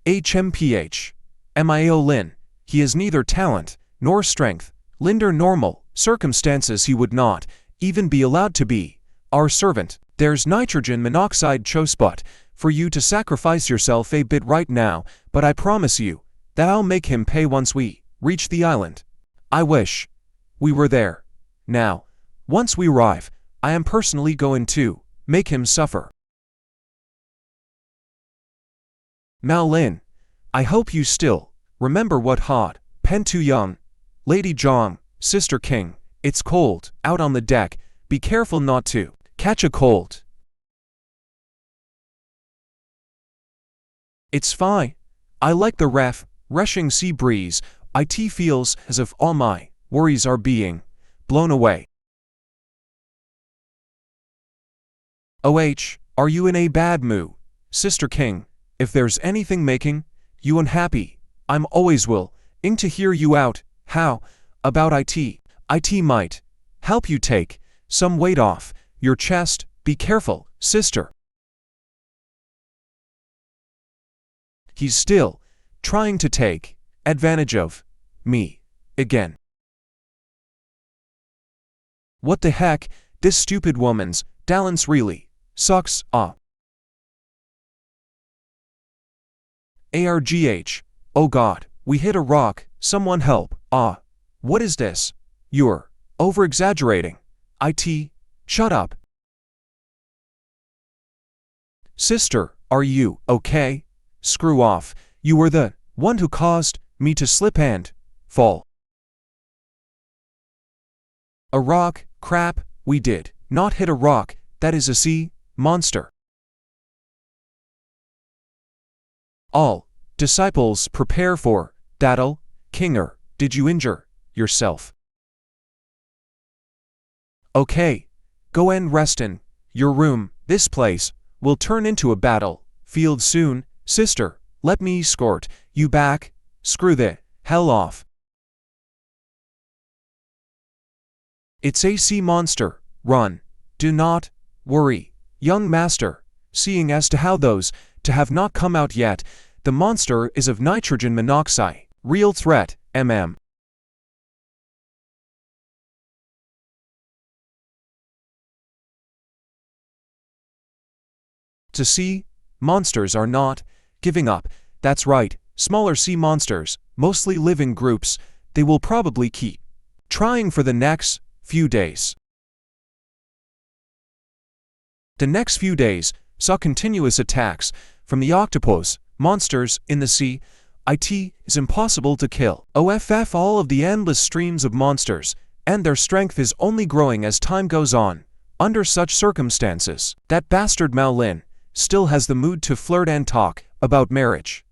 HMPH. MIO Lin. He has neither talent nor strength. Linder normal circumstances he would not even be allowed to be our servant. There's nitrogen monoxide chose but for you to sacrifice yourself a bit right now, but I promise you that I'll make him pay once we reach the island. I wish we were there. Now, once we arrive, I am personally going to make him suffer. Mao Lin, I hope you still remember what Hod, Pen Tu Young, Lady Zhang, Sister King, it's cold out on the deck, be careful not to catch a cold. It's fine. I like the refreshing sea breeze. It feels as if all my worries are being blown away. Are you in a bad mood, Sister King? If there's anything making you unhappy, I'm always willing to hear you out. How about it? It might help you take some weight off your chest. Be careful, sister. He's still trying to take advantage of me again. What the heck, this stupid woman's balance really sucks, Argh. Oh god, we hit a rock, someone help, What is this? You're over-exaggerating. Shut up. Sister, are you okay? Screw off, you were the one who caused me to slip and fall. A rock, crap, we did not hit a rock, that is a sea monster. All disciples prepare for battle. Kinger, did you injure yourself? Okay, go and rest in your room. This place will turn into a battle field soon. Sister, let me escort you back. Screw the hell off. It's a sea monster. Run. Do not worry, young master. Seeing as to how those to have not come out yet, the monster is of nitrogen monoxide. Real threat, mm. To sea monsters are not giving up. That's right, smaller sea monsters mostly live in groups. They will probably keep trying for the next few days. The next few days saw continuous attacks from the octopus monsters in the sea. It is impossible to kill. OFF all of the endless streams of monsters, and their strength is only growing as time goes on. Under such circumstances, that bastard Mao Lin still has the mood to flirt and talk about marriage.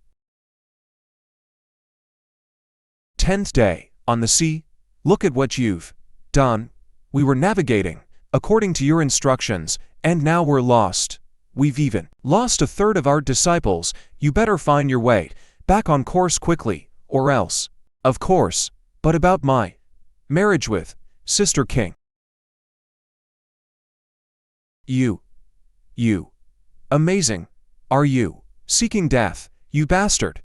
10th day, on the sea. Look at what you've done. We were navigating according to your instructions, and now we're lost. We've even lost a third of our disciples. You better find your way back on course quickly, or else. Of course, but about my marriage with Sister King. You. Amazing. Are you seeking death, you bastard?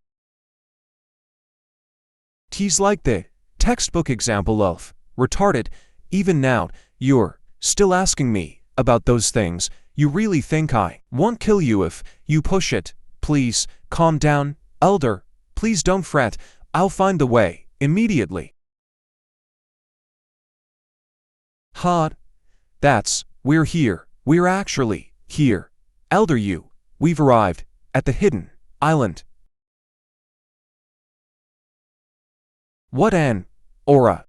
He's like the textbook example of retarded. Even now, you're still asking me about those things. You really think I won't kill you if you push it? Please, calm down, elder. Please don't fret. I'll find the way immediately. We're here. We're actually here. Elder, we've arrived at the hidden island. What an aura.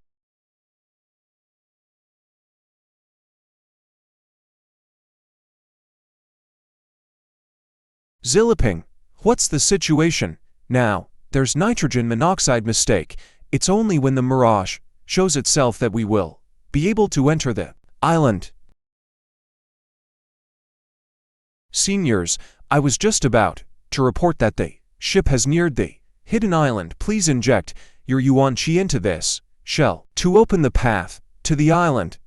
Zilliping, what's the situation now? There's nitrogen monoxide mistake. It's only when the mirage shows itself that we will be able to enter the island. Seniors, I was just about to report that the ship has neared the hidden island. Please inject your yuan chi into this shell to open the path to the island.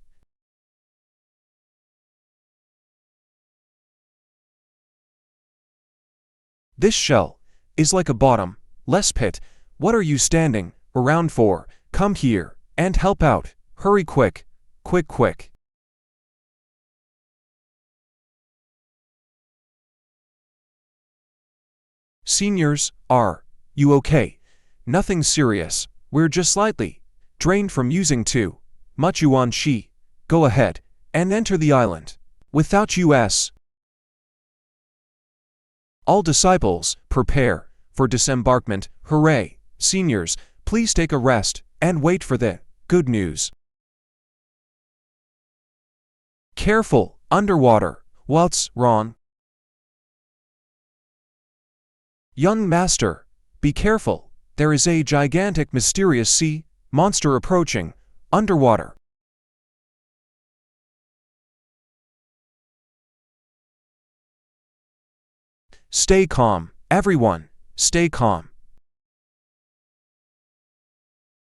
This shell is like a bottomless pit. What are you standing around for? Come here and help out. Hurry quick, quick. Seniors, are you okay? Nothing serious. We're just slightly drained from using too much yuan chi. Go ahead and enter the island without us. All disciples, prepare for disembarkment. Hooray! Seniors, please take a rest and wait for the good news. Careful, underwater. What's wrong? Young master, be careful. There is a gigantic mysterious sea monster approaching underwater. Stay calm, everyone, stay calm.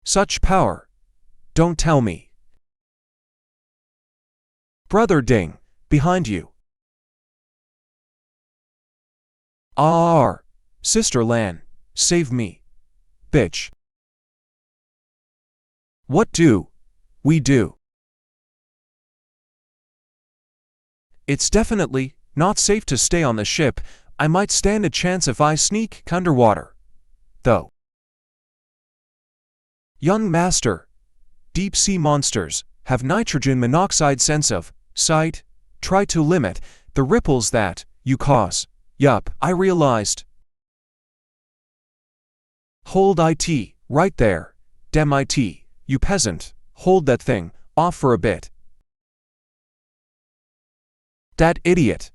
Such power. Don't tell me. Brother Ding, behind you. Sister Lan, save me. Bitch. What do we do? It's definitely not safe to stay on the ship. I might stand a chance if I sneak underwater, though. Young master, deep-sea monsters have nitrogen monoxide sense of sight. Try to limit the ripples that you cause. Yup, I realized. Hold it, right there. Dem it, you peasant. Hold that thing off for a bit. That idiot.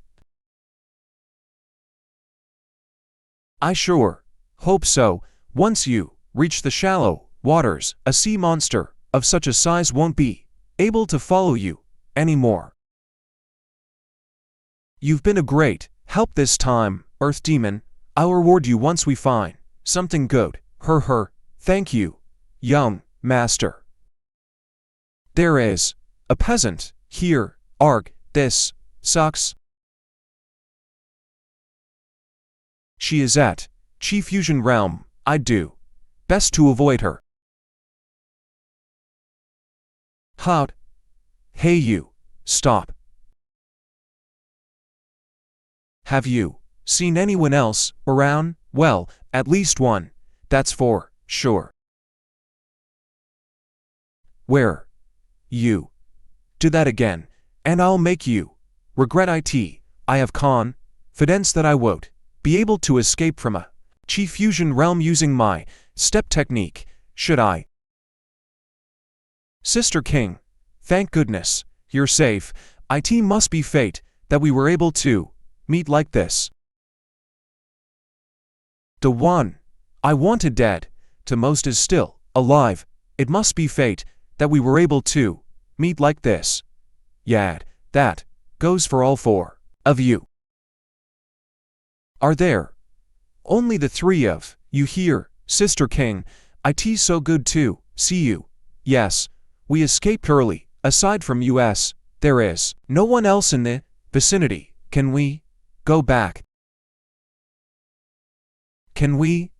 I sure hope so. Once you reach the shallow waters, a sea monster of such a size won't be able to follow you anymore. You've been a great help this time, Earth Demon. I'll reward you once we find something good. Thank you, young master. There is a peasant here. Arg, this sucks. She is at Chi Fusion Realm. I'd do best to avoid her. Hout. Hey you, stop. Have you seen anyone else around? Well, at least one, that's for sure. Where? You do that again, and I'll make you regret it. I have confidence that I won't be able to escape from a Chi Fusion realm using my step technique, should I? Sister King, thank goodness you're safe. It must be fate that we were able to meet like this. The one I wanted dead to most is still alive. It must be fate that we were able to meet like this. Yeah, that goes for all four of you. Are there only the three of you here, Sister King? It's so good to see you. Yes, we escaped early. Aside from us, there is no one else in the vicinity. Can we go back? Can we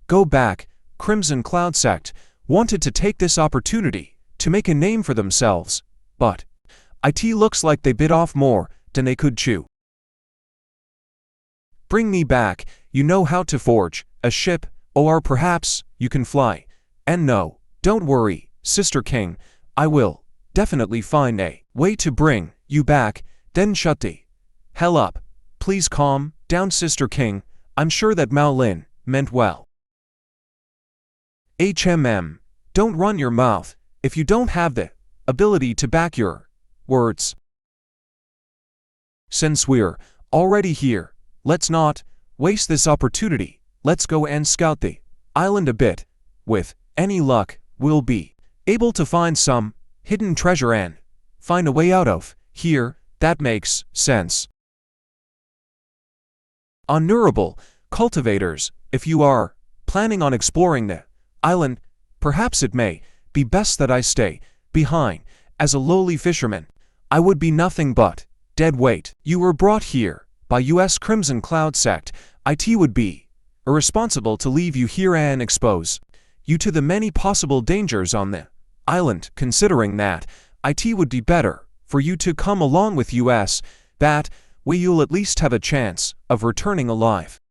go back? Crimson Cloud Sect wanted to take this opportunity to make a name for themselves, but it looks like they bit off more than they could chew. Bring me back. You know how to forge a ship, or perhaps you can fly. And no, don't worry, Sister King, I will definitely find a way to bring you back. Then shut the hell up. Please calm down, Sister King. I'm sure that Mao Lin meant well. Don't run your mouth if you don't have the ability to back your words. Since we're already here, let's not waste this opportunity. Let's go and scout the island a bit. With any luck, we'll be able to find some hidden treasure and find a way out of here. That makes sense. Honorable cultivators, if you are planning on exploring the island, perhaps it may be best that I stay behind. As a lowly fisherman, I would be nothing but dead weight. You were brought here by US Crimson Cloud Sect. It would be irresponsible to leave you here and expose you to the many possible dangers on the island. Considering that, it would be better for you to come along with us. That way you'll at least have a chance of returning alive.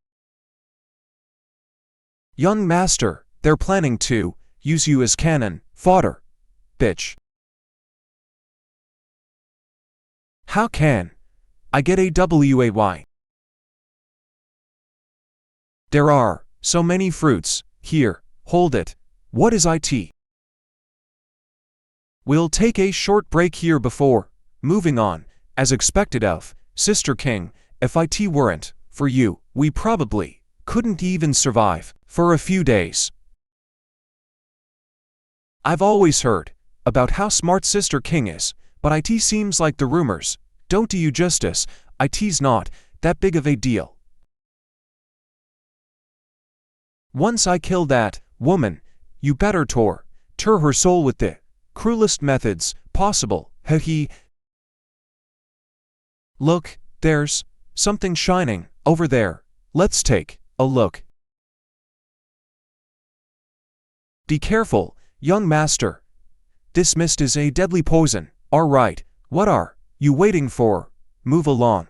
Young master, they're planning to use you as cannon fodder. Bitch. How can I get a way? There are so many fruits here. Hold it. What is it? We'll take a short break here before moving on. As expected of Sister King, if it weren't for you, we probably couldn't even survive for a few days. I've always heard about how smart Sister King is, but it seems like the rumors don't do you justice. It's not that big of a deal. Once I kill that woman, you better torture her soul with the cruelest methods possible. He. Look, there's something shining over there. Let's take a look. Be careful, young master. This mist is a deadly poison. All right, what are you waiting for? move along.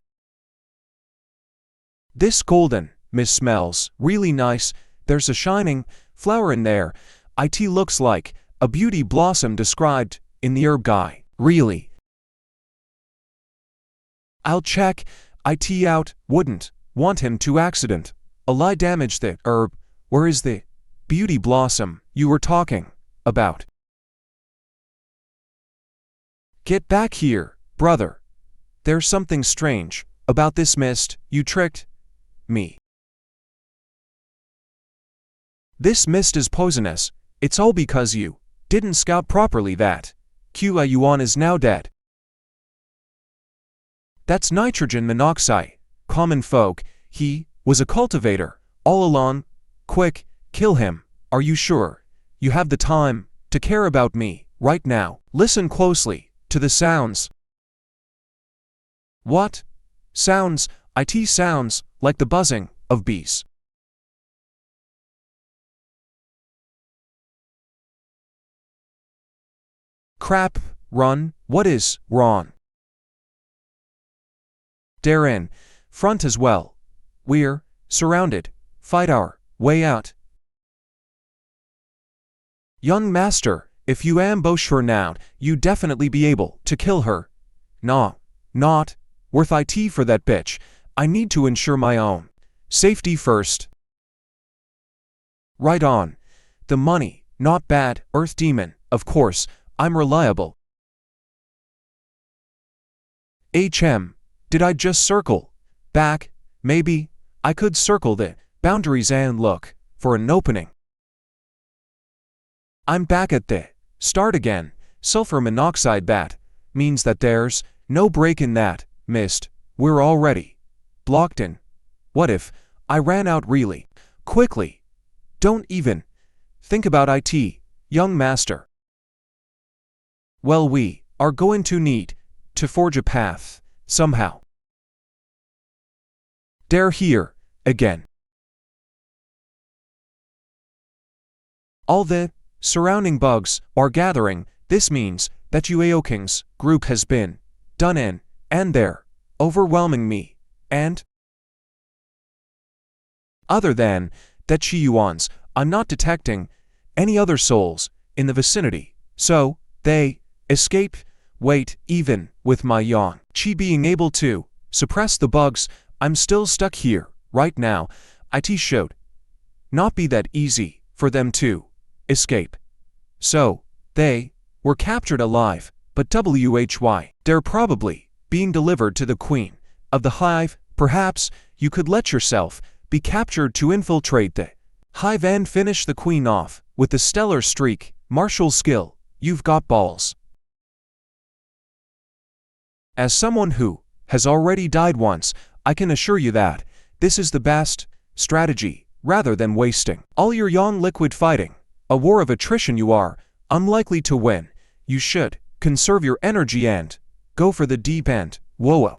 This golden mist smells really nice. There's a shining flower in there. It looks like a beauty blossom described in the herb guy. Really? I'll check it out. Wouldn't want him to accident ally damage the herb. Where is the beauty blossom you were talking about? Get back here, brother. There's something strange about this mist. You tricked me. This mist is poisonous. It's all because you didn't scout properly. That Yuan is now dead. That's nitrogen monoxide. Common folk. He was a cultivator all along. Quick, kill him. Are you sure you have the time to care about me right now? Listen closely to the sounds. What sounds? It sounds like the buzzing of bees. Crap, run. What is wrong? They're in front as well. We're surrounded. Fight our way out. Young master, if you ambush her now, you definitely be able to kill her. Nah, not worth it for that bitch. I need to ensure my own safety first. Right on. The money, not bad. Earth demon, of course, I'm reliable. Did I just circle back? Maybe I could circle the boundaries and look for an opening. I'm back at the start again. Sulfur monoxide. That means that there's no break in that mist. We're already blocked in. What if I ran out really quickly? Don't even think about it, young master. Well, we are going to need to forge a path somehow. They're here again. All the surrounding bugs are gathering. This means that Yueoking's group has been done in, and they're overwhelming me. And other than that Yuan's, I'm not detecting any other souls in the vicinity. So they escape. Wait, even with my Yang Chi being able to suppress the bugs, I'm still stuck here right now. It should not be that easy for them to escape. So they were captured alive, but they're probably being delivered to the queen of the hive. Perhaps you could let yourself be captured to infiltrate the hive and finish the queen off with the stellar streak. Martial skill. You've got balls. As someone who has already died once, I can assure you that this is the best strategy, rather than wasting all your young liquid fighting a war of attrition. You are unlikely to win. You should conserve your energy and go for the deep end. Whoa.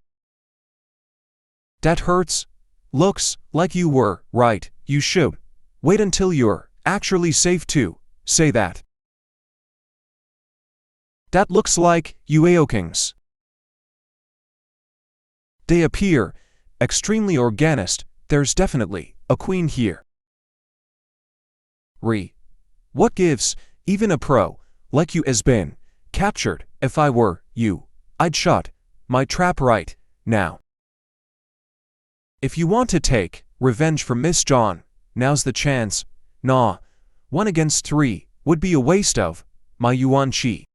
That hurts. Looks like you were right. You should wait until you're actually safe to say that. That looks like Yueokings. They appear extremely organist. There's definitely a queen here. What gives? Even a pro like you has been captured. If I were you, I'd shut my trap right now. If you want to take revenge from Miss John, now's the chance. Nah, 1 against 3 would be a waste of my Yuan Chi.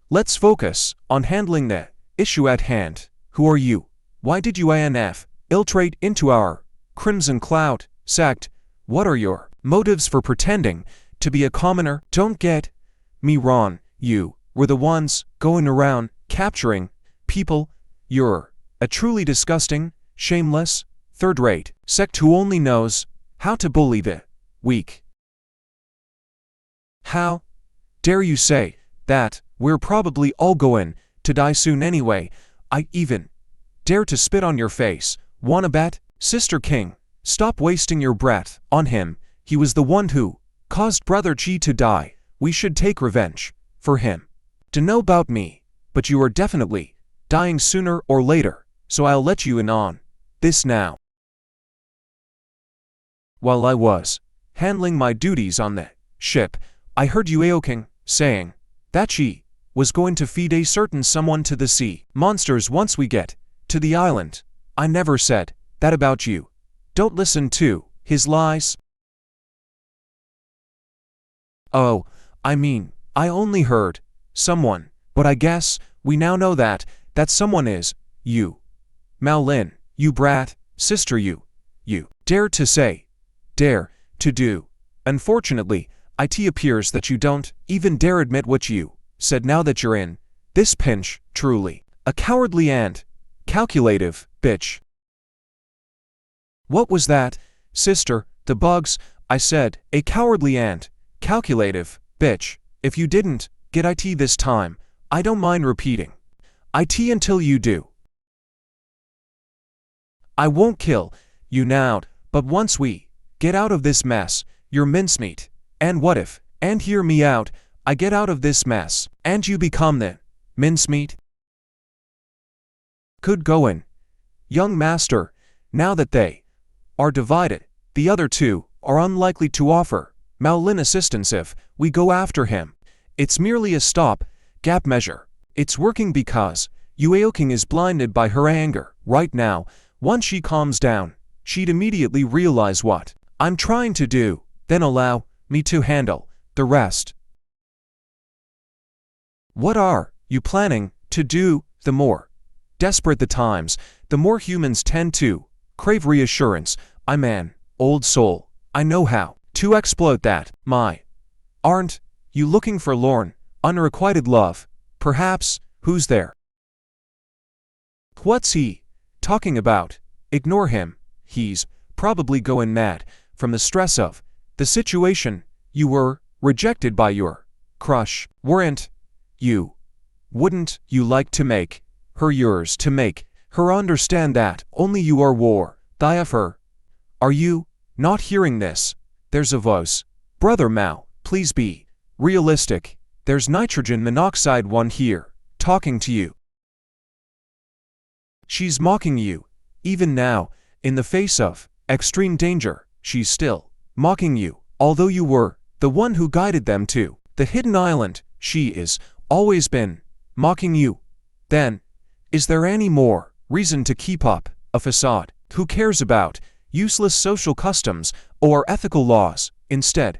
Let's focus on handling the issue at hand. Who are you? Why did you infiltrate into our Crimson Cloud sect? What are your motives for pretending to be a commoner? Don't get me wrong, you were the ones going around capturing people. You're a truly disgusting, shameless, third-rate sect who only knows how to bully the weak. How dare you say that? We're probably all going to die soon anyway. I even dare to spit on your face. Wanna bet? Sister King, stop wasting your breath on him. He was the one who caused Brother Chi to die. We should take revenge for him. To know about me, but you are definitely dying sooner or later, so I'll let you in on this now. While I was handling my duties on the ship, I heard Ueoking saying that she was going to feed a certain someone to the sea monsters once we get to the island. I never said that about you. Don't listen to his lies. Oh, I mean, I only heard someone, but I guess we now know that someone is you. Mao Lin, you brat, sister you dare to say, dare to do. Unfortunately, it appears that you don't even dare admit what you said now that you're in this pinch, truly. A cowardly and calculative bitch. What was that, sister? The bugs, I said, a cowardly and calculative bitch. If you didn't get it this time, I don't mind repeating it until you do. I won't kill you now, but once we get out of this mess, you're mincemeat. And what if, and hear me out, I get out of this mess, and you become the mincemeat? Good going, young master. Now that they are divided, the other two are unlikely to offer Mao Lin assistance if we go after him. It's merely a stop-gap measure. It's working because Ueoking is blinded by her anger. Right now, once she calms down, she'd immediately realize what I'm trying to do, then allow me to handle the rest. What are you planning to do? The more desperate the times, the more humans tend to crave reassurance. I'm an old soul. I know how to exploit that. Aren't you looking for lorn, unrequited love? Perhaps. Who's there? What's he talking about? Ignore him. He's probably going mad from the stress of the situation. You were rejected by your crush, weren't you? Wouldn't you like to make her yours, to make her understand that only you are worthy of her? Are you not hearing this? There's a voice. Brother Mao, please be realistic. There's nitrogen monoxide one here, talking to you. She's mocking you. Even now, in the face of extreme danger, she's still mocking you. Although you were the one who guided them to the hidden island, she is always been mocking you. Then, is there any more reason to keep up a facade? Who cares about useless social customs or ethical laws? Instead,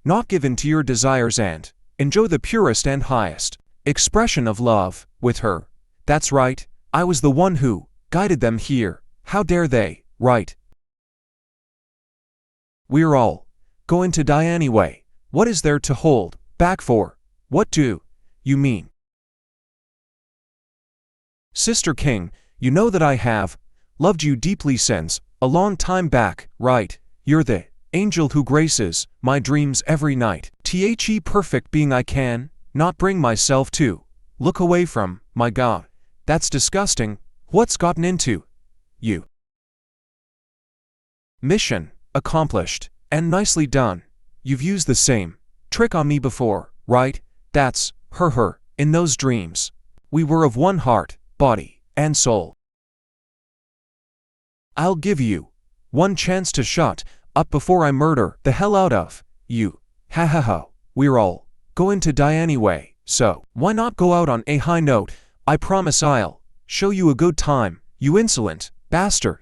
not given to your desires and enjoy the purest and highest expression of love with her. That's right, I was the one who guided them here. How dare they, right? We're all going to die anyway. What is there to hold back for? What do you mean? Sister King, you know that I have loved you deeply since a long time back, right? You're the angel who graces my dreams every night. The perfect being I can not bring myself to look away from. My God, that's disgusting. What's gotten into you? Mission accomplished, and nicely done. You've used the same trick on me before, right? That's her. In those dreams, we were of one heart, body, and soul. I'll give you one chance to shut up before I murder the hell out of you. Ha ha ha. We're all going to die anyway, so why not go out on a high note? I promise I'll show you a good time, you insolent bastard.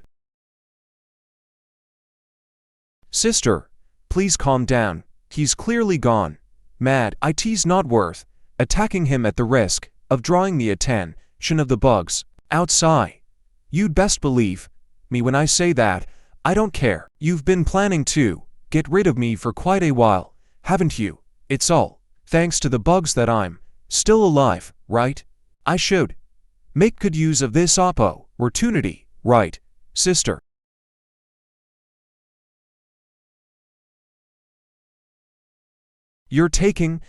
Sister, please calm down. He's clearly gone mad. It's not worth attacking him at the risk of drawing the attention of the bugs outside. You'd best believe me when I say that I don't care. You've been planning to get rid of me for quite a while, haven't you? It's all thanks to the bugs that I'm still alive, right? I should make good use of this opportunity, right, sister? You're taking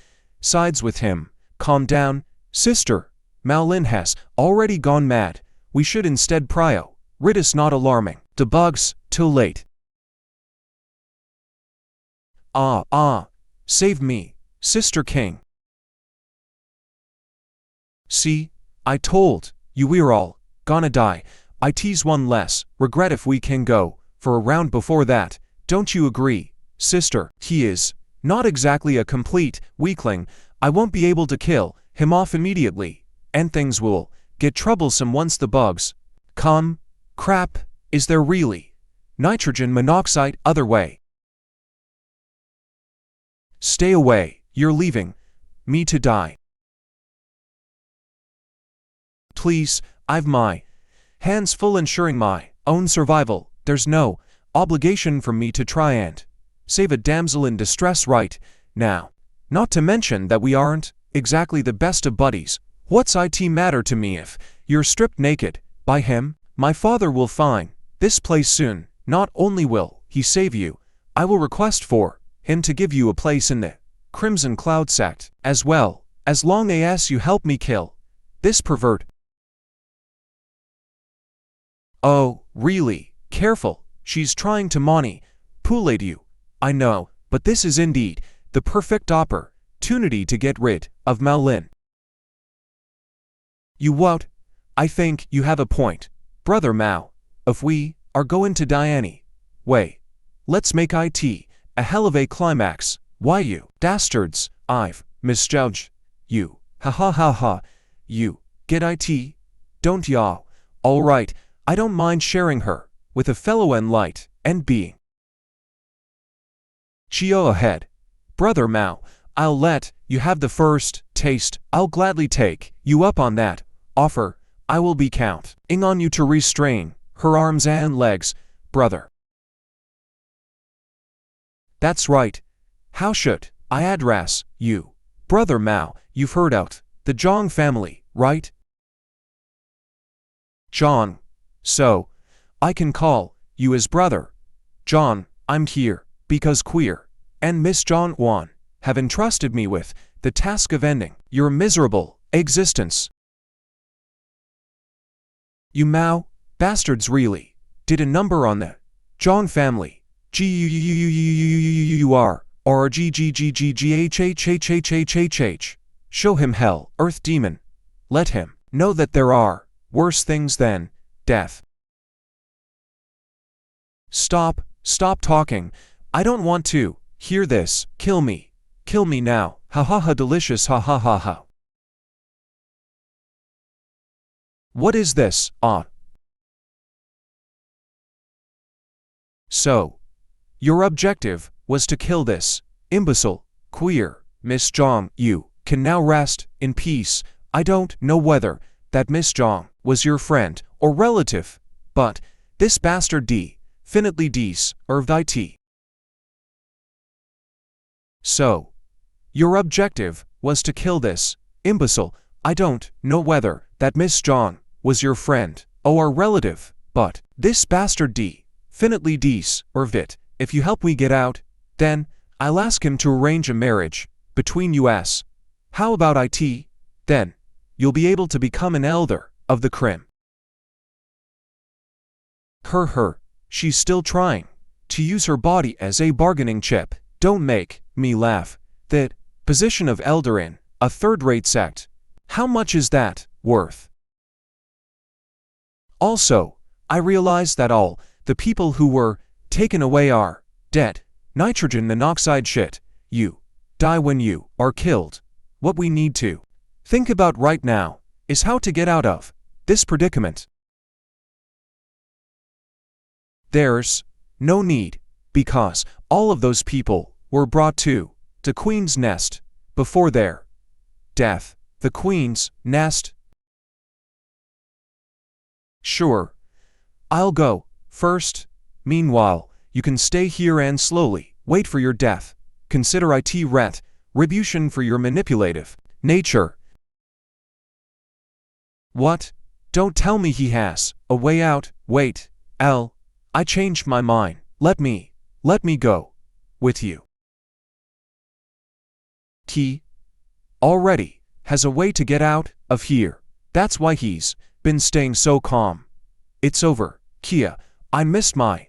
sides with him. Calm down, sister. Mao Lin has already gone mad. We should instead rid us not alarming the bugs till late. Save me, Sister King. See, I told you we're all gonna die. I tease one less regret if we can go for a round before that. Don't you agree, sister? He is not exactly a complete weakling. I won't be able to kill him off immediately, and things will get troublesome once the bugs come. Crap, is there really nitrogen monoxide other way? Stay away, you're leaving me to die. Please, I've my hands full ensuring my own survival. There's no obligation for me to try and save a damsel in distress right now. Not to mention that we aren't exactly the best of buddies. What's it matter to me if you're stripped naked by him? My father will find this place soon. Not only will he save you, I will request for him to give you a place in the Crimson Cloud sect as well, as long as you help me kill this pervert. Oh, really? Careful, she's trying to manipulate you. I know, but this is indeed the perfect opportunity to get rid of Malin. You won't? I think you have a point, Brother Mao. If we are going to die anyway, let's make it a hell of a climax. Why you dastards, I've misjudged you. Ha ha ha ha. You get it? Don't ya? All right, I don't mind sharing her with a fellow enlight and being. Chio ahead. Brother Mao, I'll let you have the first taste. I'll gladly take you up on that offer. I will be counting on you to restrain her arms and legs, brother. That's right. How should I address you? Brother Mao, you've heard out the Zhang family, right? John. So, I can call you as brother. John, I'm here because Queer and Miss John have entrusted me with the task of ending your miserable existence. You Mao bastards really did a number on the Zhang family. G-U-U-U-U-U-U-R-G-G-G-G-G-H-H-H-H-H-H. Show him hell, earth demon. Let him know that there are worse things than death. Stop talking. I don't want to hear this. Kill me now. Ha ha ha, delicious, ha ha ha ha. What is this? So, your objective was to kill this imbecile, Queer, Miss Zhang. You can now rest in peace. I don't know whether that Miss Zhang was your friend or relative, but this bastard definitely deserved it. So, your objective was to kill this imbecile. I don't know whether that Miss Zhang was your friend or relative, but this bastard definitely deserved it. If you help me get out, then I'll ask him to arrange a marriage between us. How about it? Then you'll be able to become an elder of the Crim. Her, she's still trying to use her body as a bargaining chip. Don't make me laugh. That position of elder in a third-rate sect. How much is that worth? Also, I realize that all the people who were taken away are dead. Nitrogen monoxide shit. You die when you are killed. What we need to think about right now is how to get out of this predicament. There's no need, because all of those people were brought to the Queen's Nest before their death. The Queen's Nest? Sure. I'll go first. Meanwhile, you can stay here and slowly wait for your death. Consider it retribution for your manipulative nature. What? Don't tell me he has a way out. Wait, I changed my mind. Let me go with you. He already has a way to get out of here. That's why he's been staying so calm. It's over, Kia. I missed my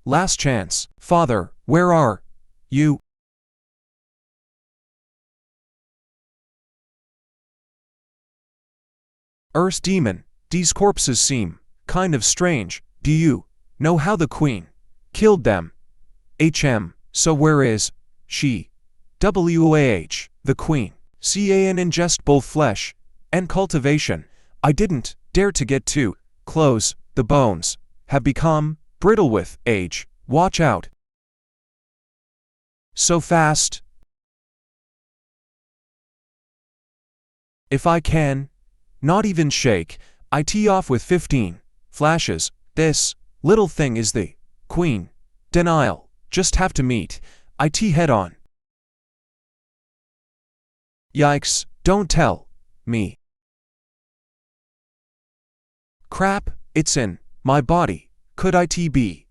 last chance. Father, where are you? Earth's demon, these corpses seem kind of strange. Do you know how the queen killed them? So where is she? The queen. Can ingest both flesh and cultivation. I didn't dare to get too close. The bones have become brittle with age. Watch out. So fast. If I can not even shake, I tee off with 15 flashes. This little thing is the queen. Denial. Just have to meet. I tee head on. Yikes, don't tell me. Crap, it's in my body. Could it be?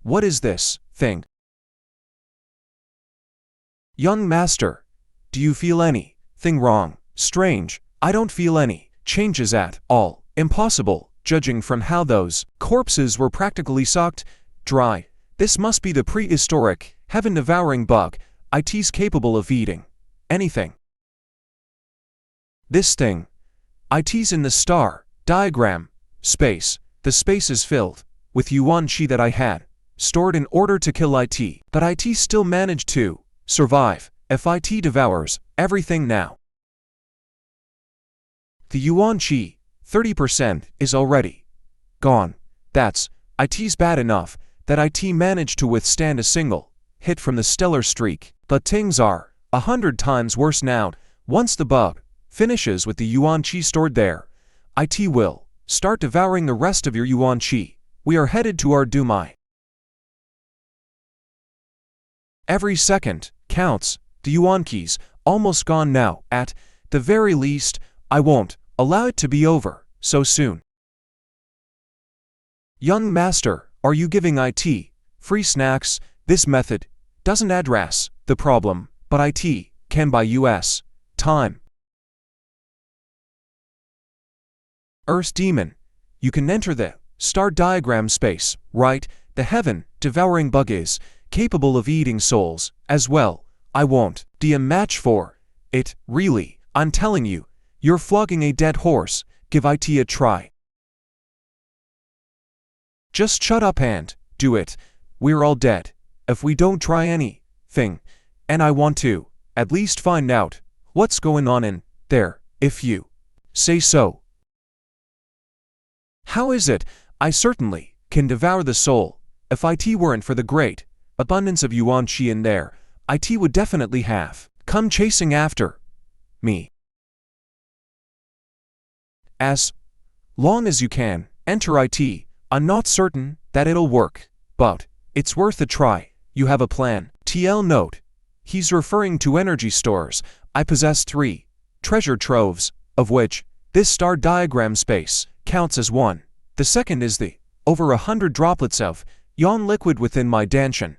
What is this thing? Young master, do you feel anything wrong? Strange, I don't feel any changes at all. Impossible, judging from how those corpses were practically sucked dry. This must be the prehistoric, heaven-devouring bug. It's capable of eating anything. This thing. It's in the star diagram space. The space is filled with yuan chi that I had stored in order to kill it, but it still managed to survive. If it devours everything now, the yuan chi, 30%, is already gone. That's it's bad enough that it managed to withstand a single hit from the stellar streak, but things are 100 times worse now. Once the bug finishes with the yuan chi stored there, it will start devouring the rest of your yuan chi. We are headed to our doom. Every second counts. The yuan chi's almost gone now. At the very least, I won't allow it to be over so soon. Young master, are you giving it free snacks? This method doesn't address the problem, but it can buy US time. Earth's demon, you can enter the star diagram space, right? The heaven-devouring bug is capable of eating souls as well. I won't be a match for it, really. I'm telling you, you're flogging a dead horse. Give it a try. Just shut up and do it. We're all dead if we don't try anything, and I want to at least find out what's going on in there, if you say so. How is it? I certainly can devour the soul. If it weren't for the great abundance of yuan chi in there, it would definitely have come chasing after me. As long as you can enter it, I'm not certain that it'll work, but it's worth a try. You have a plan. TL note. He's referring to energy stores. I possess 3 treasure troves, of which this star diagram space counts as one. The second is the over 100 droplets of yon liquid within my danshan.